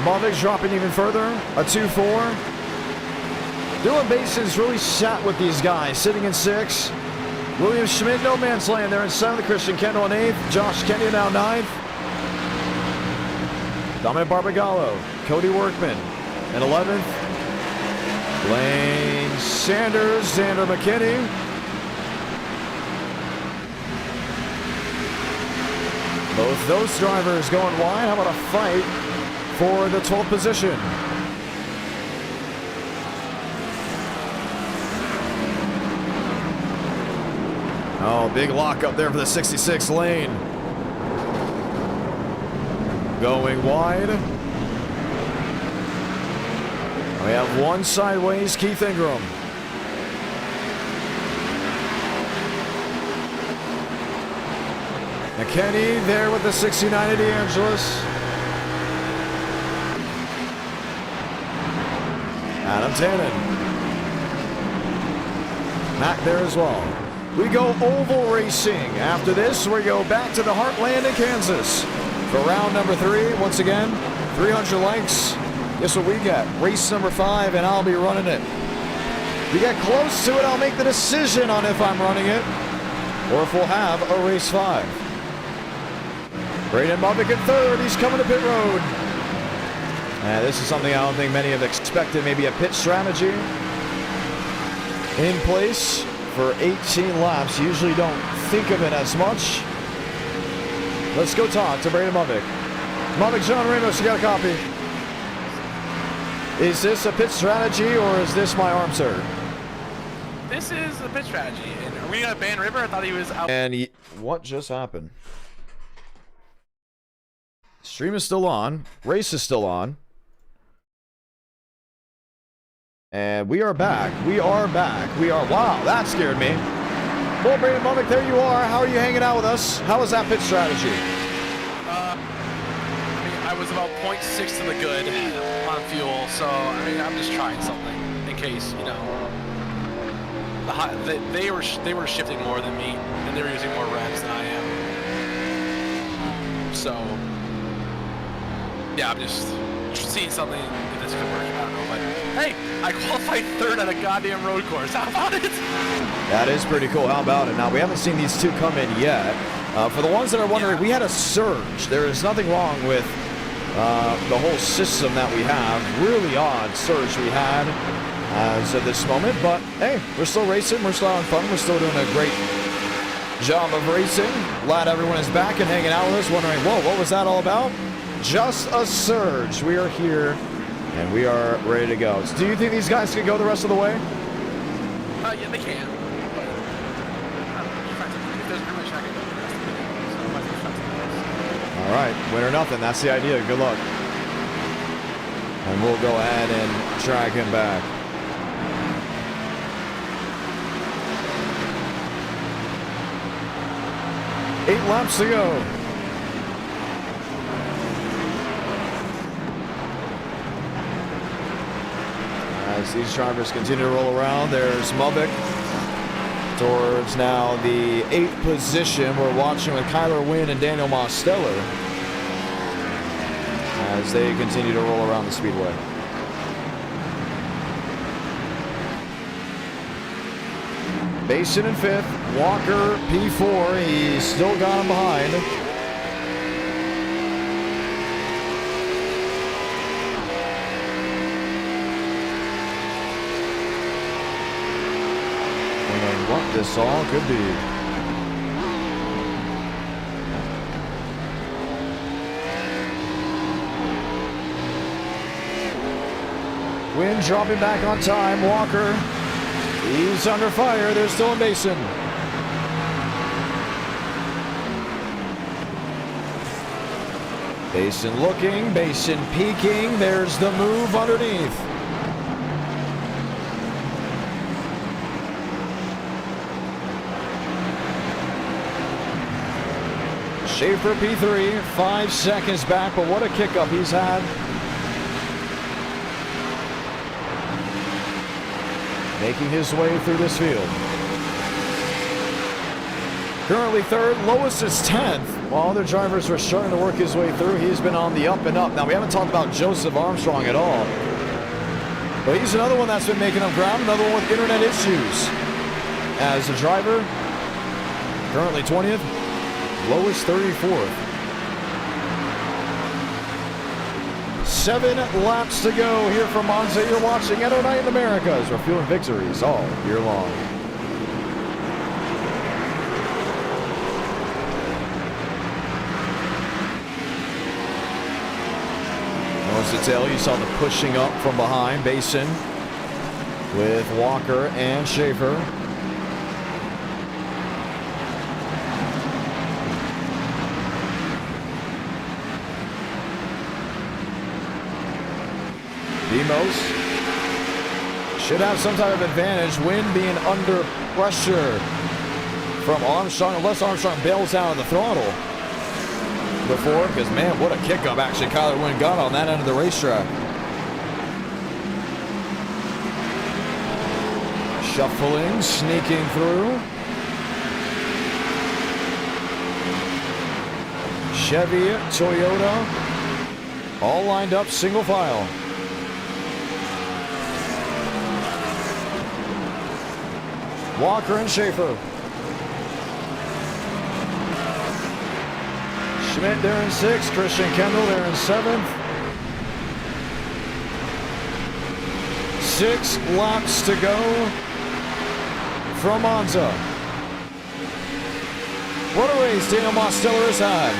Muvick dropping even further. A 2-4. Dylan Bason's really sat with these guys, sitting in 6. William Schmidt, no man's land there in 7th. Christian Kendall in 8th. Josh Kenya now 9th. Dominic Barbagallo. Cody Workman in 11th. Lane Sanders, Xander McKinney. Both those drivers going wide. How about a fight for the 12th position? Oh, big lock up there for the 66 lane. Going wide. We have one sideways, Keith Ingram. McKinney there with the 69 at DeAngelis. Adam Tannen. Mac there as well. We go oval racing. After this, we go back to the heartland in Kansas for round number 3. Once again, 300 lengths. Guess what we get? Race number 5, and I'll be running it. If we get close to it, I'll make the decision on if I'm running it or if we'll have a race 5. Braden Muvick in 3rd. He's coming to pit road. This is something I don't think many have expected. Maybe a pit strategy in place for 18 laps. Usually don't think of it as much. Let's go talk to Braden Muvick. Muvick, John Ramos, you got a copy? Is this a pit strategy or is this my arm, sir? This is the pit strategy. And are we gonna ban River? I thought he was out. And what just happened? Stream is still on. Race is still on. And we are back. We are back. We are. Wow, that scared me. Well, Braden Muvick, there you are. How are you hanging out with us? How was that pit strategy? I was about 0.6 to the good on fuel, so I mean, I'm just trying something in case, you know. They were shifting more than me, and they were using more revs than I am. So yeah, I'm just seeing something if this could work. I don't know, but hey, I qualified 3rd at a goddamn road course. How about it? That is pretty cool. How about it? Now, we haven't seen these two come in yet. For the ones that are wondering, we had a surge. There is nothing wrong with the whole system that we have. Really odd surge we had as of this moment. But, hey, we're still racing. We're still having fun. We're still doing a great job of racing. Glad everyone is back and hanging out with us, wondering, whoa, what was that all about? Just a surge. We are here, and we are ready to go. So do you think these guys can go the rest of the way? Yeah, they can. But, I don't know, if there's pretty much not going to go the rest of the day, so I might as well try something else. All right, win or nothing. That's the idea. Good luck. And we'll go ahead and drag him back. Eight laps to go. As these drivers continue to roll around, there's Mubik towards now the 8th position. We're watching with Kyler Wynn and Daniel Mosteller as they continue to roll around the speedway. Basin in 5th, Walker P4, he's still got him behind. Wondering what this all could be. Wynn dropping back on time, Walker. He's under fire. There's still a Mason. Basin looking, Basin peeking. There's the move underneath. Schaefer P3, 5 seconds back, but what a kick up he's had. Making his way through this field. Currently 3rd, Lois is 10th. While other drivers are starting to work his way through, he's been on the up and up. Now, we haven't talked about Joseph Armstrong at all. But he's another one that's been making up ground, another one with internet issues. As a driver, currently 20th, Lois 34th. 7 laps to go here from Monza. You're watching NASCAR Night in America as we're fueling victories all year long. Notice the tail, you saw the pushing up from behind. Basin with Walker and Schaefer. Ramos should have some type of advantage. Wynn being under pressure from Armstrong, unless Armstrong bails out of the throttle before, because man, what a kick up actually Kyler Wynn got on that end of the racetrack. Shuffling, sneaking through. Chevy, Toyota, all lined up, single file. Walker and Schaefer. Schmidt there in 6th. Christian Kendall there in 7th. 6 laps to go from Monza. What a race Daniel Mosteller has had.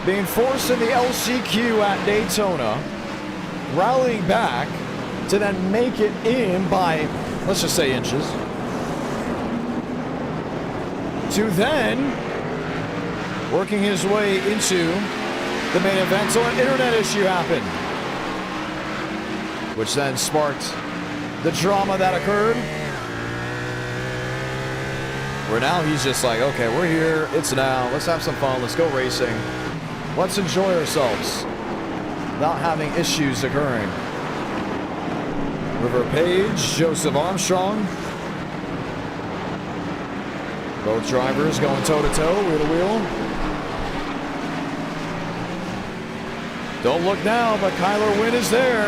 Being forced in the LCQ at Daytona. Rallying back to then make it in by, let's just say, inches. To then working his way into the main event. So an internet issue happened, which then sparked the drama that occurred. Where now he's just like, okay, we're here. It's now. Let's have some fun. Let's go racing. Let's enjoy ourselves without having issues occurring. River Page, Joseph Armstrong. Both drivers going toe-to-toe, wheel-to-wheel. Don't look now, but Kyler Wynn is there.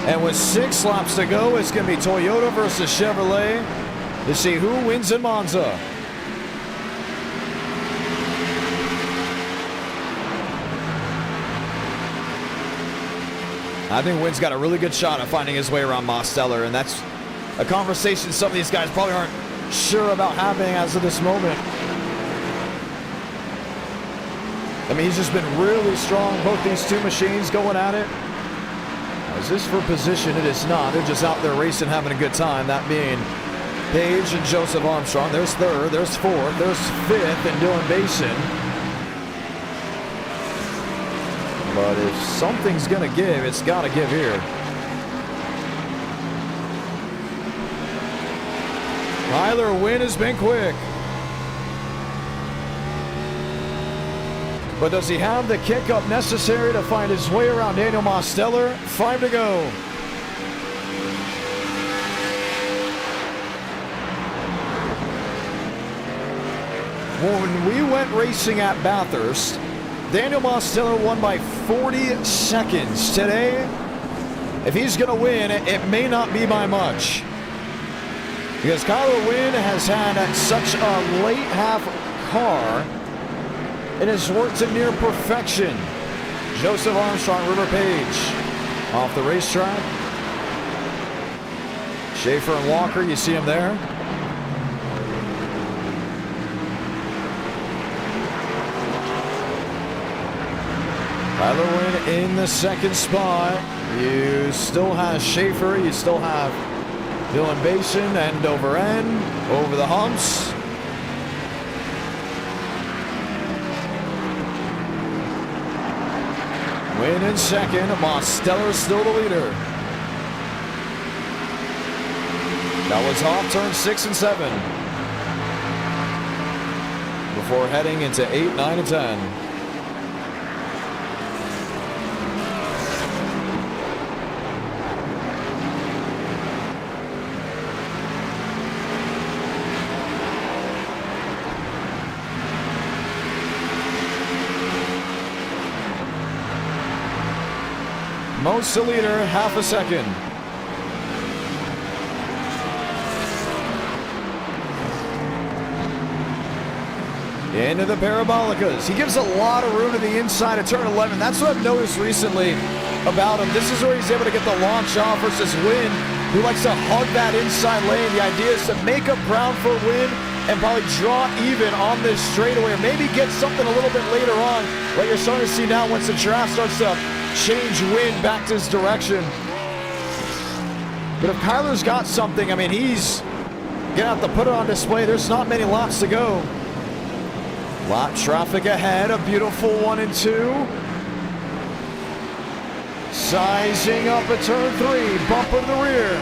And with 6 laps to go, it's going to be Toyota versus Chevrolet to see who wins in Monza. I think Wynn's got a really good shot at finding his way around Mosteller, and that's a conversation some of these guys probably aren't sure about happening as of this moment. I mean, he's just been really strong, both these two machines going at it. Is this for position? It is not. They're just out there racing, having a good time. That being Page and Joseph Armstrong. There's third, there's fourth, there's fifth, and Dylan Basin. But if something's going to give, it's got to give here. Tyler Wynn has been quick. But does he have the kick-up necessary to find his way around Daniel Mosteller? 5 to go. When we went racing at Bathurst, Daniel Mosteller won by 40 seconds. Today, if he's going to win, it may not be by much. Because Kyler Wynn has had such a late half car. It has worked to near perfection. Joseph Armstrong, River Page off the racetrack. Schaefer and Walker, you see him there. Tyler Wynn in the second spot. You still have Schaefer. You still have Dylan Basin end over end, over the humps. Wynn in second. Mosteller still the leader. That was off turn 6 and 7. Before heading into 8, 9, and 10. Most the leader, half a second. Into the Parabolicas. He gives a lot of room to the inside of turn 11. That's what I've noticed recently about him. This is where he's able to get the launch off versus Wynn, who likes to hug that inside lane. The idea is to make up ground for Wynn and probably draw even on this straightaway, or maybe get something a little bit later on, like you're starting to see now once the draft starts to change Wynn back to his direction. But if Kyler's got something, I mean, he's gonna have to put it on display. There's not many laps to go. Lap traffic ahead, a beautiful 1 and 2. Sizing up at turn 3, bumper to the rear.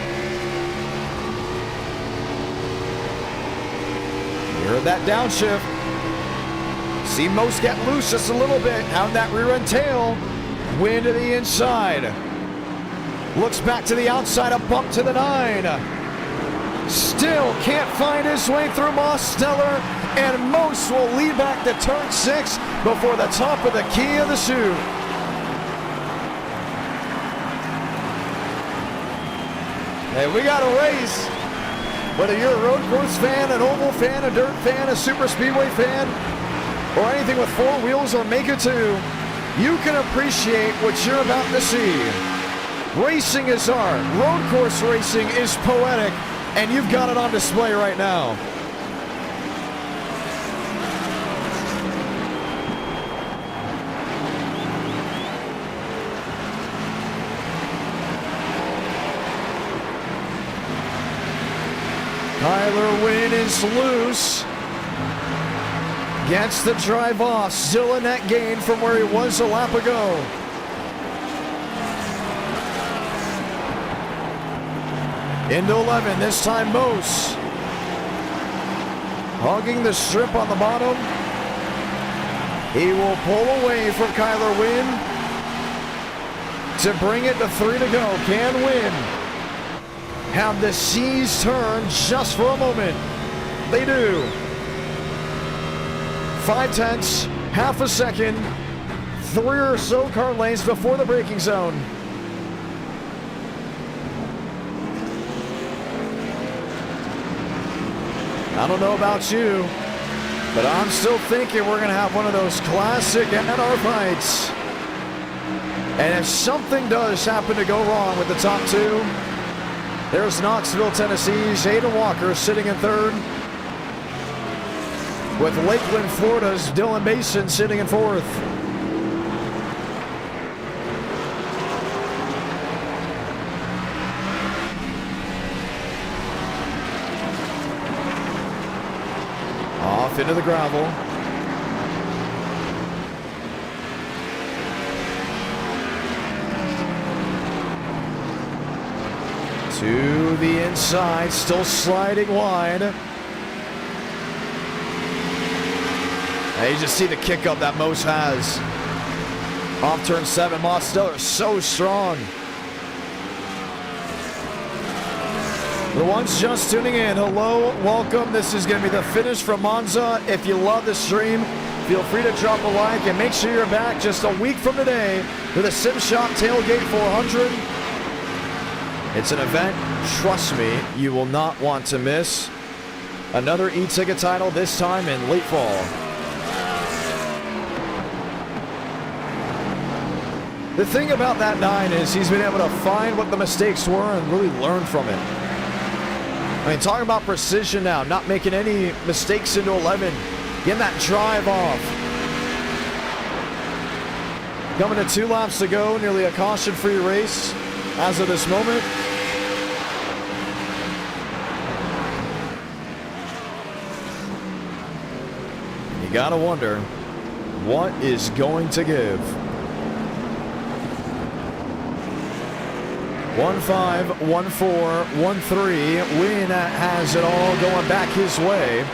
You heard that downshift. See Most get loose just a little bit, have that rear end tail. Win to the inside. Looks back to the outside, a bump to the 9. Still can't find his way through Mosteller, and Most will lead back to turn 6 before the top of the key of the chute. Hey, we got a race. Whether you're a road course fan, an oval fan, a dirt fan, a super speedway fan, or anything with 4 wheels or make it 2, you can appreciate what you're about to see. Racing is art, road course racing is poetic, and you've got it on display right now. Tyler Wynn is loose. Gets the drive off. Still a net gain from where he was a lap ago. Into 11, this time Most. Hugging the strip on the bottom. He will pull away from Kyler Wynn to bring it to 3 to go. Can Wynn have the C's turn just for a moment? They do. 5/10, half a second, 3 or so car lengths before the braking zone. I don't know about you, but I'm still thinking we're going to have one of those classic NR fights. And if something does happen to go wrong with the top 2, there's Knoxville, Tennessee's Hayden Walker sitting in 3rd. with Lakeland, Florida's Dylan Mason sitting in fourth. Off into the gravel. To the inside, still sliding wide. And you just see the kick up that Mose has. Off turn 7, Mosteller so strong. The ones just tuning in, hello, welcome. This is going to be the finish from Monza. If you love the stream, feel free to drop a like and make sure you're back just a week from today for the Sim Shop Tailgate 400. It's an event, trust me, you will not want to miss. Another e-ticket title, this time in late fall. The thing about that 9 is he's been able to find what the mistakes were and really learn from it. I mean, talking about precision now, not making any mistakes into 11, getting that drive off. Coming to 2 laps to go, nearly a caution-free race as of this moment. You gotta wonder, what is going to give? 1-5, 1-4, 1-3. Wynn has it all going back his way.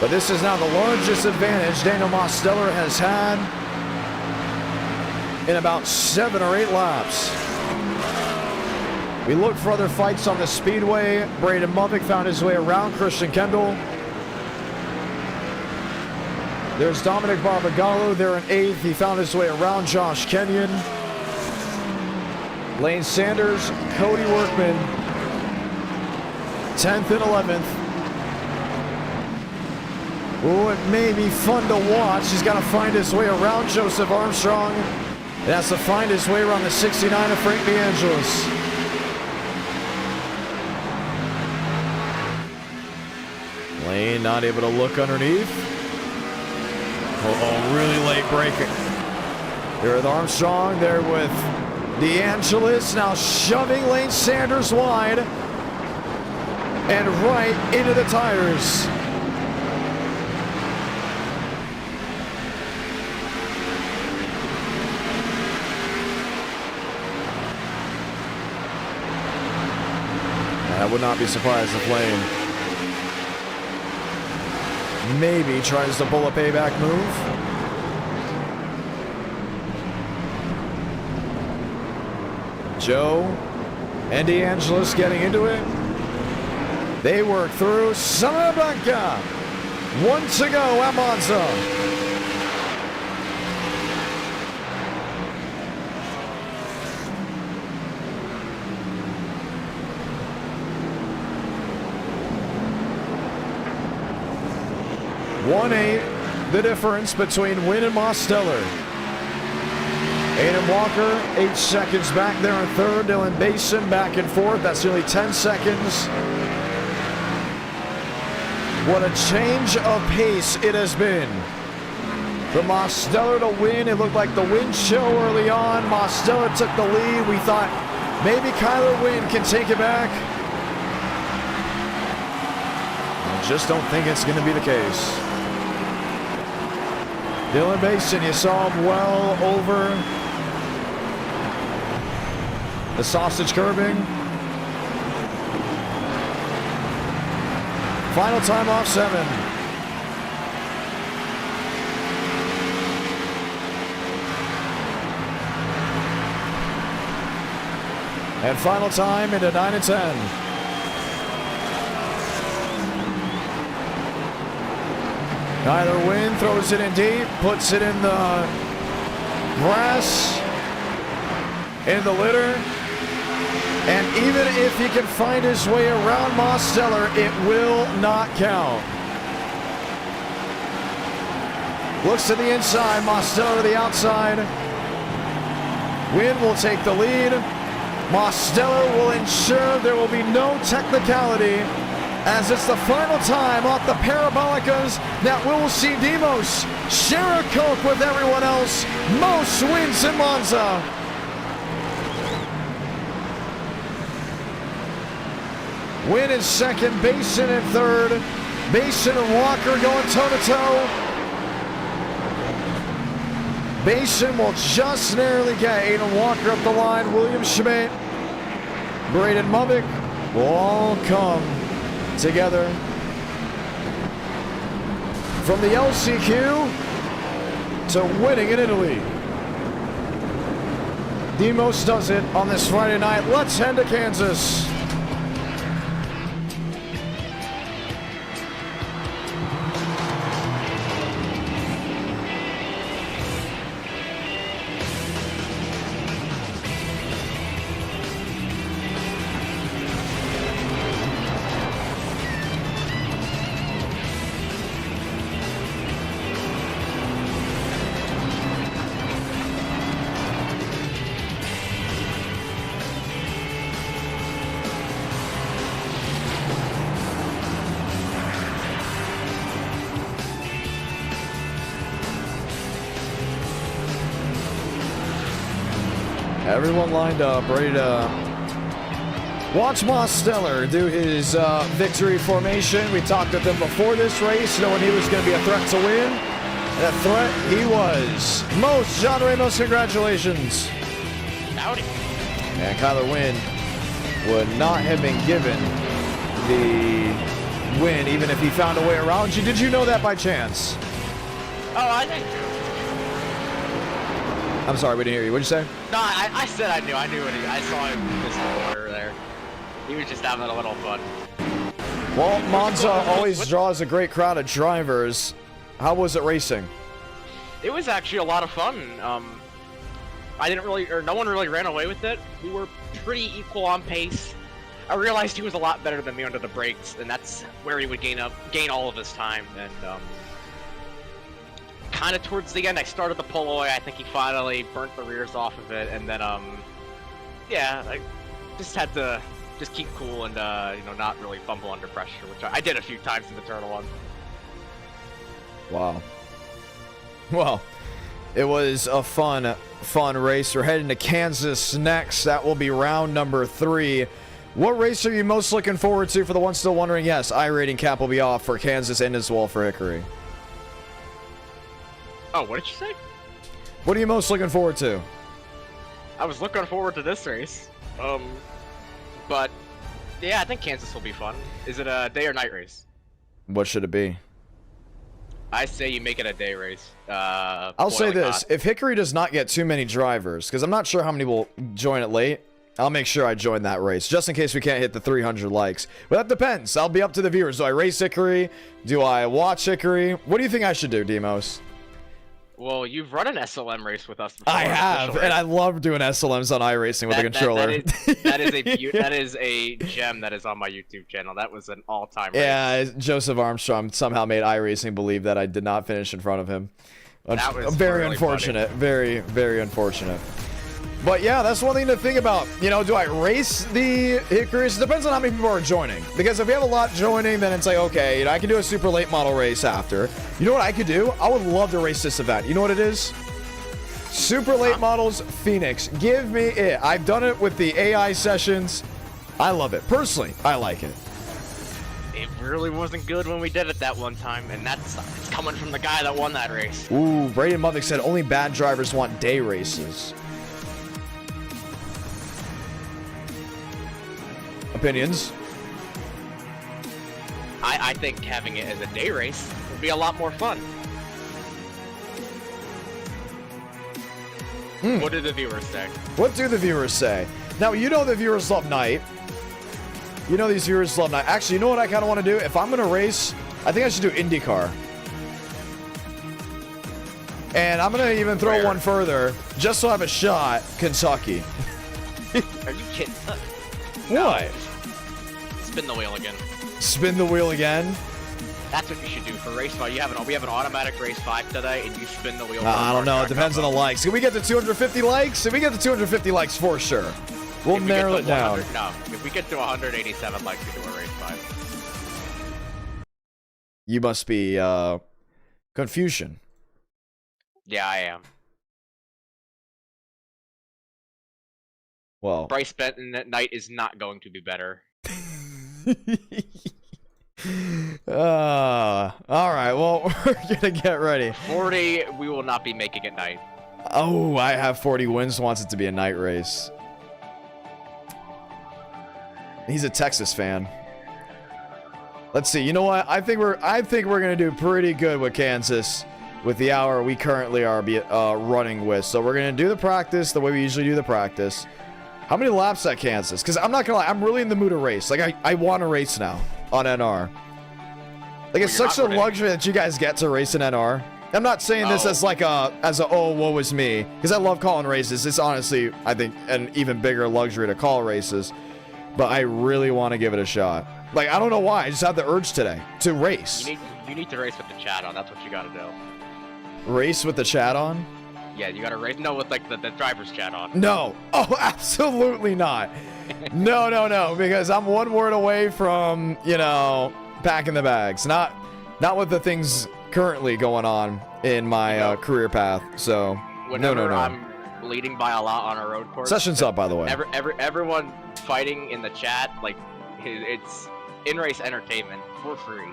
But this is now the largest advantage Daniel Mosteller has had in about 7 or 8 laps. We look for other fights on the speedway. Braden Movick found his way around Christian Kendall. There's Dominic Barbagallo there in 8th. He found his way around Josh Kenyon. Lane Sanders, Cody Workman, 10th and 11th. Oh, it may be fun to watch. He's got to find his way around Joseph Armstrong. He has to find his way around the 69 of Frank DeAngelis. Lane not able to look underneath. Oh, really late braking. There with Armstrong, there with DeAngelis, now shoving Lane Sanders wide and right into the tires. I would not be surprised if Lane maybe tries to pull a payback move. Joe and DeAngelis getting into it. They work through Salamanca. 1 to go at Monza. The difference between Wynn and Mosteller. Aiden Walker, 8 seconds back there in 3rd. Dylan Basin back and 4th. That's nearly 10 seconds. What a change of pace it has been. From Mosteller to Wynn, it looked like the wind chill early on. Mosteller took the lead. We thought maybe Kyler Wynn can take it back. I just don't think it's going to be the case. Dylan Basin, you saw him well over the sausage curbing. Final time off 7. And final time into 9 and 10. Kyler Wynn throws it in deep, puts it in the grass, in the litter. And even if he can find his way around Mosteller, it will not count. Looks to the inside, Mosteller to the outside. Wynn will take the lead. Mosteller will ensure there will be no technicality as it's the final time off the Parabolicas that we will see Demos share a Coke with everyone else. Most wins in Monza. Win in second, Basin in third. Basin and Walker going toe-to-toe. Basin will just narrowly get Aiden Walker up the line. William Schmidt, Braden Mubbock will all come together. From the LCQ to winning in Italy. Demos does it on this Friday night. Let's head to Kansas. Everyone lined up, ready to watch Mosteller do his victory formation. We talked with him before this race, knowing he was going to be a threat to win. And a threat he was. Most, John Ramos, congratulations. Howdy. And Kyler Wynn would not have been given the win, even if he found a way around you. Did you know that by chance? Oh, I think. I'm sorry, we didn't hear you. What'd you say? No, I said I knew. I knew what I saw him in this corner there. He was just having a little fun. Well, Monza always draws a great crowd of drivers. How was it racing? It was actually a lot of fun. I didn't really, or no one really ran away with it. We were pretty equal on pace. I realized he was a lot better than me under the brakes, and that's where he would gain all of his time. And kind of towards the end, I started the pole away. I think he finally burnt the rears off of it, and then yeah, I just had to keep cool and you know, not really fumble under pressure, which I did a few times in the turn one. Wow. Well, it was a fun race. We're heading to Kansas next. That will be round number 3. What race are you most looking forward to? For the ones still wondering, yes, iRating cap will be off for Kansas and as well for Hickory. Oh, what did you say? What are you most looking forward to? I was looking forward to this race. But yeah, I think Kansas will be fun. Is it a day or night race? What should it be? I say you make it a day race. I'll say this. If Hickory does not get too many drivers, because I'm not sure how many will join it late, I'll make sure I join that race, just in case we can't hit the 300 likes. But that depends. I'll be up to the viewers. Do I race Hickory? Do I watch Hickory? What do you think I should do, Demos? Well, you've run an SLM race with us before. I have, and I love doing SLMs on iRacing with a controller. That is a gem that is on my YouTube channel. That was an all-time race. Yeah, Joseph Armstrong somehow made iRacing believe that I did not finish in front of him. That was very really unfortunate. funny. Very, very unfortunate. But yeah, that's one thing to think about. You know, do I race the Hickories? It depends on how many people are joining. Because if we have a lot joining, then it's like, okay, you know, I can do a super late model race after. You know what I could do? I would love to race this event. You know what it is? Super late models, Phoenix. Give me it. I've done it with the AI sessions. I love it. Personally, I like it. It really wasn't good when we did it that one time, and it's coming from the guy that won that race. Ooh, Braden Mothick said only bad drivers want day races. Opinions? I think having it as a day race would be a lot more fun. What do the viewers say? What do the viewers say? Now, you know the viewers love night. You know these viewers love night. Actually, you know what I kind of want to do? If I'm going to race, I think I should do IndyCar. And I'm going to even throw one further, just so I have a shot, Kentucky. Are you kidding? What? Spin the wheel again. Spin the wheel again? That's what you should do for race 5. We have an automatic race 5 today, and you spin the wheel. I don't know. It depends on the likes. Can we get to 250 likes? If we get to 250 likes, for sure. We'll narrow it down. No, if we get to 187 likes, we do a race 5. You must be Confucian. Yeah, I am. Well, Bryce Benton at night is not going to be better. all right. Well, we're gonna get ready. 40, we will not be making at night. Oh, I have 40 wins. Wants it to be a night race. He's a Texas fan. Let's see. You know what? I think we're gonna do pretty good with Kansas with the hour we currently are running with. So we're gonna do the practice the way we usually do the practice. How many laps at Kansas? Because I'm not gonna lie, I'm really in the mood to race. Like I want to race now on NR. Like it's such a luxury that you guys get to race in NR. I'm not saying this as like as a oh woe is me, because I love calling races. It's honestly, I think, an even bigger luxury to call races. But I really want to give it a shot. Like I don't know why, I just had the urge today to race. You need to race with the chat on. That's what you got to do. Race with the chat on? Yeah, you got to race. No, with like the driver's chat on. No. Oh, absolutely not. No, because I'm one word away from, you know, packing the bags. Not with the things currently going on in my career path. So, Whenever no. I'm leading by a lot on a road course. Session's up, by the way. Everyone fighting in the chat, like, it's in-race entertainment for free.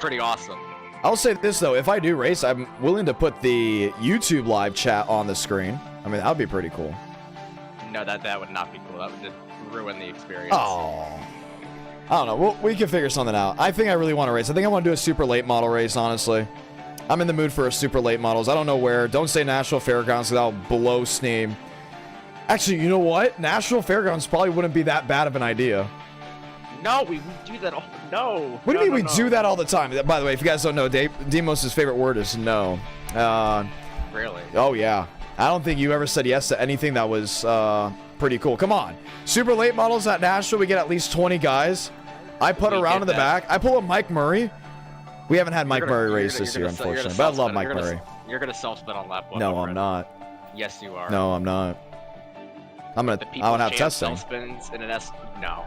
Pretty awesome. I'll say this, though. If I do race, I'm willing to put the YouTube live chat on the screen. I mean, that would be pretty cool. No, that would not be cool. That would just ruin the experience. Oh. I don't know. We can figure something out. I think I really want to race. I think I want to do a super late model race, honestly. I'm in the mood for a super late models. I don't know where. Don't say National Fairgrounds, because that'll blow steam. Actually, you know what? National Fairgrounds probably wouldn't be that bad of an idea. No, we do that all. No. What do you mean we do that all the time? By the way, if you guys don't know, Demos' favorite word is no. Really? Oh, yeah. I don't think you ever said yes to anything that was pretty cool. Come on. Super late models at Nashville, we get at least 20 guys. I put around in the back. I pull a Mike Murray. We haven't had Mike Murray race this year, unfortunately. But I love Mike Murray. You're going to self-spin on lap 1. No, I'm not. Yes, you are. No, I'm not. I want to have testing. Self-spins in an S. No.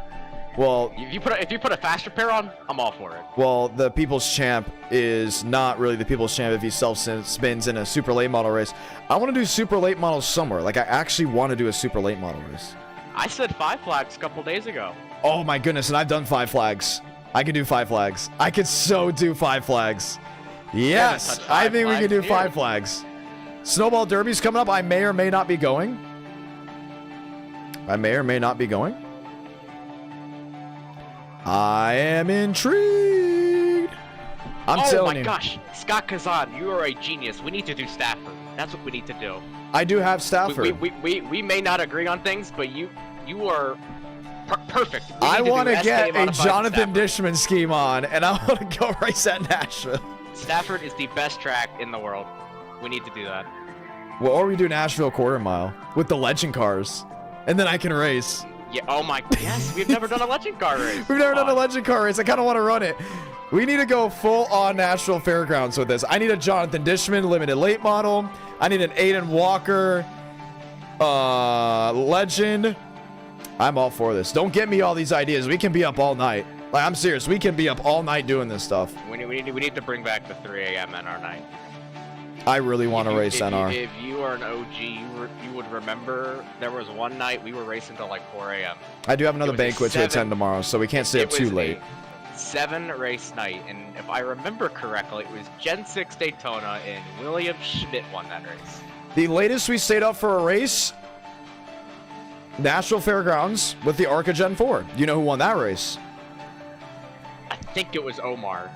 Well, if you put a faster pair on, I'm all for it. Well, the People's Champ is not really the People's Champ if he self-spins in a super late model race. I want to do super late models somewhere. Like, I actually want to do a super late model race. I said 5 flags a couple days ago. Oh my goodness, and I've done 5 flags. I can do 5 flags. I could so do 5 flags. Yes, I think we can do 5 flags. Snowball Derby's coming up. I may or may not be going. I am intrigued. I'm telling you. Oh my gosh, Scott Kazan, you are a genius. We need to do Stafford. That's what we need to do. I do have Stafford. We may not agree on things, but you are perfect. I want to get a Jonathan Dishman scheme on, and I want to go race at Nashville. Stafford is the best track in the world. We need to do that. Well, or we do Nashville quarter mile with the legend cars, and then I can race. Yeah. Oh my. Yes, we've never done a legend car race. We've never done a legend car race. I kind of want to run it. We need to go full on Nashville Fairgrounds with this. I need a Jonathan Dishman limited late model. I need an Aiden Walker legend. I'm all for this. Don't get me all these ideas. We can be up all night. Like, I'm serious. We can be up all night doing this stuff. We need to bring back the 3 a.m. NR night. I really want to race NR. If you are an OG, you would remember there was one night we were racing till like 4 a.m. I do have another banquet to attend tomorrow, so we can't stay up too late. 7 race night, and if I remember correctly, it was Gen 6 Daytona, and William Schmidt won that race. The latest we stayed up for a race, Nashville Fairgrounds with the ARCA Gen 4. You know who won that race? I think it was Omar.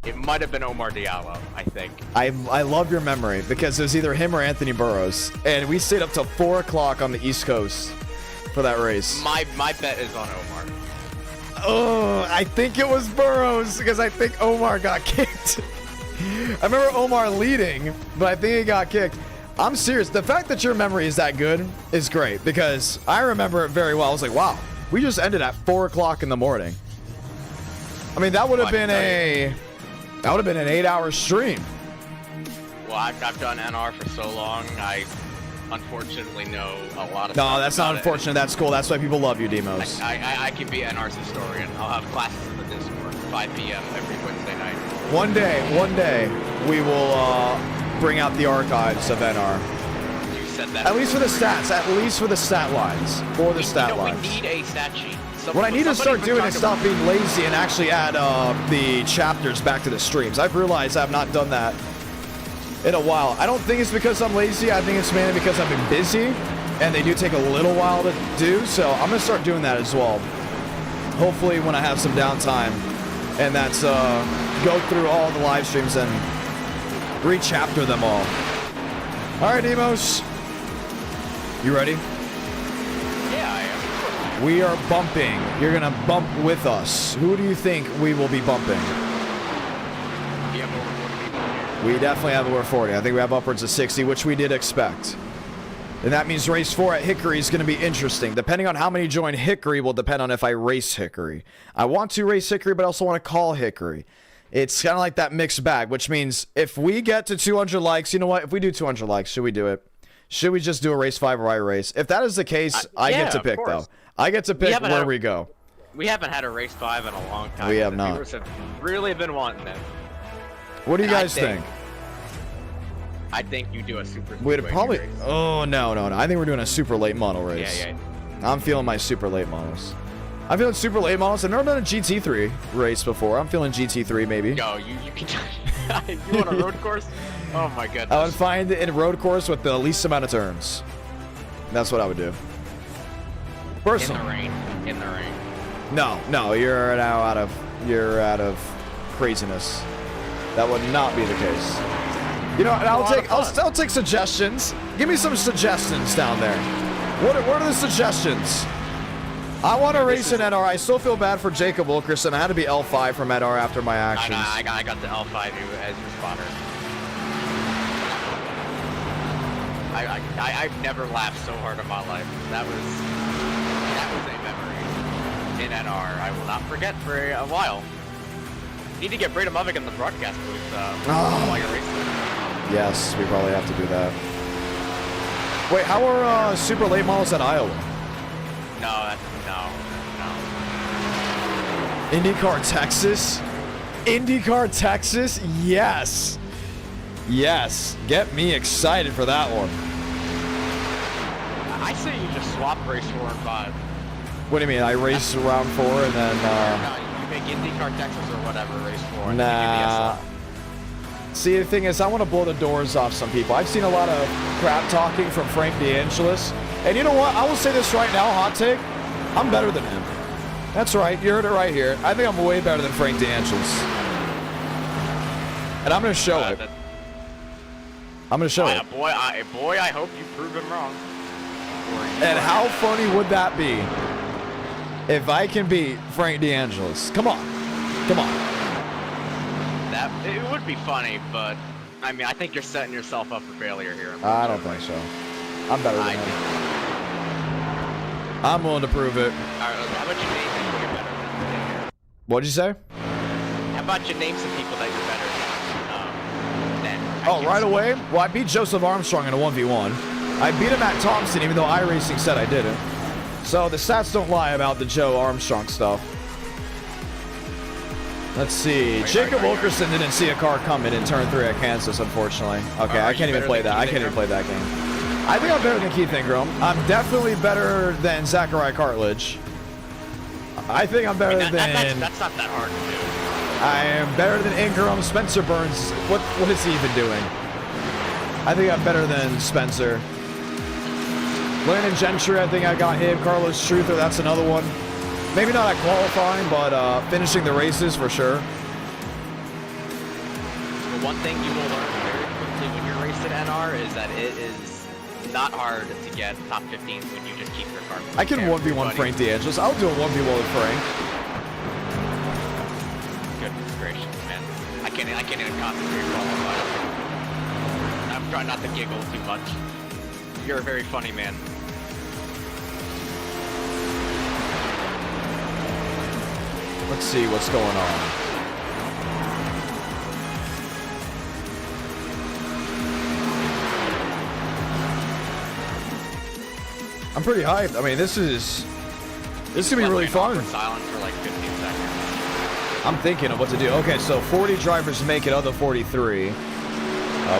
It might have been Omar Diallo, I think. I love your memory, because it was either him or Anthony Burrows, and we stayed up till 4 o'clock on the East Coast for that race. My bet is on Omar. Oh, I think it was Burrows, because I think Omar got kicked. I remember Omar leading, but I think he got kicked. I'm serious. The fact that your memory is that good is great, because I remember it very well. I was like, wow, we just ended at 4 o'clock in the morning. I mean, that would have been an 8-hour stream. Well, I've done NR for so long, I unfortunately know a lot of stuff. No, that's not unfortunate. That's cool. That's why people love you, Demos. I can be NR's historian. I'll have classes in the Discord. 5 p.m. every Wednesday night. One day, we will bring out the archives of NR. You said that. At least for the stats. At least for the stat lines. For the stat lines. We need a stat sheet. What I need to start doing is stop being lazy and actually add the chapters back to the streams. I've realized I've not done that in a while. I don't think it's because I'm lazy. I think it's mainly because I've been busy, and they do take a little while to do. So I'm going to start doing that as well. Hopefully when I have some downtime, and that's go through all the live streams and re-chapter them all. All right, Emos. You ready? Yeah, I am. We are bumping. You're going to bump with us. Who do you think we will be bumping? We have over 40 people here. We definitely have over 40. I think we have upwards of 60, which we did expect. And that means race 4 at Hickory is going to be interesting. Depending on how many join Hickory will depend on if I race Hickory. I want to race Hickory, but I also want to call Hickory. It's kind of like that mixed bag, which means if we get to 200 likes, you know what? If we do 200 likes, should we do it? Should we just do a race 5 or I race? If that is the case, I get to pick, though. I get to pick where we go. We haven't had a race 5 in a long time. We have The not. viewers have really been wanting it. What do you guys think? I think you do a super. We'd speedway probably... race. Oh, no. I think we're doing a super late model race. Yeah. I'm feeling my super late models. I'm feeling super late models. I've never done a GT3 race before. I'm feeling GT3 maybe. Yo, you can. You want a road course? Oh my goodness. I would find a road course with the least amount of turns. That's what I would do. Personally. In the rain. No, you're now out of craziness. That would not be the case. You know, and I'll take suggestions. Give me some suggestions down there. What are the suggestions? I want to race in NR. I still feel bad for Jacob Wilkerson. I had to be L5 from NR after my actions. I got the L5 as your spotter. I've never laughed so hard in my life. That was a memory in NR. I will not forget for a while. Need to get Brayden Movick in the broadcast booth while you're racing. Yes, we probably have to do that. Wait, how are super late models in Iowa? No. IndyCar Texas? IndyCar Texas? Yes. Yes. Get me excited for that one. I say you just swap race 4 and 5. What do you mean? I race around 4 and then... No, you make IndyCar Texas or whatever race 4. And Nah. See, the thing is, I want to blow the doors off some people. I've seen a lot of crap talking from Frank DeAngelis. And you know what? I will say this right now, hot take. I'm better than him. That's right. You heard it right here. I think I'm way better than Frank DeAngelis. And I'm going to show it. I'm going to show it. Boy, I hope you prove him wrong. And how funny would that be if I can beat Frank DeAngelis? Come on. It would be funny, but I mean, I think you're setting yourself up for failure here. I don't think so. I'm better than him. I'm willing to prove it. All right, how about you name people you're better than? What'd you say? How about you name some people that you're better than? Oh, right away? Well, I beat Joseph Armstrong in a 1v1. I beat him at Thompson, even though iRacing said I didn't. So the stats don't lie about the Joe Armstrong stuff. Let's see. Jacob Wilkerson didn't see a car coming in turn 3 at Kansas, unfortunately. Okay, I can't even play that. I can't even play that game. I think I'm better than Keith Ingram. I'm definitely better than Zachariah Cartledge. I think I'm better than... That's not that hard to do. I am better than Ingram. Spencer Burns. What is he even doing? I think I'm better than Spencer. Landon Gentry, I think I got him. Carlos Truther, that's another one. Maybe not at qualifying, but finishing the races for sure. The one thing you will learn very quickly when you're racing NR is that it is not hard to get top 15s when you just keep your car. I can 1v1 Frank DeAngelis. I'll do a 1v1 with Frank. Goodness gracious, man. I can't even concentrate qualify. I'm trying not to giggle too much. You're a very funny man. Let's see what's going on. I'm pretty hyped. I mean, this is gonna be really fun. Silence for like 15 seconds. I'm thinking of what to do. Okay, so 40 drivers make it of the 43.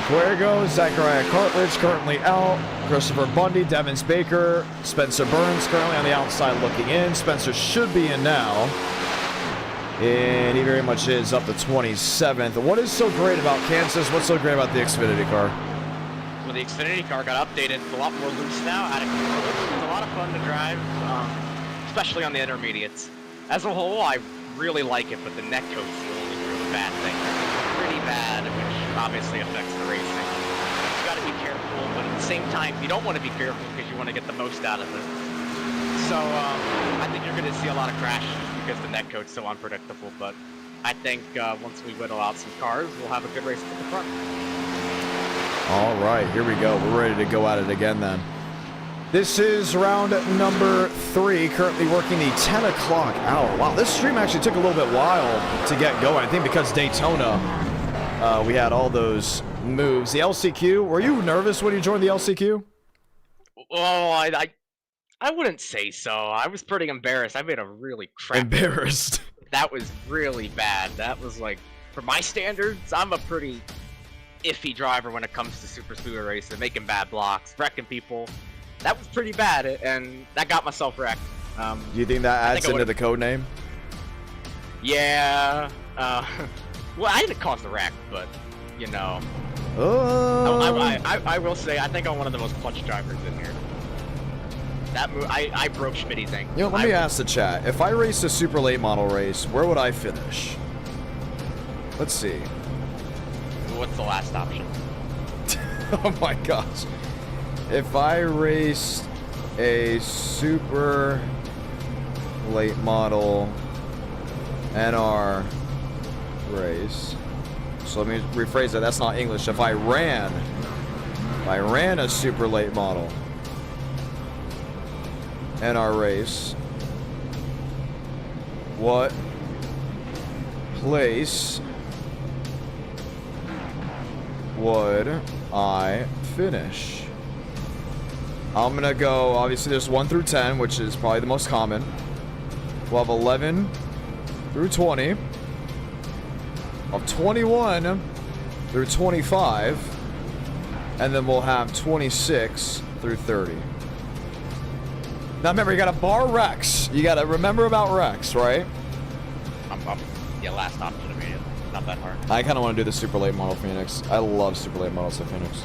Puergo, Zachariah Cartledge currently out. Christopher Bundy, Devins Baker, Spencer Burns currently on the outside looking in. Spencer should be in now. And he very much is up to 27th. What is so great about Kansas? What's so great about the Xfinity car? Well, the Xfinity car got updated. It's a lot more loose now. Out of control. It's a lot of fun to drive, especially on the intermediates. As a whole, I really like it, but the net coat's the only really bad thing. It's pretty bad, which obviously affects the racing. You got to be careful, but at the same time, you don't want to be careful because you want to get the most out of it. So I think you're going to see a lot of crashes because the net coat's so unpredictable. But I think once we whittle out some cars, we'll have a good race at the front. All right, here we go. We're ready to go at it again then. This is round number 3, currently working the 10 o'clock hour. Wow, this stream actually took a little bit while to get going. I think because Daytona, we had all those moves. The LCQ, were you nervous when you joined the LCQ? Oh, I wouldn't say so. I was pretty embarrassed. I made a really crap. Embarrassed. That was really bad. That was like, for my standards, I'm a pretty iffy driver when it comes to super speedway racing, making bad blocks, wrecking people. That was pretty bad, and that got myself wrecked. Do you think that adds into the code name? Yeah. Well, I didn't cause the wreck, but you know. Oh. I will say, I think I'm one of the most clutch drivers in here. That move, I broke Schmitty's ankle. You know, let me ask the chat. If I raced a super late model race, where would I finish? Let's see. What's the last option? Oh my gosh. If I raced a super late model NR race, so let me rephrase that. That's not English. If I ran a super late model NR race, what place would I finish? I'm gonna go, obviously there's 1 through 10, which is probably the most common. We'll have 11 through 20. Of 21 through 25. And then we'll have 26 through 30. Now remember, you gotta bar Rex. You gotta remember about Rex, right? Yeah, last option. I mean, it's not that hard. I kinda wanna do the super late model Phoenix. I love super late models of Phoenix.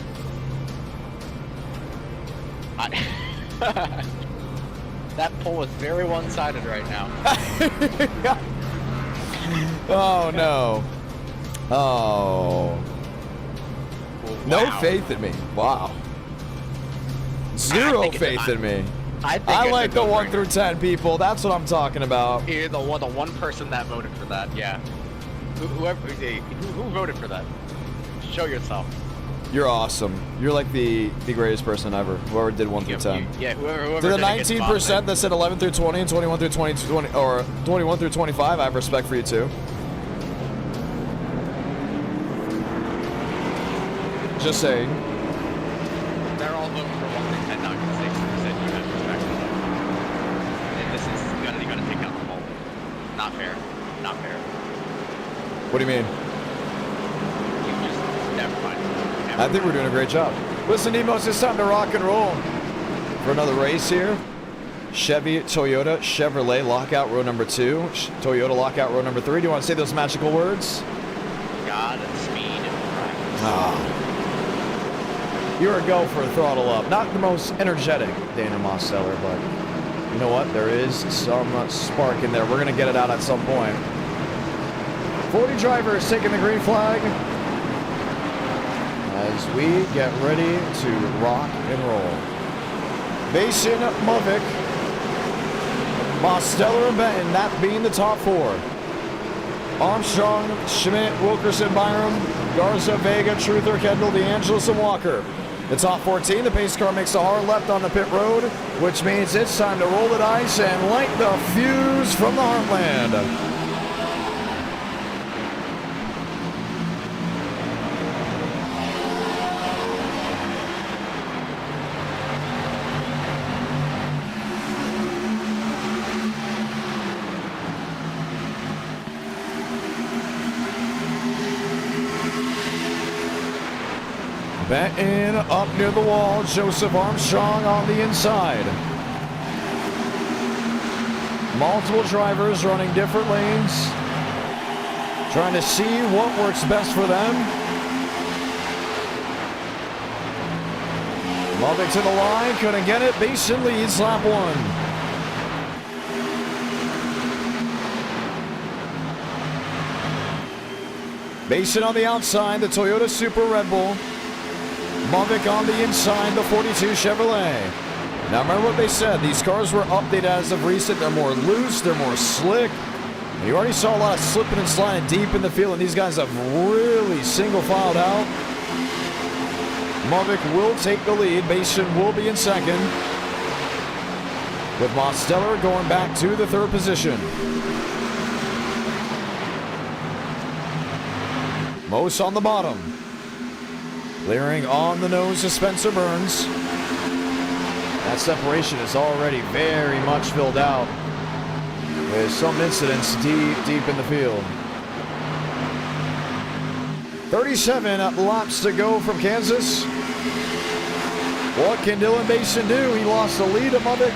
That poll is very one-sided right now. Oh no. Oh. Wow. No faith in me. Wow. Zero faith in me. I like the 1 through 10 people. That's what I'm talking about. You're the one person that voted for that. Yeah. Who voted for that? Show yourself. You're awesome. You're like the greatest person ever. Whoever did 1 through 10. Yeah, whoever To the did it gets 19% that said 11 through 20 and 21 through 20, or 21 through 25, I have respect for you too. Just saying. They're all voting for 1 through 10 now because 6% you have respect for them. And this is, you gotta take out the poll. Not fair. Not fair. What do you mean? You just, never mind. I think we're doing a great job. Listen, Nemos, it's time to rock and roll for another race here. Chevy, Toyota, Chevrolet, lockout row number 2. Toyota, lockout row number 3. Do you want to say those magical words? God, speed, and Ah. You're a go for a throttle up. Not the most energetic Dana Mosteller, but you know what? There is some spark in there. We're going to get it out at some point. 40 drivers taking the green flag as we get ready to rock and roll. Basin, Movic, Mosteller, and Benton, that being the top 4. Armstrong, Schmidt, Wilkerson, Byram, Garza, Vega, Truther, Kendall, DeAngelis, and Walker. The top 14, the pace car makes a hard left on the pit road, which means it's time to roll the dice and light the fuse from the heartland. Benton up near the wall. Joseph Armstrong on the inside. Multiple drivers running different lanes, trying to see what works best for them. Lubbock to the line, couldn't get it. Basin leads lap 1. Basin on the outside, the Toyota Super Red Bull. Lubbock on the inside, the 42 Chevrolet. Now remember what they said, these cars were updated as of recent. They're more loose, they're more slick. And you already saw a lot of slipping and sliding deep in the field, and these guys have really single filed out. Lubbock will take the lead. Basin will be in second, with Mosteller going back to the 3rd position. Mose on the bottom. Clearing on the nose of Spencer Burns. That separation is already very much filled out, with some incidents deep in the field. 37 laps to go from Kansas. What can Dylan Basin do? He lost the lead of Lubbock.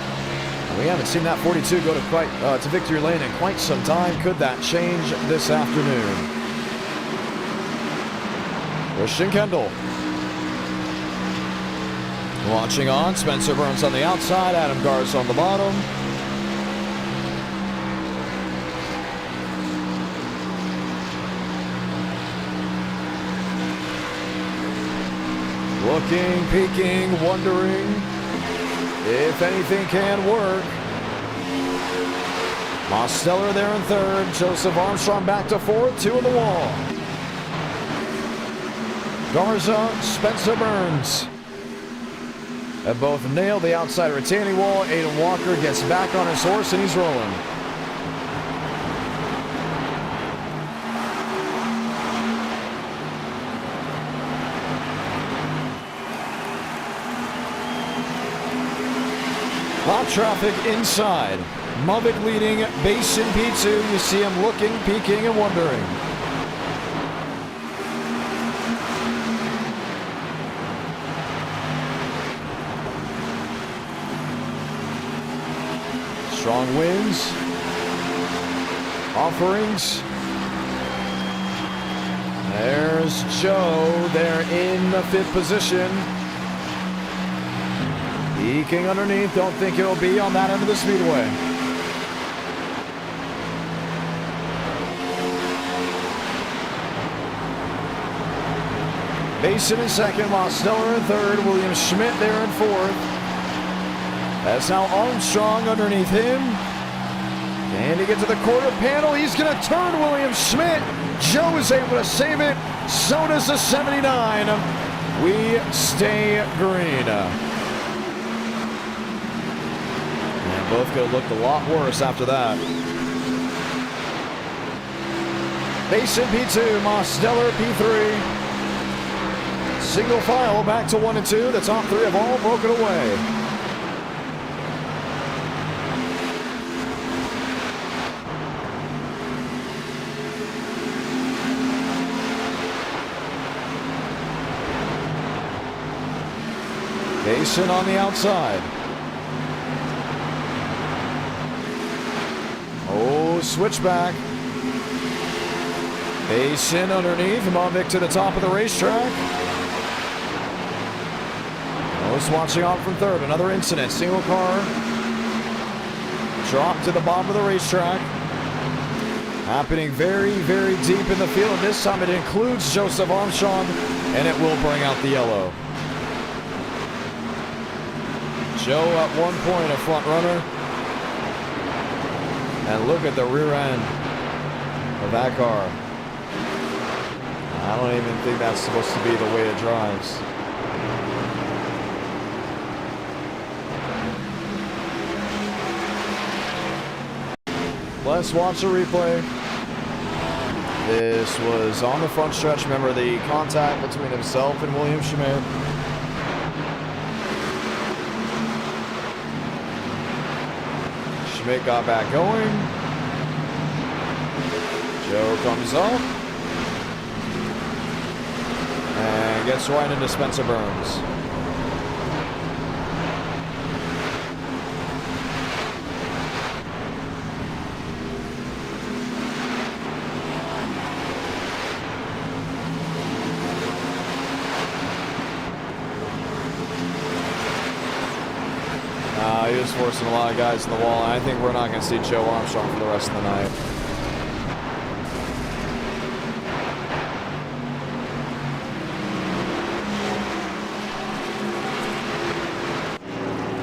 We haven't seen that 42 go to victory lane in quite some time. Could that change this afternoon? Christian Kendall. Launching on, Spencer Burns on the outside, Adam Garza on the bottom. Looking, peeking, wondering if anything can work. Mosteller there in 3rd, Joseph Armstrong back to 4th, 2 in the wall. Garza, Spencer Burns have both nailed the outside retaining wall. Aiden Walker gets back on his horse and he's rolling. Lot of traffic inside. Lubbock leading, Basin P2. You see him looking, peeking, and wondering. Strong winds, offerings. There's Joe there in the 5th position. Peeking underneath, don't think it'll be on that end of the speedway. Basin in 2nd, Mosteller in 3rd, William Schmidt there in 4th. That's now Armstrong underneath him. And he gets to the quarter panel. He's going to turn William Schmidt. Joe is able to save it. So does the 79. We stay green. And both could have looked a lot worse after that. Basin P2, Mosteller P3. Single file back to 1 and 2. The top 3 have all broken away. Basin on the outside. Oh, switchback. Basin underneath. Lubbock to the top of the racetrack. Most watching on from 3rd. Another incident. Single car. Drop to the bottom of the racetrack. Happening very, very deep in the field. This time it includes Joseph Armstrong, and it will bring out the yellow. Joe at one point a front runner. And look at the rear end of that car. I don't even think that's supposed to be the way it drives. Let's watch the replay. This was on the front stretch. Remember the contact between himself and William Schmidt. Schmidt got back going. Joe comes up and gets right into Spencer Burns. He was forcing a lot of guys in the wall. I think we're not going to see Joe Armstrong for the rest of the night.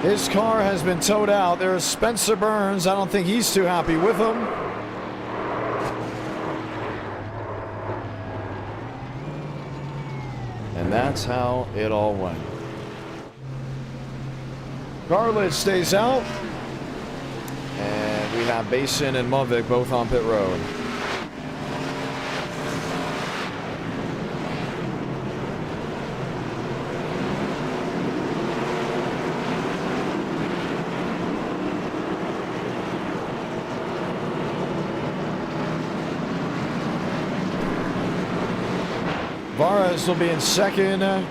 His car has been towed out. There's Spencer Burns. I don't think he's too happy with him. And that's how it all went. Carlidge stays out. And we have Basin and Movic both on pit road. Varas will be in second, and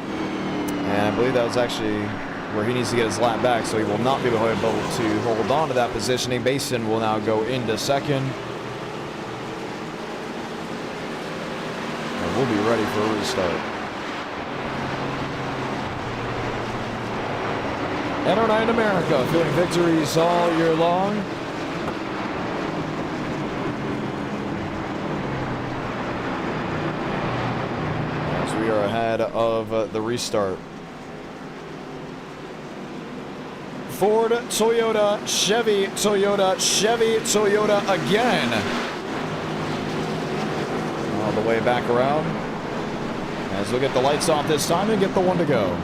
I believe that was actually where he needs to get his lap back, so he will not be able to hold on to that positioning. Basin will now go into second. And we'll be ready for a restart. NR9 America, feeling victories all year long. As we are ahead of the restart. Ford, Toyota, Chevy, Toyota, Chevy, Toyota again. All the way back around. As we'll get the lights off this time and get the one to go.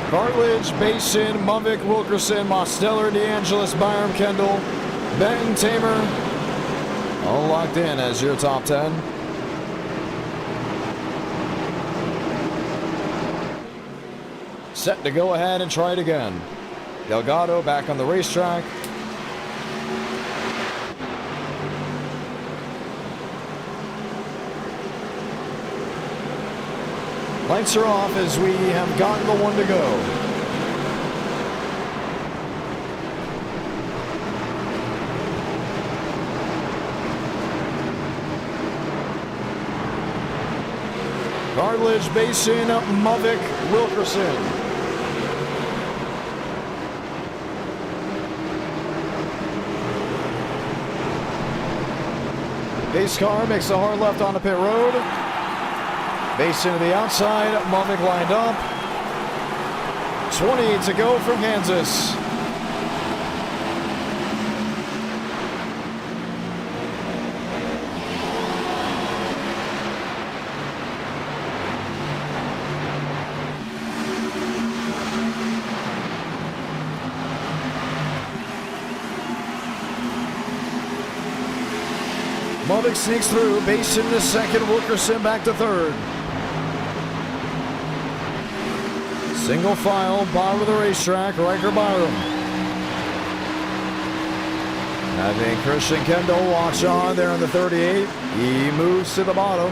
Cartledge, Basin, Movic, Wilkerson, Mosteller, DeAngelis, Byram, Kendall, Benton, Tamer, all locked in as your top 10. Set to go ahead and try it again. Delgado back on the racetrack. Lights are off as we have gotten the one to go. Cartledge, Basin, Movic, Wilkerson. Pace car makes a hard left onto pit road. Basin to the outside, Movic lined up. 20 to go from Kansas. Movic sneaks through, Basin to second, Wilkerson back to third. Single file, bottom of the racetrack, Riker Byram. Having Christian Kendall watch on there on the 38. He moves to the bottom.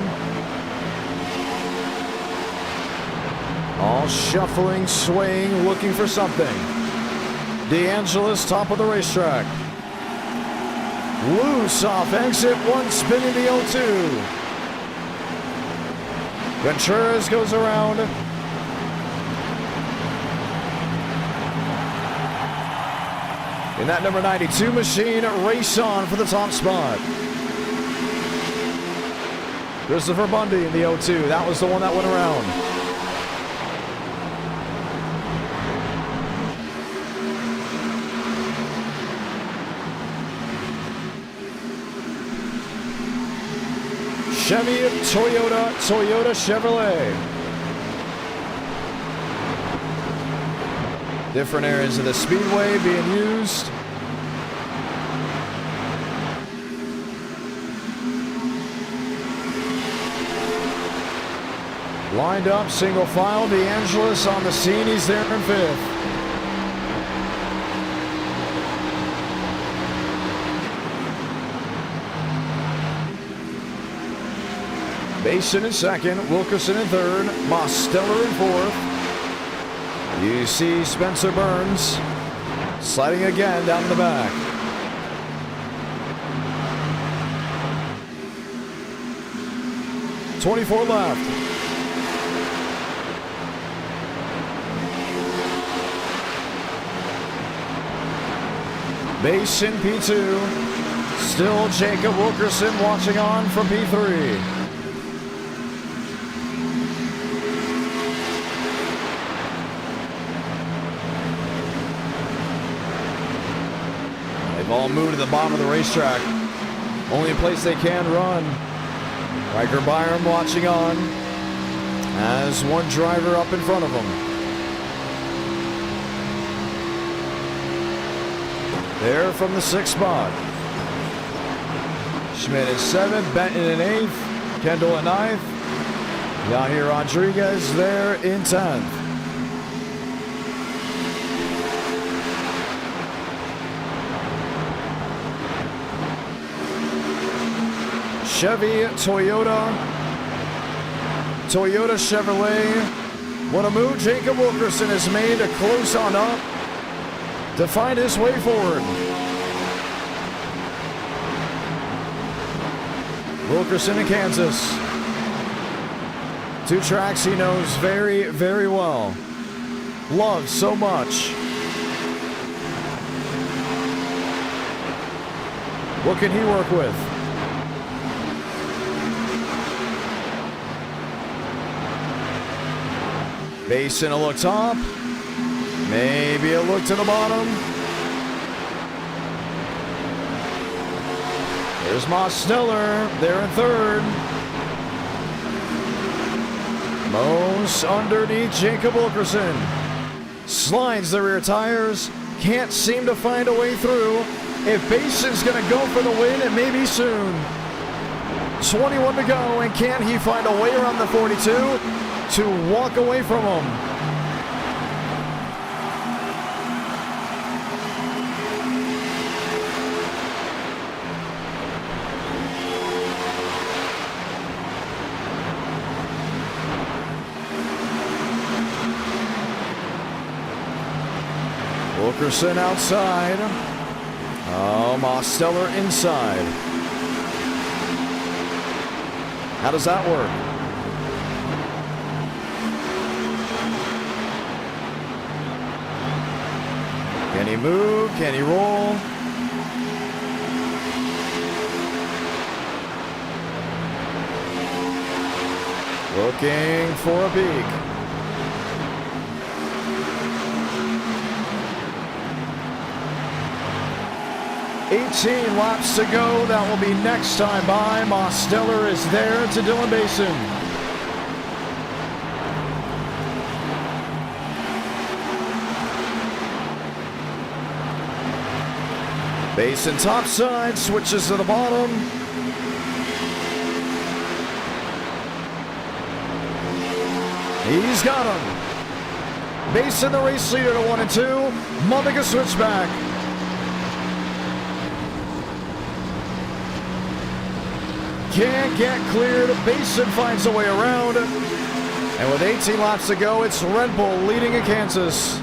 All shuffling, swaying, looking for something. DeAngelis, top of the racetrack. Loose off exit, one spinning the 0-2. Contreras goes around. In that number 92 machine, race on for the top spot. Christopher Bundy in the 0-2. That was the one that went around. Chevy, Toyota, Toyota, Chevrolet. Different areas of the speedway being used. Lined up, single file. DeAngelis on the scene. He's there in 5th. Mason in 2nd. Wilkerson in 3rd. Mosteller in 4th. You see Spencer Burns sliding again down the back. .24 left. Mason P2. Still Jacob Wilkerson watching on from P3. They've all moved to the bottom of the racetrack. Only place they can run. Riker Byram watching on as one driver up in front of him. There from the 6th spot. Schmidt in 7th, Benton in 8th, Kendall in 9th. Yahir Rodriguez there in 10th. Chevy, Toyota Chevrolet. What a move Jacob Wilkerson has made to close on up to find his way forward. Wilkerson in Kansas. 2 tracks he knows very, very well. Loves so much. What can he work with? Basin a look top. Maybe a look to the bottom. There's Mosteller there in 3rd. Mose underneath Jacob Wilkerson. Slides the rear tires. Can't seem to find a way through. If Basin's going to go for the win, it may be soon. 21 to go, and can he find a way around the 42 to walk away from him? Wilkerson outside. Oh, Mosteller inside. How does that work? Can he move? Can he roll? Looking for a peak. $18 laps to go. That will be next time by. Mosteller is there to Dylan Basin. Basin topside, switches to the bottom. He's got him. Basin the race leader to 1 and 2. Mummick a switchback. Can't get cleared. Basin finds a way around. And with 18 laps to go, it's Red Bull leading in Kansas.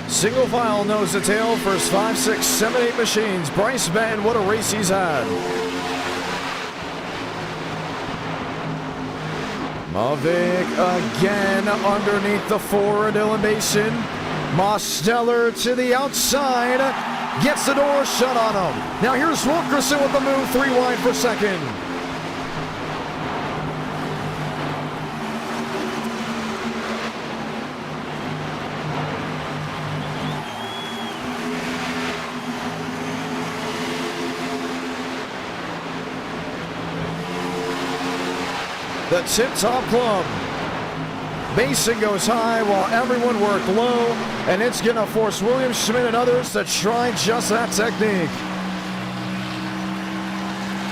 Single file nose to tail, first 5, 6, 7, 8 machines. Bryce Benton, what a race he's had. Mavic again underneath the 4 of Dylan Basin. Mosteller to the outside, gets the door shut on him. Now here's Wilkerson with the move, 3 wide for second. The Tip Top Club. Basin goes high while everyone worked low. And it's going to force William Schmidt and others to try just that technique.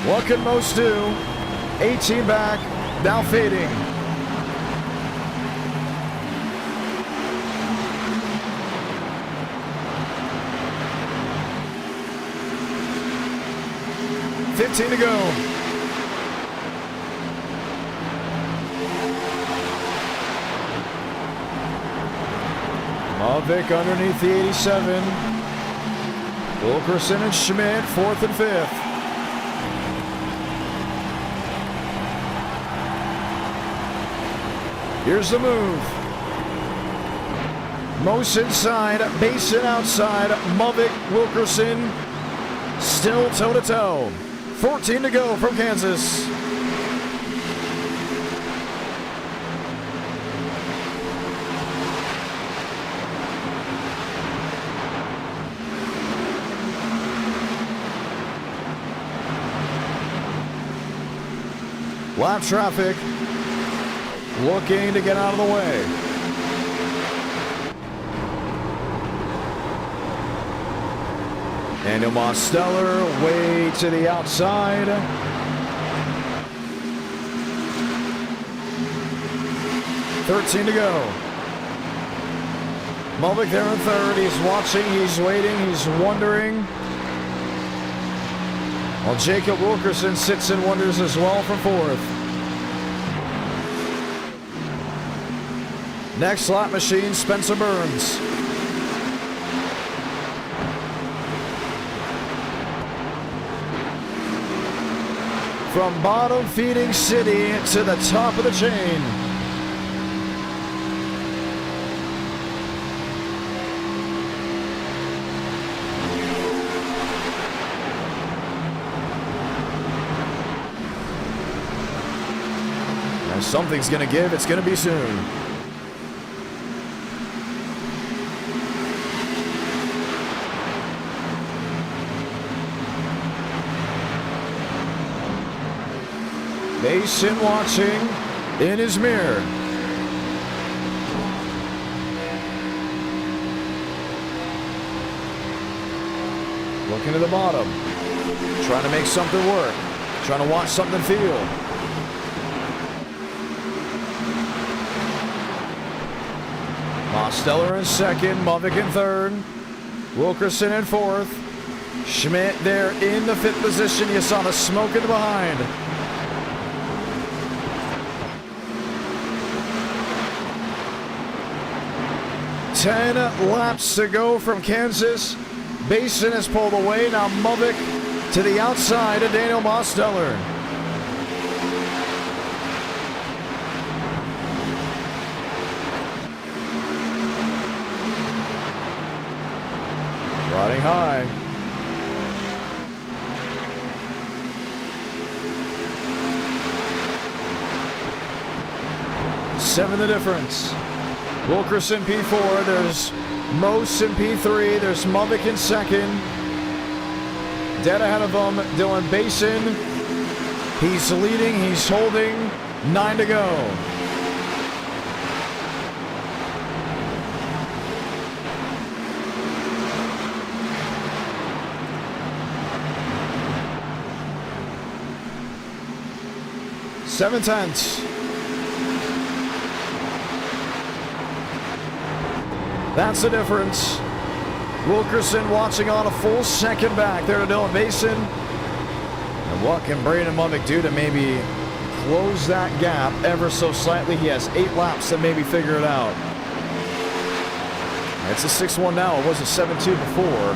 What can most do? 18 back, now fading. $15 to go. Mavic underneath the 87. Wilkerson and Schmidt, 4th and 5th. Here's the move. Most inside, Basin outside, Mavic, Wilkerson, still toe-to-toe. 14 to go from Kansas. Lap traffic looking to get out of the way. Daniel Mosteller way to the outside. $13 to go. Mulvick there in 3rd. He's watching, he's waiting, he's wondering. While Jacob Wilkerson sits and wonders as well from 4th. Next lap machine, Spencer Burns. From bottom feeding city to the top of the chain. Now something's going to give. It's going to be soon. Mason watching in his mirror. Looking to the bottom. Trying to make something work. Trying to watch something feel. Mosteller in 2nd. Mavic in 3rd. Wilkerson in 4th. Schmidt there in the 5th position. You saw the smoke in the behind. 10 laps to go from Kansas. Basin has pulled away. Now Mavic to the outside of Daniel Mosteller. Riding high. Seven the difference. Wilkerson P4, there's Mose in P3, there's Mavic in 2nd. Dead ahead of him, Dylan Basin. He's leading, he's holding, 9 to go. Seven tenths. That's the difference. Wilkerson watching on a full 2nd back there to Dylan Basin. And what can Braden Mavic do to maybe close that gap ever so slightly? He has 8 laps to maybe figure it out. It's a 6-1 now. It was a 7-2 before.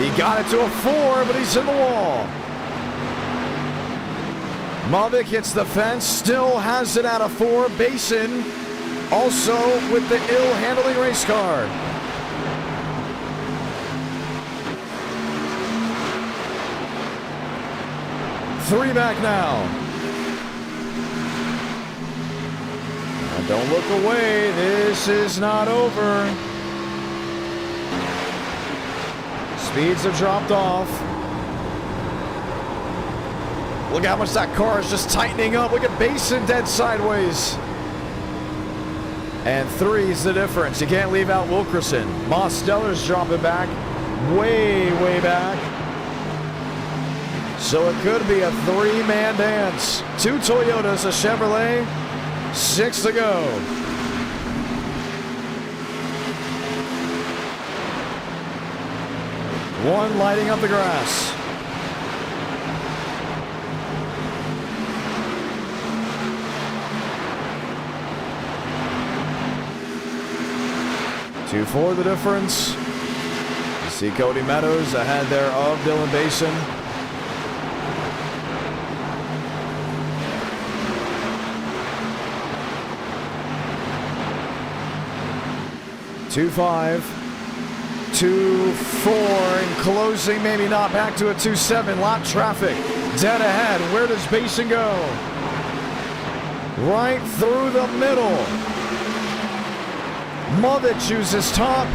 He got it to a 4, but he's in the wall. Mavic hits the fence, still has it at a 4. Basin also with the ill-handling race car. Three back now. And don't look away. This is not over. Speeds have dropped off. Look how much that car is just tightening up. Look at Basin dead sideways. And 3 is the difference. You can't leave out Wilkerson. Mosteller's dropping back. Way, way back. So it could be a 3-man dance. 2 Toyotas, a Chevrolet, 6 to go. One lighting up the grass. Two for the difference. You see Cody Meadows ahead there of Dylan Basin. Two, 5. 2-4 and closing, maybe not, back to a 2-7. Lot traffic dead ahead. Where does Basin go? Right through the middle. Mother chooses top,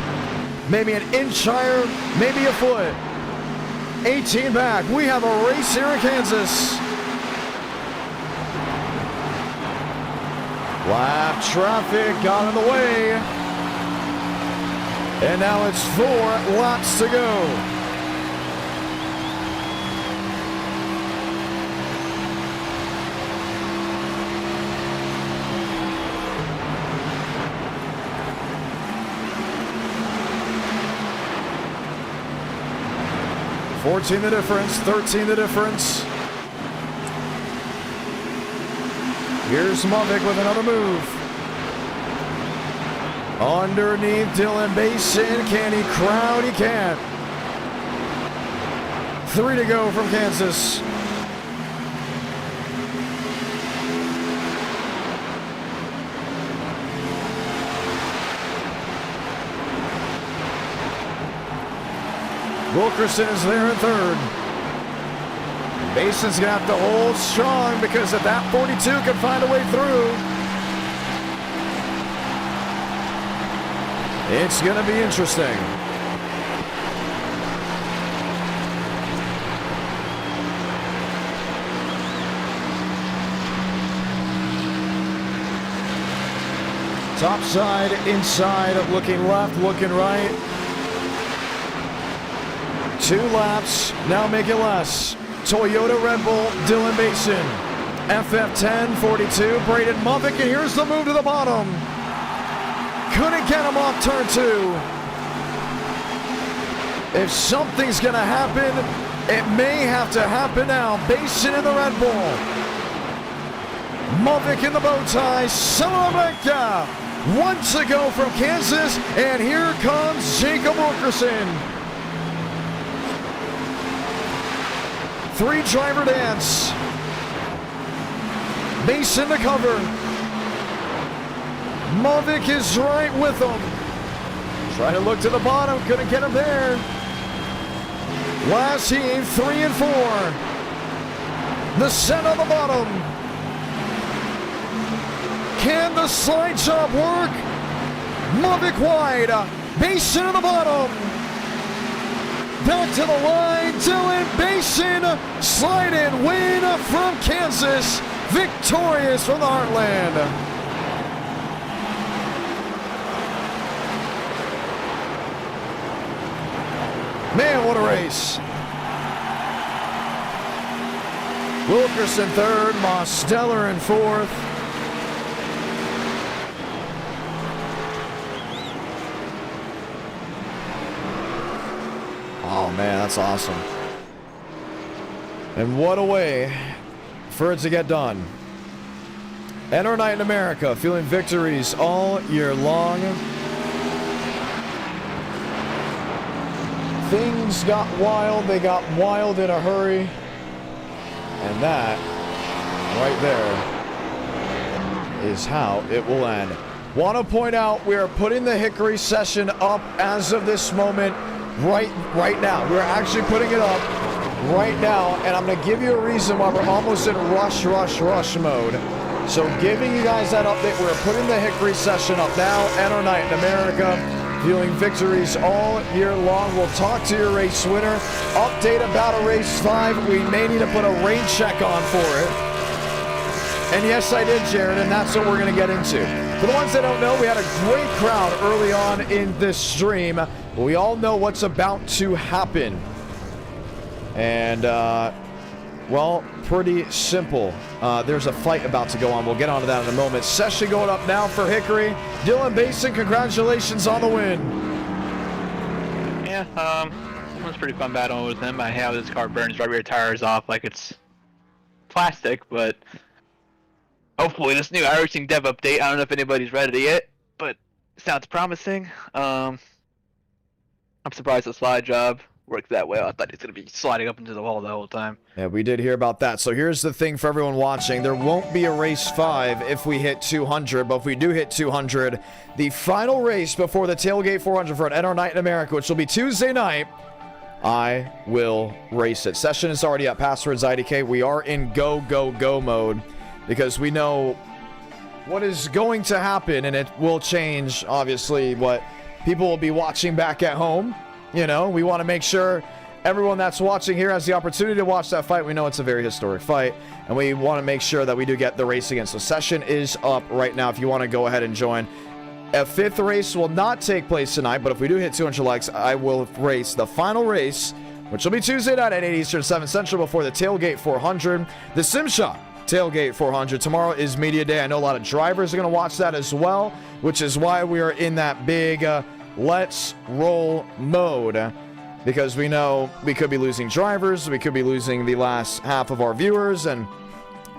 maybe an inch higher, maybe a foot. 18 back. We have a race here in Kansas. Lap traffic got in the way. And now it's 4 laps to go. $14 the difference, 13 the difference. Here's Mavic with another move. Underneath Dylan Basin, can he crowd? He can't. 3 to go from Kansas. Wilkerson is there in 3rd. Basin's gonna have to hold strong because if that 42 can find a way through, it's going to be interesting. Top side, inside, looking left, looking right. 2 laps, now make it less. Toyota Red Bull, Dylan Basin. FF10, 42, Braden Mavic, and here's the move to the bottom. Couldn't get him off turn 2. If something's going to happen, it may have to happen now. Basin in the Red Bull. Mavic in the bow tie. Salamanca. 1 to go from Kansas. And here comes Jacob Wilkerson. 3-driver dance. Basin to cover. Mavic is right with him. Trying to look to the bottom, couldn't get him there. Last heat, 3 and 4. The set on the bottom. Can the slide job work? Mavic wide. Basin on the bottom. Back to the line, Dylan Basin. Slide in win from Kansas. Victorious from the Heartland. Man, what a race. Wilkerson 3rd, Mosteller in 4th. Oh man, that's awesome. And what a way for it to get done. And our night in America, feeling victories all year long. Things got wild, they got wild in a hurry. And that, right there, is how it will end. Want to point out, we are putting the Hickory session up as of this moment, right now. We're actually putting it up right now, and I'm going to give you a reason why we're almost in rush mode. So giving you guys that update, we're putting the Hickory session up now, and our night in America. Feeling victories all year long. We'll talk to your race winner. Update about a race 5. We may need to put a rain check on for it. And yes, I did, Jared, and that's what we're going to get into. For the ones that don't know, we had a great crowd early on in this stream. We all know what's about to happen. And, well, pretty simple. There's a fight about to go on. We'll get onto that in a moment. Session going up now for Hickory. Dylan Basin, congratulations on the win. Yeah, it was pretty fun battling with him. I have this car burns right rear tires off like it's plastic, but hopefully this new iRacing dev update, I don't know if anybody's read it yet, but it sounds promising. I'm surprised the slide job worked that well. I thought it's going to be sliding up into the wall the whole time. Yeah, we did hear about that. So here's the thing for everyone watching. There won't be a race 5 if we hit 200, but if we do hit 200, the final race before the Tailgate 400 for an NR Night in America, which will be Tuesday night, I will race it. Session is already up. Passwords IDK. We are in go, go, go mode because we know what is going to happen, and it will change, obviously, what people will be watching back at home. You know, we want to make sure everyone that's watching here has the opportunity to watch that fight. We know it's a very historic fight, and we want to make sure that we do get the race again. So session is up right now if you want to go ahead and join. A 5th race will not take place tonight, but if we do hit 200 likes, I will race the final race, which will be Tuesday night at 8 Eastern, 7 Central before the Tailgate 400. The Sim Shop Tailgate 400. Tomorrow is Media Day. I know a lot of drivers are going to watch that as well, which is why we are in that big let's roll mode, because we know we could be losing drivers, we could be losing the last half of our viewers, and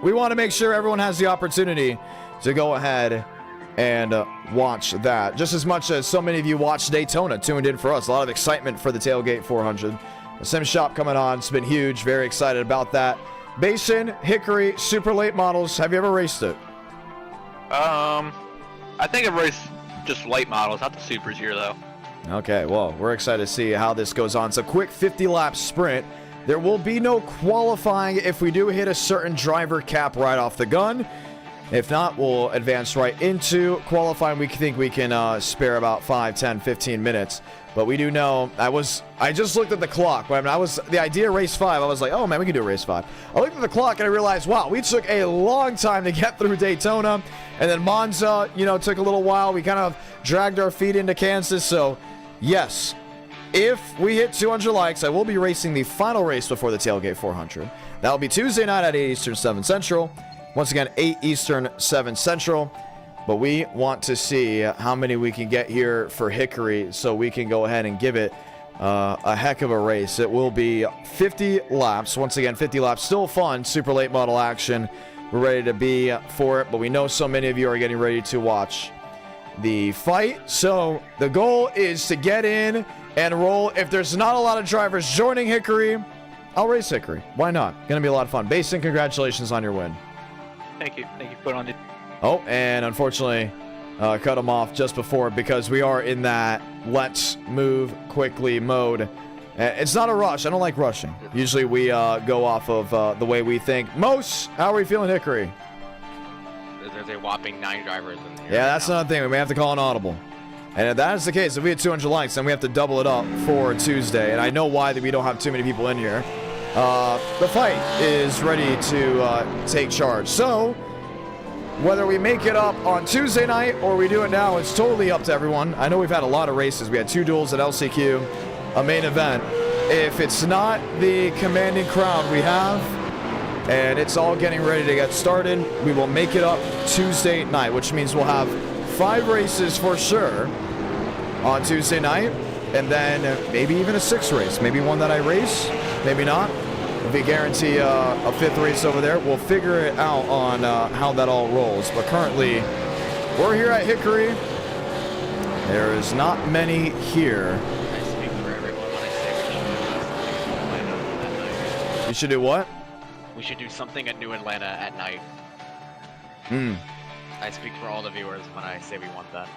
we want to make sure everyone has the opportunity to go ahead and watch that. Just as much as so many of you watched Daytona, tuned in for us. A lot of excitement for the Tailgate 400. The Sim Shop coming on. It's been huge. Very excited about that. Basin, Hickory, super late models. Have you ever raced it? I think I've raced just late models, not the supers here though. Okay, well, we're excited to see how this goes on. It's a quick 50-lap sprint. There will be no qualifying if we do hit a certain driver cap right off the gun. If not, we'll advance right into qualifying. We think we can spare about 5, 10, 15 minutes. But we do know, I just looked at the clock. When the idea race 5, I was like, oh man, we can do a race 5. I looked at the clock and I realized, wow, we took a long time to get through Daytona. And then Monza, took a little while. We kind of dragged our feet into Kansas. So, yes, if we hit 200 likes, I will be racing the final race before the Tailgate 400. That will be Tuesday night at 8 Eastern, 7 Central. Once again, 8 Eastern, 7 Central. But we want to see how many we can get here for Hickory so we can go ahead and give it a heck of a race. It will be 50 laps. Once again, 50 laps. Still fun. Super late model action. We're ready to be for it. But we know so many of you are getting ready to watch the fight. So the goal is to get in and roll. If there's not a lot of drivers joining Hickory, I'll race Hickory. Why not? Going to be a lot of fun. Basin, congratulations on your win. Thank you. Thank you for putting on the... Oh, and unfortunately, cut him off just before because we are in that let's move quickly mode. It's not a rush. I don't like rushing. Usually we go off of the way we think. Mose, how are we feeling, Hickory? There's a whopping 9 drivers in here. Yeah, that's another thing. We may have to call an audible. And if that is the case, if we hit 200 likes, then we have to double it up for Tuesday. And I know why that we don't have too many people in here. The fight is ready to take charge. So, whether we make it up on Tuesday night or we do it now, it's totally up to everyone. I know we've had a lot of races. We had 2 duels at LCQ, a main event. If it's not the commanding crowd we have, and it's all getting ready to get started, we will make it up Tuesday night, which means we'll have 5 races for sure on Tuesday night, and then maybe even a 6th race. Maybe one that I race, maybe not. If we guarantee a 5th race over there, we'll figure it out on how that all rolls. But currently, we're here at Hickory. There is not many here. I speak for everyone when I say we should do something at night. You should do what? We should do something at New Atlanta at night. I speak for all the viewers when I say we want that.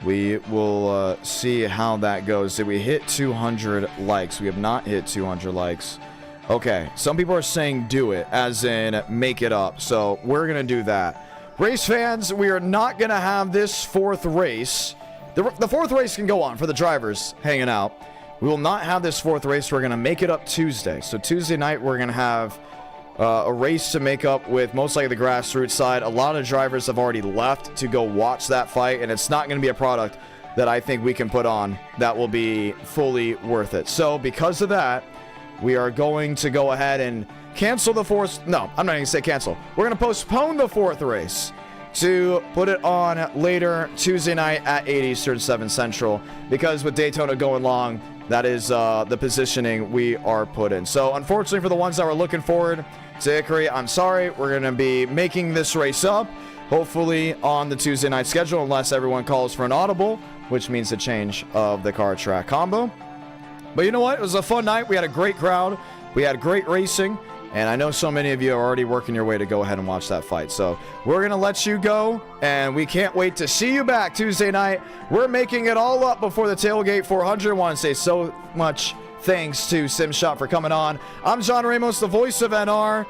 We will see how that goes. Did we hit 200 likes? We have not hit 200 likes. Okay, some people are saying do it, as in make it up. So we're going to do that. Race fans, we are not going to have this 4th race. The 4th race can go on for the drivers hanging out. We will not have this 4th race. We're going to make it up Tuesday. So Tuesday night, we're going to have a race to make up with most likely the grassroots side. A lot of drivers have already left to go watch that fight, and it's not going to be a product that I think we can put on that will be fully worth it. So because of that, we are going to go ahead and cancel the fourth. No, I'm not going to say cancel. We're going to postpone the fourth race to put it on later Tuesday night at 8 Eastern, 7 Central, because with Daytona going long, that is the positioning we are put in. So unfortunately for the ones that were looking forward to Hickory, I'm sorry. We're going to be making this race up, hopefully on the Tuesday night schedule, unless everyone calls for an audible, which means a change of the car track combo. But you know what? It was a fun night. We had a great crowd. We had great racing. And I know so many of you are already working your way to go ahead and watch that fight. So we're going to let you go, and we can't wait to see you back Tuesday night. We're making it all up before the Tailgate 400. I want to say so much thanks to SimShot for coming on. I'm John Ramos, the voice of NR.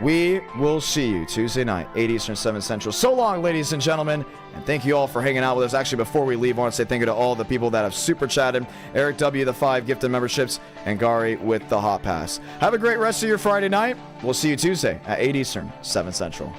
We will see you Tuesday night, 8 Eastern, 7 Central. So long, ladies and gentlemen, and thank you all for hanging out with us. Actually, before we leave, I want to say thank you to all the people that have super chatted. Eric W., the 5 gifted memberships, and Gary with the Hot Pass. Have a great rest of your Friday night. We'll see you Tuesday at 8 Eastern, 7 Central.